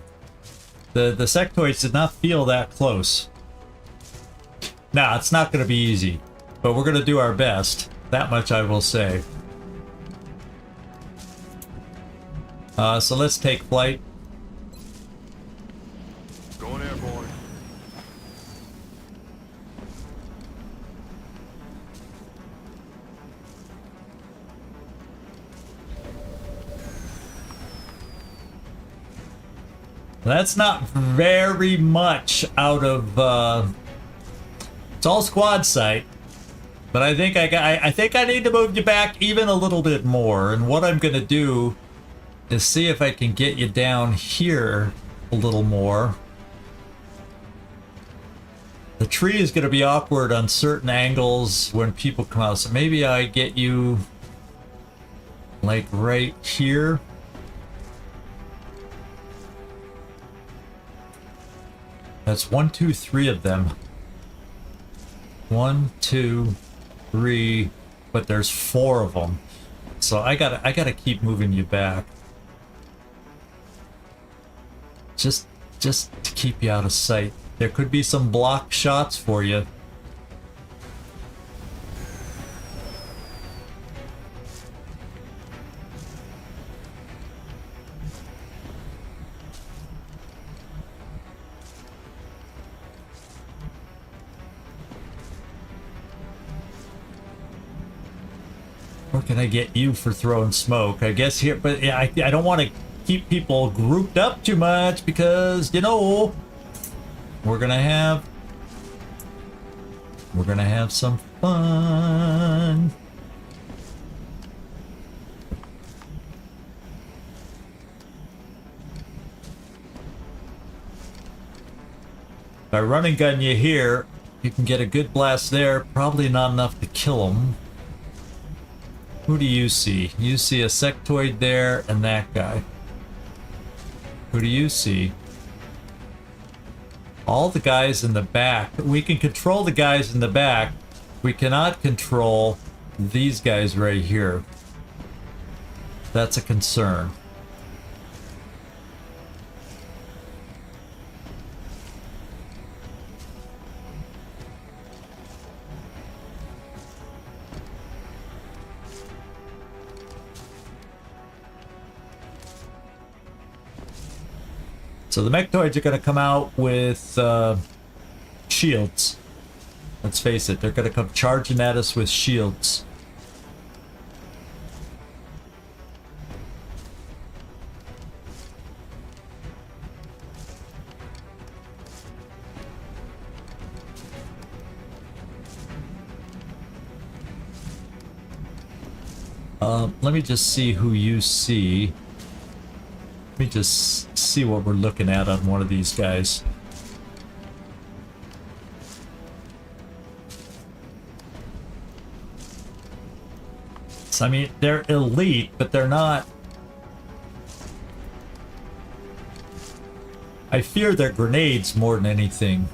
D: The sectoids did not feel that close. Nah, it's not going to be easy. But we're going to do our best. That much I will say. So let's take flight.
H: Going airborne.
D: That's not very much out of... it's all squad sight. But I think I think I need to move you back even a little bit more. And what I'm going to do is see if I can get you down here a little more. The tree is going to be awkward on certain angles when people come out. So maybe I get you like right here. That's 1, 2, 3 of them. 1, 2, 3, but there's 4 of them. So I gotta keep moving you back. Just to keep you out of sight. There could be some block shots for you. Where can I get you for throwing smoke? I guess here, but yeah, I don't want to keep people grouped up too much because, you know, we're gonna have some fun. If I run and gun you here, you can get a good blast there. Probably not enough to kill them. Who do you see? You see a sectoid there and that guy. Who do you see? All the guys in the back. We can control the guys in the back. We cannot control these guys right here. That's a concern. So the mechtoids are going to come out with shields. Let's face it, they're going to come charging at us with shields. Let me just see who you see. Let me just see what we're looking at on one of these guys. grenades. I mean, they're elite, but they're not... I fear they're grenades more than anything.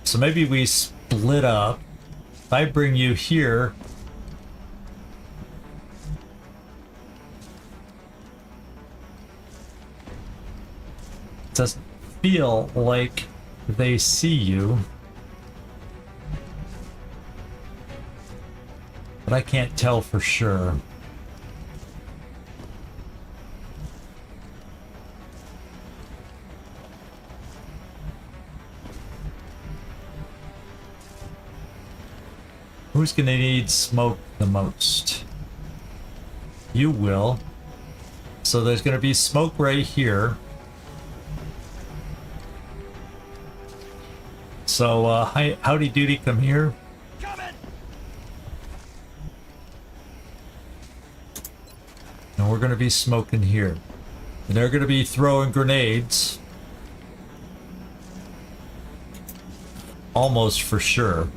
D: So maybe we split up. If I bring you here... It doesn't feel like they see you. But I can't tell for sure. Who's gonna need smoke the most? You will. So there's gonna be smoke right here. So, howdy doody, come here. And we're gonna be smoking here. And they're gonna be throwing grenades. Almost for sure.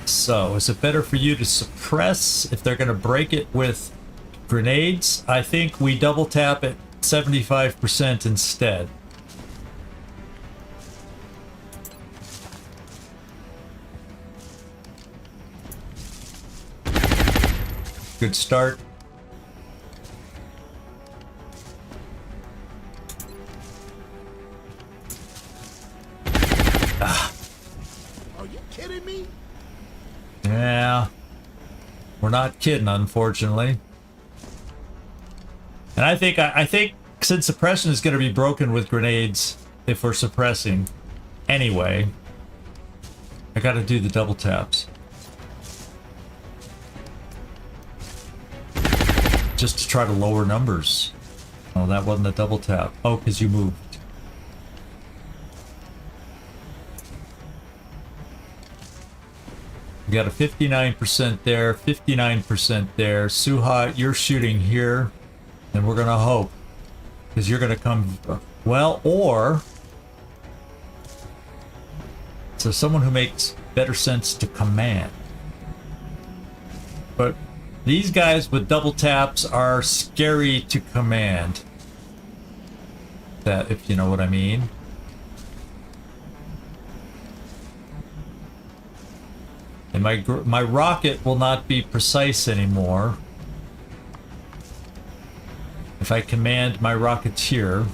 D: So, is it better for you to suppress if they're gonna break it with grenades? I think we double tap at 75% instead. Good start.
I: Are you kidding me?
D: Yeah. We're not kidding, unfortunately. And I think since suppression is going to be broken with grenades if we're suppressing anyway, I got to do the double taps. Just to try to lower numbers. Oh, that wasn't a double tap. Oh, because you moved. We got a 59% there, 59% there. Suha, you're shooting here. And we're gonna hope. Because you're gonna come... Well, or... So someone who makes better sense to command. But these guys with double taps are scary to command. That, if you know what I mean. And my rocket will not be precise anymore. If I command my rocketeer.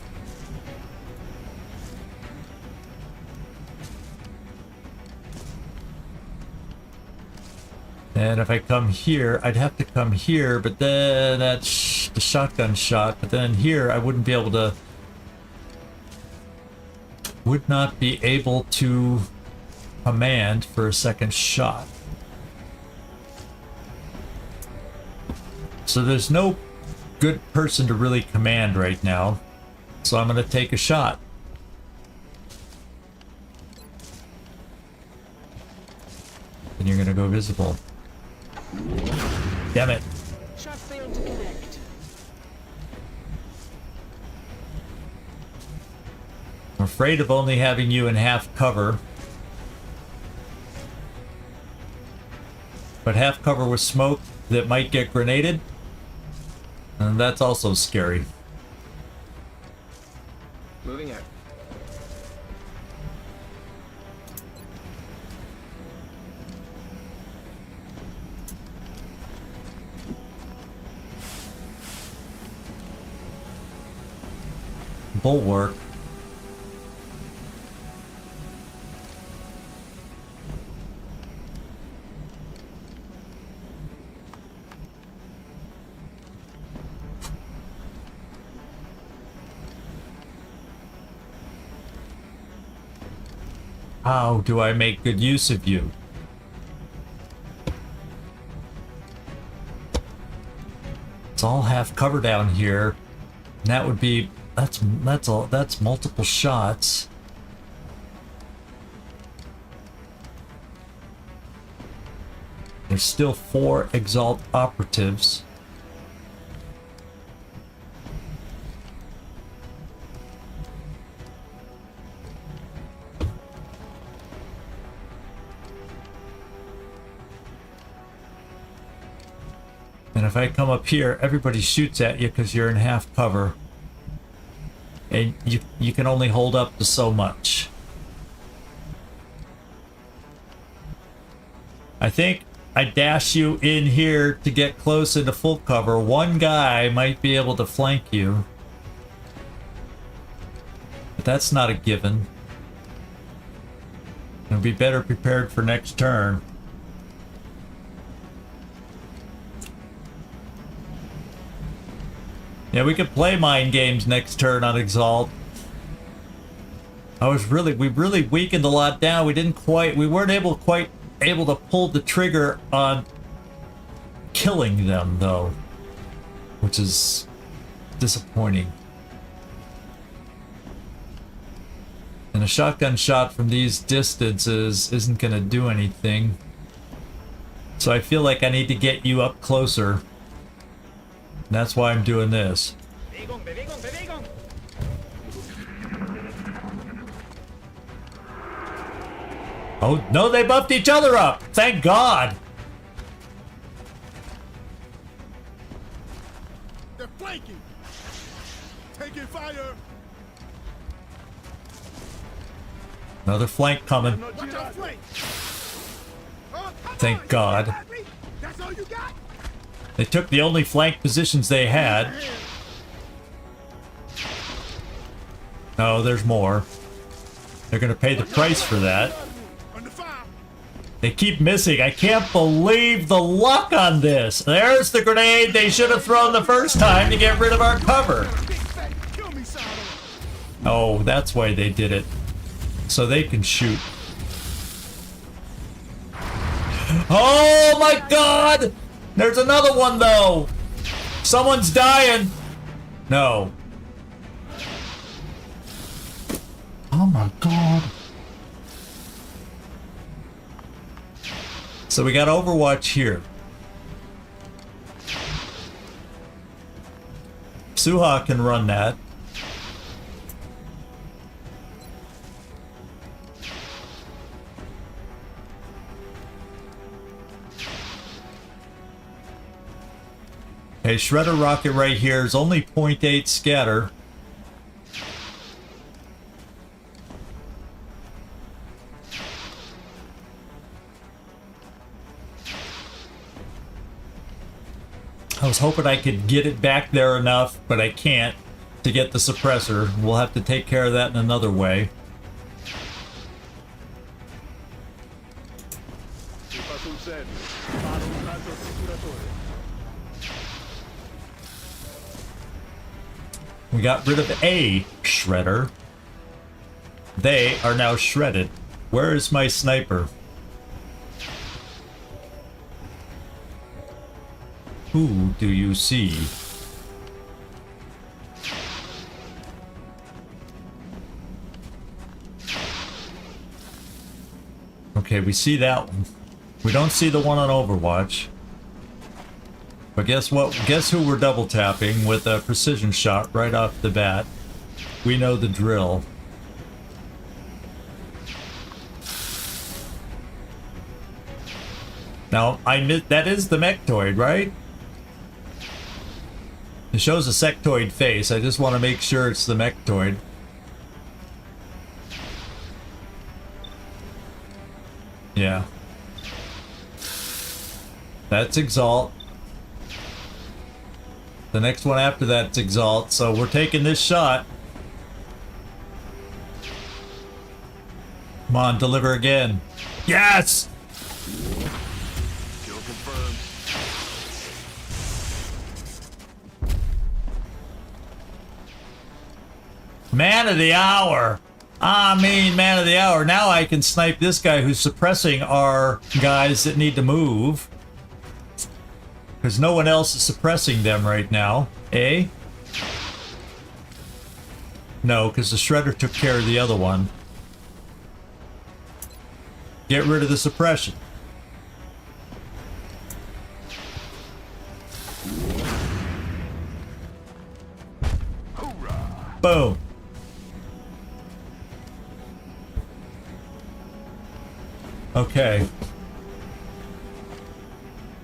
D: And if I come here, I'd have to come here, but then that's the shotgun shot. But then here, I wouldn't be able to... Would not be able to command for a second shot. So there's no good person to really command right now. So I'm going to take a shot. And you're going to go visible. Damn it.
G: Shot failed to connect.
D: I'm afraid of only having you in half cover. But half cover with smoke that might get grenaded. And that's also scary.
H: Moving out.
D: Bulwark. How do I make good use of you? It's all half cover down here. And that would be that's multiple shots. There's still 4 Exalt operatives. if I come up here, everybody shoots at you because you're in half cover. And you can only hold up to so much. I think I dash you in here to get close into full cover. One guy might be able to flank you. But that's not a given. I'll be better prepared for next turn. Yeah, we could play mind games next turn on Exalt. We really weakened a lot down. We weren't quite able to pull the trigger on killing them though, which is disappointing. And a shotgun shot from these distances isn't gonna do anything. So I feel like I need to get you up closer. And that's why I'm doing this. Oh, no, they buffed each other up! Thank God!
I: They're flanking. Taking fire.
D: Another flank coming.
I: Watch out, flank. Oh, come
D: Thank
I: on,
D: God.
I: Bradley. That's all you got?
D: They took the only flank positions they had. No, there's more. They're gonna pay the price for that.
I: Under fire.
D: They keep missing. I can't believe the luck on this. There's the grenade they should have thrown the first time to get rid of our cover.
I: Big fat kill me sign on.
D: Oh, that's why they did it. So they can shoot. Oh my God! There's another one though! Someone's dying! No. Oh my God. So we got Overwatch here. Suha can run that. Okay, Shredder rocket right here is only 0.8 scatter. I was hoping I could get it back there enough, but I can't to get the suppressor. We'll have to take care of that in another way. We got rid of a shredder. They are now shredded. Where is my sniper? Who do you see? Okay, we see that one. We don't see the one on Overwatch. But guess what? Guess who we're double tapping with a precision shot right off the bat. We know the drill. Now, that is the Mechtoid, right? It shows a sectoid face. I just want to make sure it's the Mechtoid. Yeah. That's Exalt. The next one after that's Exalt, so we're taking this shot. Come on, deliver again. Yes!
H: Kill confirmed.
D: Man of the hour! Man of the hour. Now I can snipe this guy who's suppressing our guys that need to move. Because no one else is suppressing them right now. Eh? No, because the Shredder took care of the other one. Get rid of the suppression.
H: Hoorah!
D: Boom. Okay.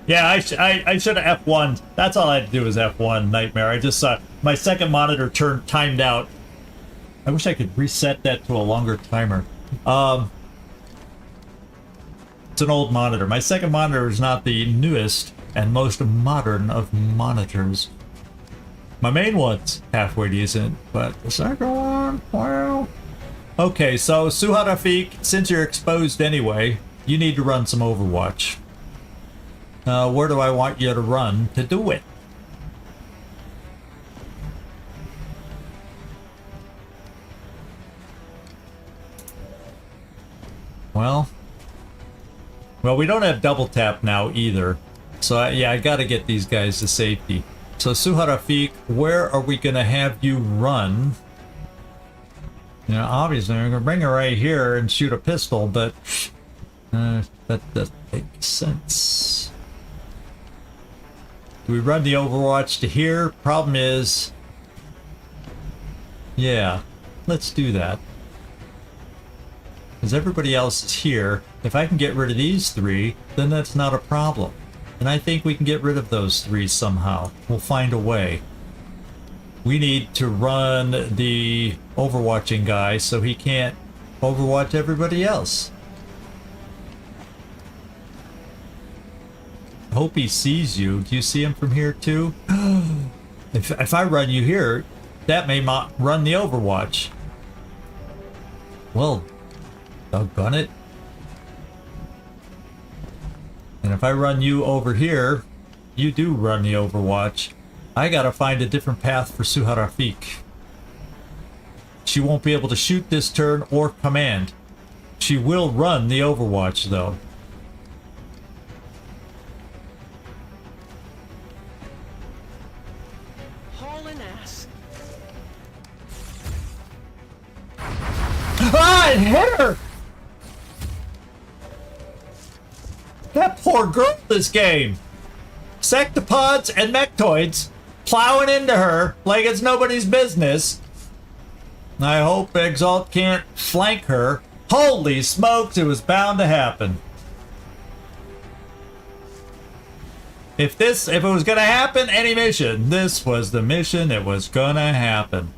D: Yeah, I should have F1. That's all I had to do was F1, Nightmare. I just saw my second monitor timed out. I wish I could reset that to a longer timer. It's an old monitor. My second monitor is not the newest and most modern of monitors. My main one's halfway decent, but the second one, well... Okay, so Suha Rafik, since you're exposed anyway, you need to run some Overwatch. Where do I want you to run to do it? Well, we don't have double tap now either. So yeah, I gotta get these guys to safety. So Suha Rafik, where are we gonna have you run? You know, obviously I'm gonna bring her right here and shoot a pistol, but that doesn't make sense. Do we run the Overwatch to here? Problem is, yeah, let's do that. Because everybody else is here. If I can get rid of these three, then that's not a problem. And I think we can get rid of those three somehow. We'll find a way. We need to run the Overwatching guy so he can't Overwatch everybody else. I hope he sees you. Do you see him from here too? If I run you here, that may not run the Overwatch. Well, doggone it. And if I run you over here, you do run the Overwatch. I gotta find a different path for Suha Rafik. She won't be able to shoot this turn or command. She will run the Overwatch though.
G: Hauling ass.
D: Ah, it hit her! That poor girl this game. Sectopods and Mechtoids plowing into her like it's nobody's business. I hope Exalt can't flank her. Holy smokes, it was bound to happen. If it was gonna happen, any mission, this was the mission it was gonna happen.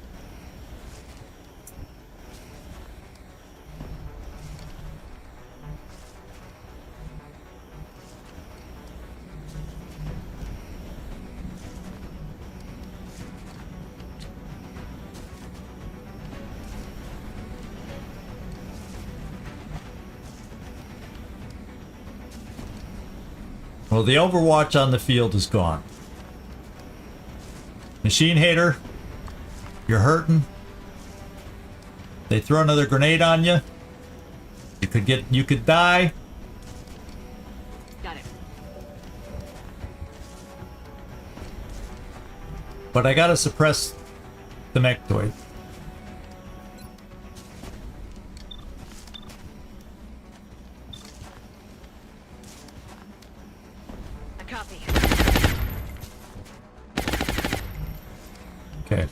D: Well, the Overwatch on the field is gone. Machine Hater, you're hurting. They throw another grenade on you. You could die.
F: Got it.
D: But I gotta suppress the Mechtoid.
F: Copy.
D: Okay.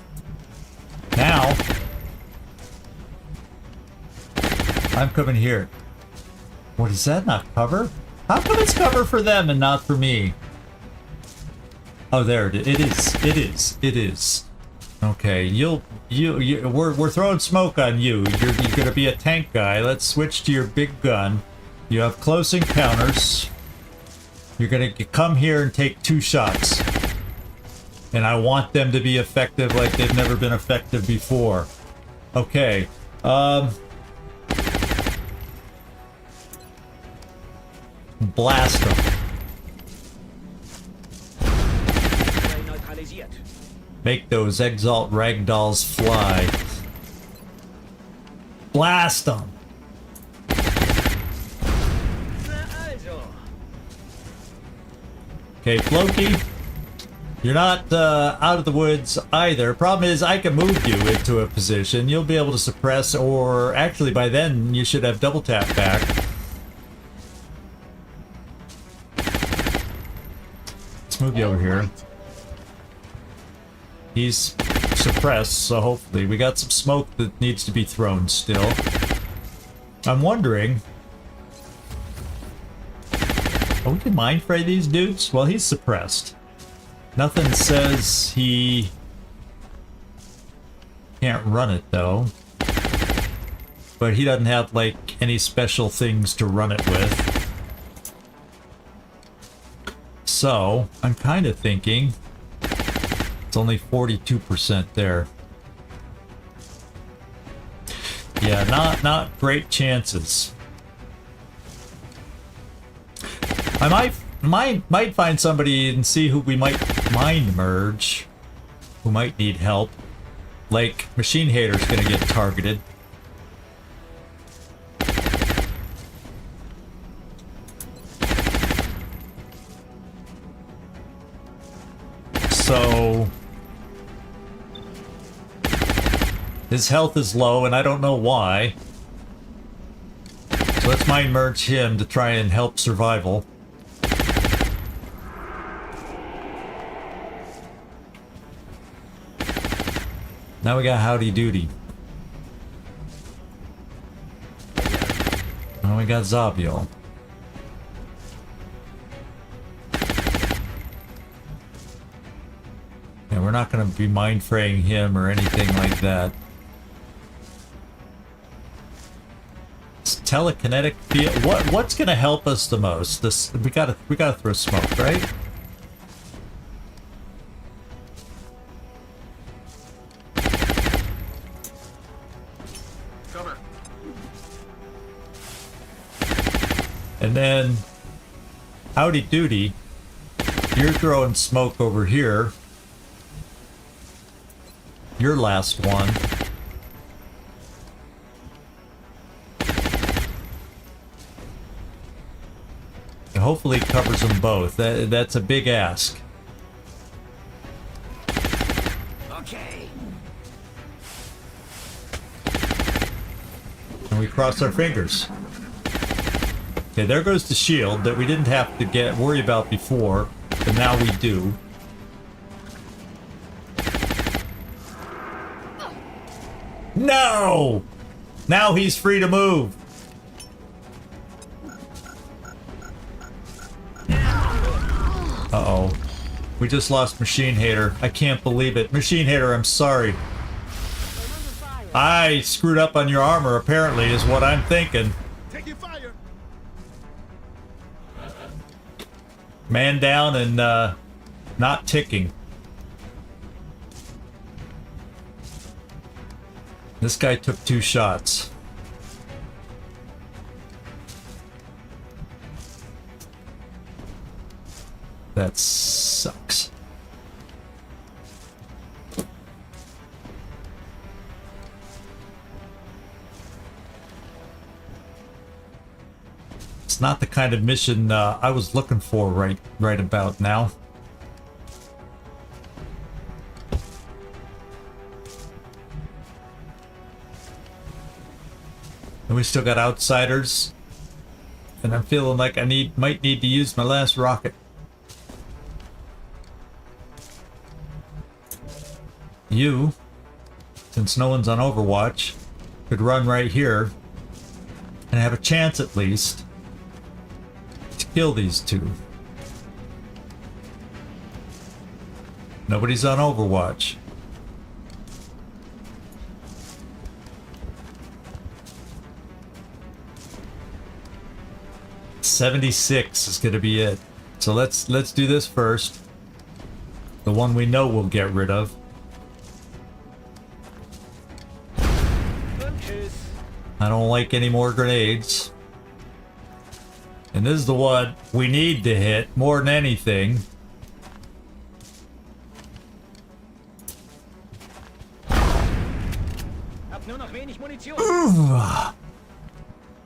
D: Now, I'm coming here. What is that? Not cover? How come it's cover for them and not for me? Oh, there it is. It is. It is. It is. Okay, we're throwing smoke on you. You're gonna be a tank guy. Let's switch to your big gun. You have close encounters. You're gonna come here and take 2 shots. And I want them to be effective like they've never been effective before. Okay. Blast them. Make those Exalt ragdolls fly. Blast them. Okay, Floki, you're not out of the woods either. Problem is, I can move you into a position. You'll be able to suppress, or actually by then you should have double tap back. Let's move you over here. He's suppressed, so hopefully we got some smoke that needs to be thrown still. I'm wondering. Oh, we can mind fray these dudes? Well, he's suppressed. Nothing says he can't run it, though. But he doesn't have, like, any special things to run it with. So, I'm kind of thinking it's only 42% there. Yeah, not great chances. I might find somebody and see who we might mind merge, who might need help. Like, Machine Hater's gonna get targeted. So his health is low, and I don't know why. So let's mind merge him to try and help survival. Now we got Howdy Doody. Now we got Zabio. And we're not going to be mind fraying him or anything like that. It's telekinetic field. What's going to help us the most? This we gotta throw smoke, right?
H: Cover.
D: And then Howdy Doody, you're throwing smoke over here. Your last one. And hopefully it covers them both. That's a big ask.
C: Okay.
D: And we cross our fingers. Okay, there goes the shield that we didn't have to worry about before, but now we do. No! Now he's free to move. Uh-oh. We just lost Machine Hater. I can't believe it. Machine Hater, I'm sorry. I screwed up on your armor, apparently, is what I'm thinking.
I: Taking fire.
D: Man down and not ticking. This guy took 2 shots. That sucks. It's not the kind of mission I was looking for right about now. And we still got outsiders. And I'm feeling like I might need to use my last rocket. You, since no one's on Overwatch, could run right here and have a chance at least to kill these 2. Nobody's on Overwatch. $76 is going to be it. So let's do this first. The one we know we'll get rid of. I don't like any more grenades. And this is the one we need to hit more than anything.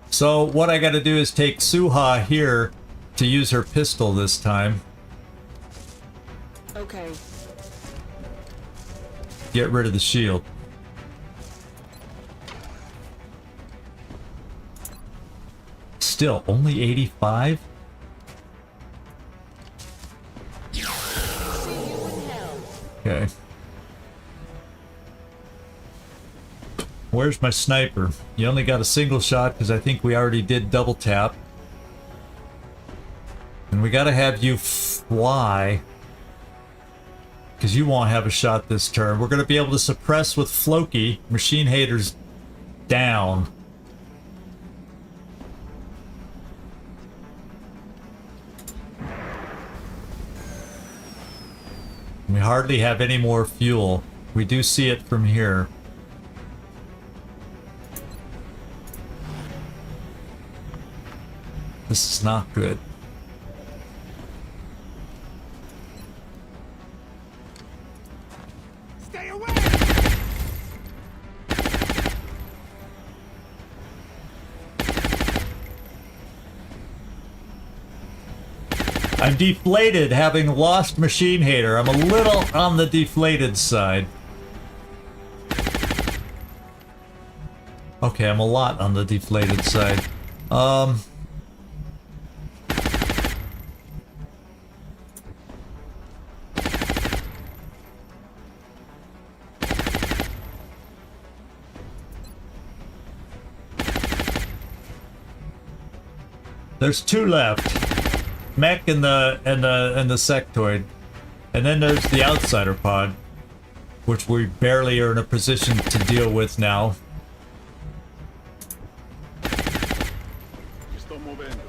D: So what I gotta do is take Suha here to use her pistol this time.
G: Okay.
D: Get rid of the shield. Still, only 85? Okay. Where's my sniper? You only got a single shot because I think we already did double tap. And And we gotta have you fly. Because you won't have a shot this turn. We're gonna be able to suppress with Floki. Machine haters down. We hardly have any more fuel. We do see it from here. This is not good.
I: Stay away!
D: I'm deflated, having lost Machine Hater. I'm a little on the deflated side. Okay, I'm a lot on the deflated side. There's 2 left. Mech and the sectoid. And then there's the outsider pod, which we barely are in a position to deal with now.
H: Estoy moviendo.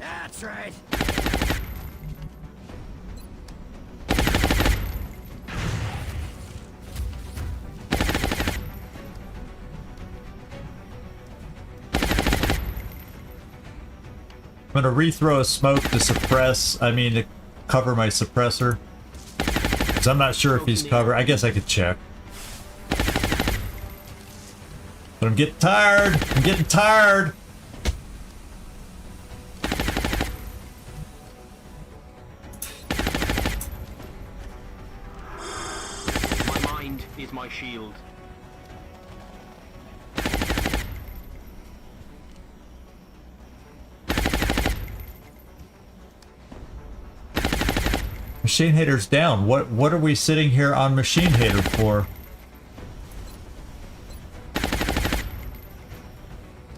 C: That's right.
D: I'm gonna rethrow a smoke to suppress, to cover my suppressor. Because I'm not sure if he's covered. I guess I could check. But I'm getting tired. I'm getting tired.
E: My mind is my shield.
D: Machine Hater's down. What are we sitting here on Machine Hater for?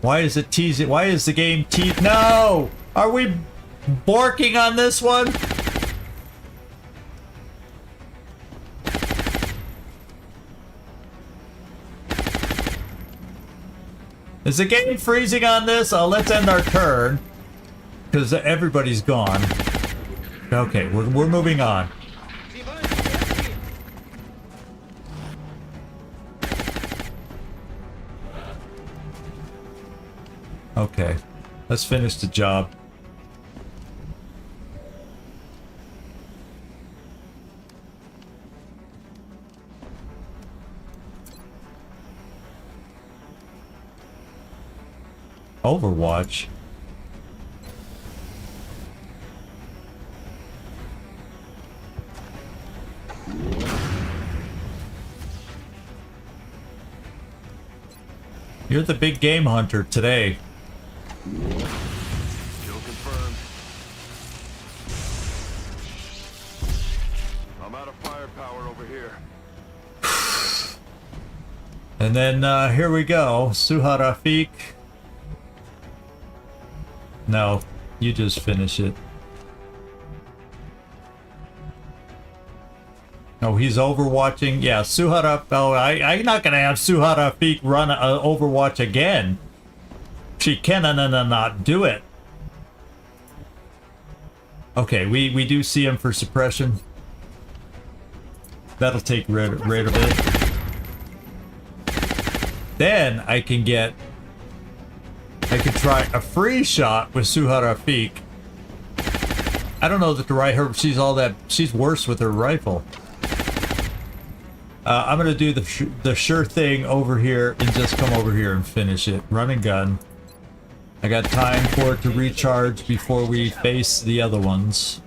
D: Why is it teasing? Why is the game No! Are we borking on this one? Is the game freezing on this? Let's end our turn. Because everybody's gone. Okay, we're moving on. Okay, let's finish the job. Overwatch? You're the big game hunter today.
H: Kill confirmed. I'm out of firepower over here.
D: And then here we go. Suha Rafik. No, you just finish it. Oh, he's overwatching. Yeah, Suha Rafik. Oh, I'm not gonna have Suha Rafik run Overwatch again. She cannot do it. Okay, we do see him for suppression. That'll take rid of it. Then I can try a free shot with Suha Rafik. I don't know that she's worse with her rifle. I'm gonna do the sure thing over here and just come over here and finish it. Run and gun. I got time for it to recharge before we face the other ones.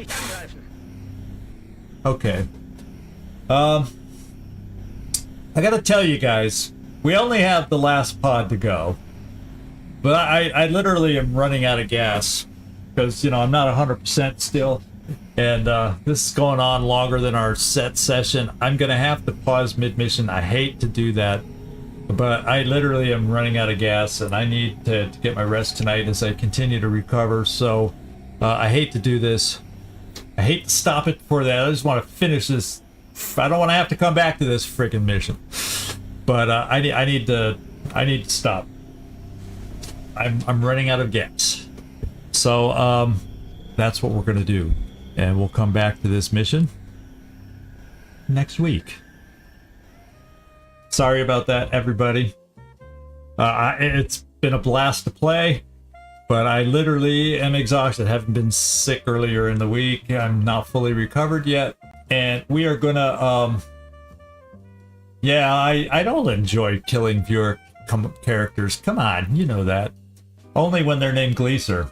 G: nicht angreifen.
D: Okay. I gotta tell you guys, we only have the last pod to go. But I literally am running out of gas. Because, you know, I'm not 100% still. And this is going on longer than our set session. I'm gonna have to pause mid-mission. I hate to do that. But I literally am running out of gas, and I need to get my rest tonight as I continue to recover. So I hate to do this. I hate to stop it before that. I just want to finish this. I don't want to have to come back to this freaking mission. But I need to stop. I'm running out of gas. So that's what we're gonna do, and we'll come back to this mission next week. Sorry about that, everybody. It's been a blast to play, but I literally am exhausted. Haven't been sick earlier in the week. I'm not fully recovered yet, and we are gonna yeah, I don't enjoy killing viewer characters. Come on, you know that. Only when they're named Gleaser.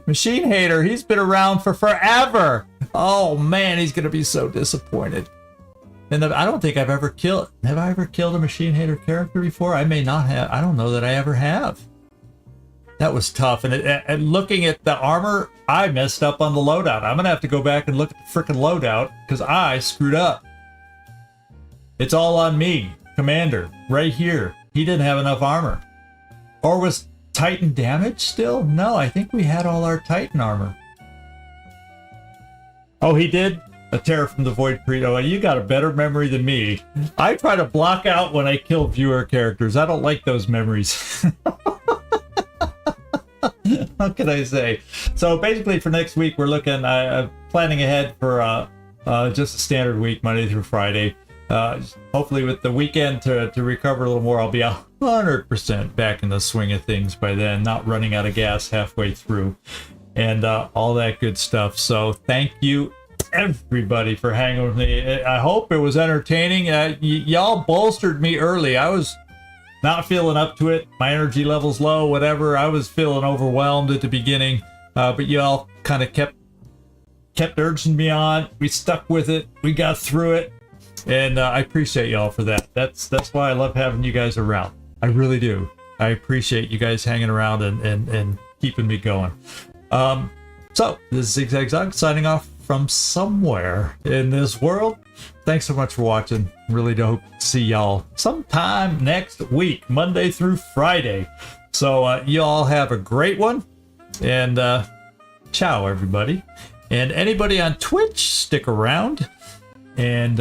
D: Machine Hater, he's been around for forever. Oh man, he's gonna be so disappointed. And I don't think I've ever killed. Have I ever killed a Machine Hater character before? I may not have. I don't know that I ever have. That was tough. And looking at the armor, I messed up on the loadout. I'm gonna have to go back and look at the freaking loadout because I screwed up. It's all on me, Commander, right here. He didn't have enough armor. Or was Titan damaged still? No, I think we had all our Titan armor. Oh, he did? A Terror from the Void Credo. You got a better memory than me. I try to block out when I kill viewer characters. I don't like those memories. What can I say? So basically for next week, we're looking, planning ahead for just a standard week, Monday through Friday. Hopefully with the weekend to recover a little more, I'll be 100% back in the swing of things by then, not running out of gas halfway through, and all that good stuff. So thank you everybody for hanging with me. I hope it was entertaining. Y'all bolstered me early. I was not feeling up to it. My energy level's low, whatever. I was feeling overwhelmed at the beginning, but y'all kind of kept urging me on. We stuck with it. We got through it. And I appreciate y'all for that. That's why I love having you guys around. I really do. I appreciate you guys hanging around and keeping me going. So this is Zigzag Zog signing off from somewhere in this world. Thanks so much for watching. Really do hope to see y'all sometime next week, Monday through Friday. So y'all have a great one, and ciao everybody. And anybody on Twitch, stick around, and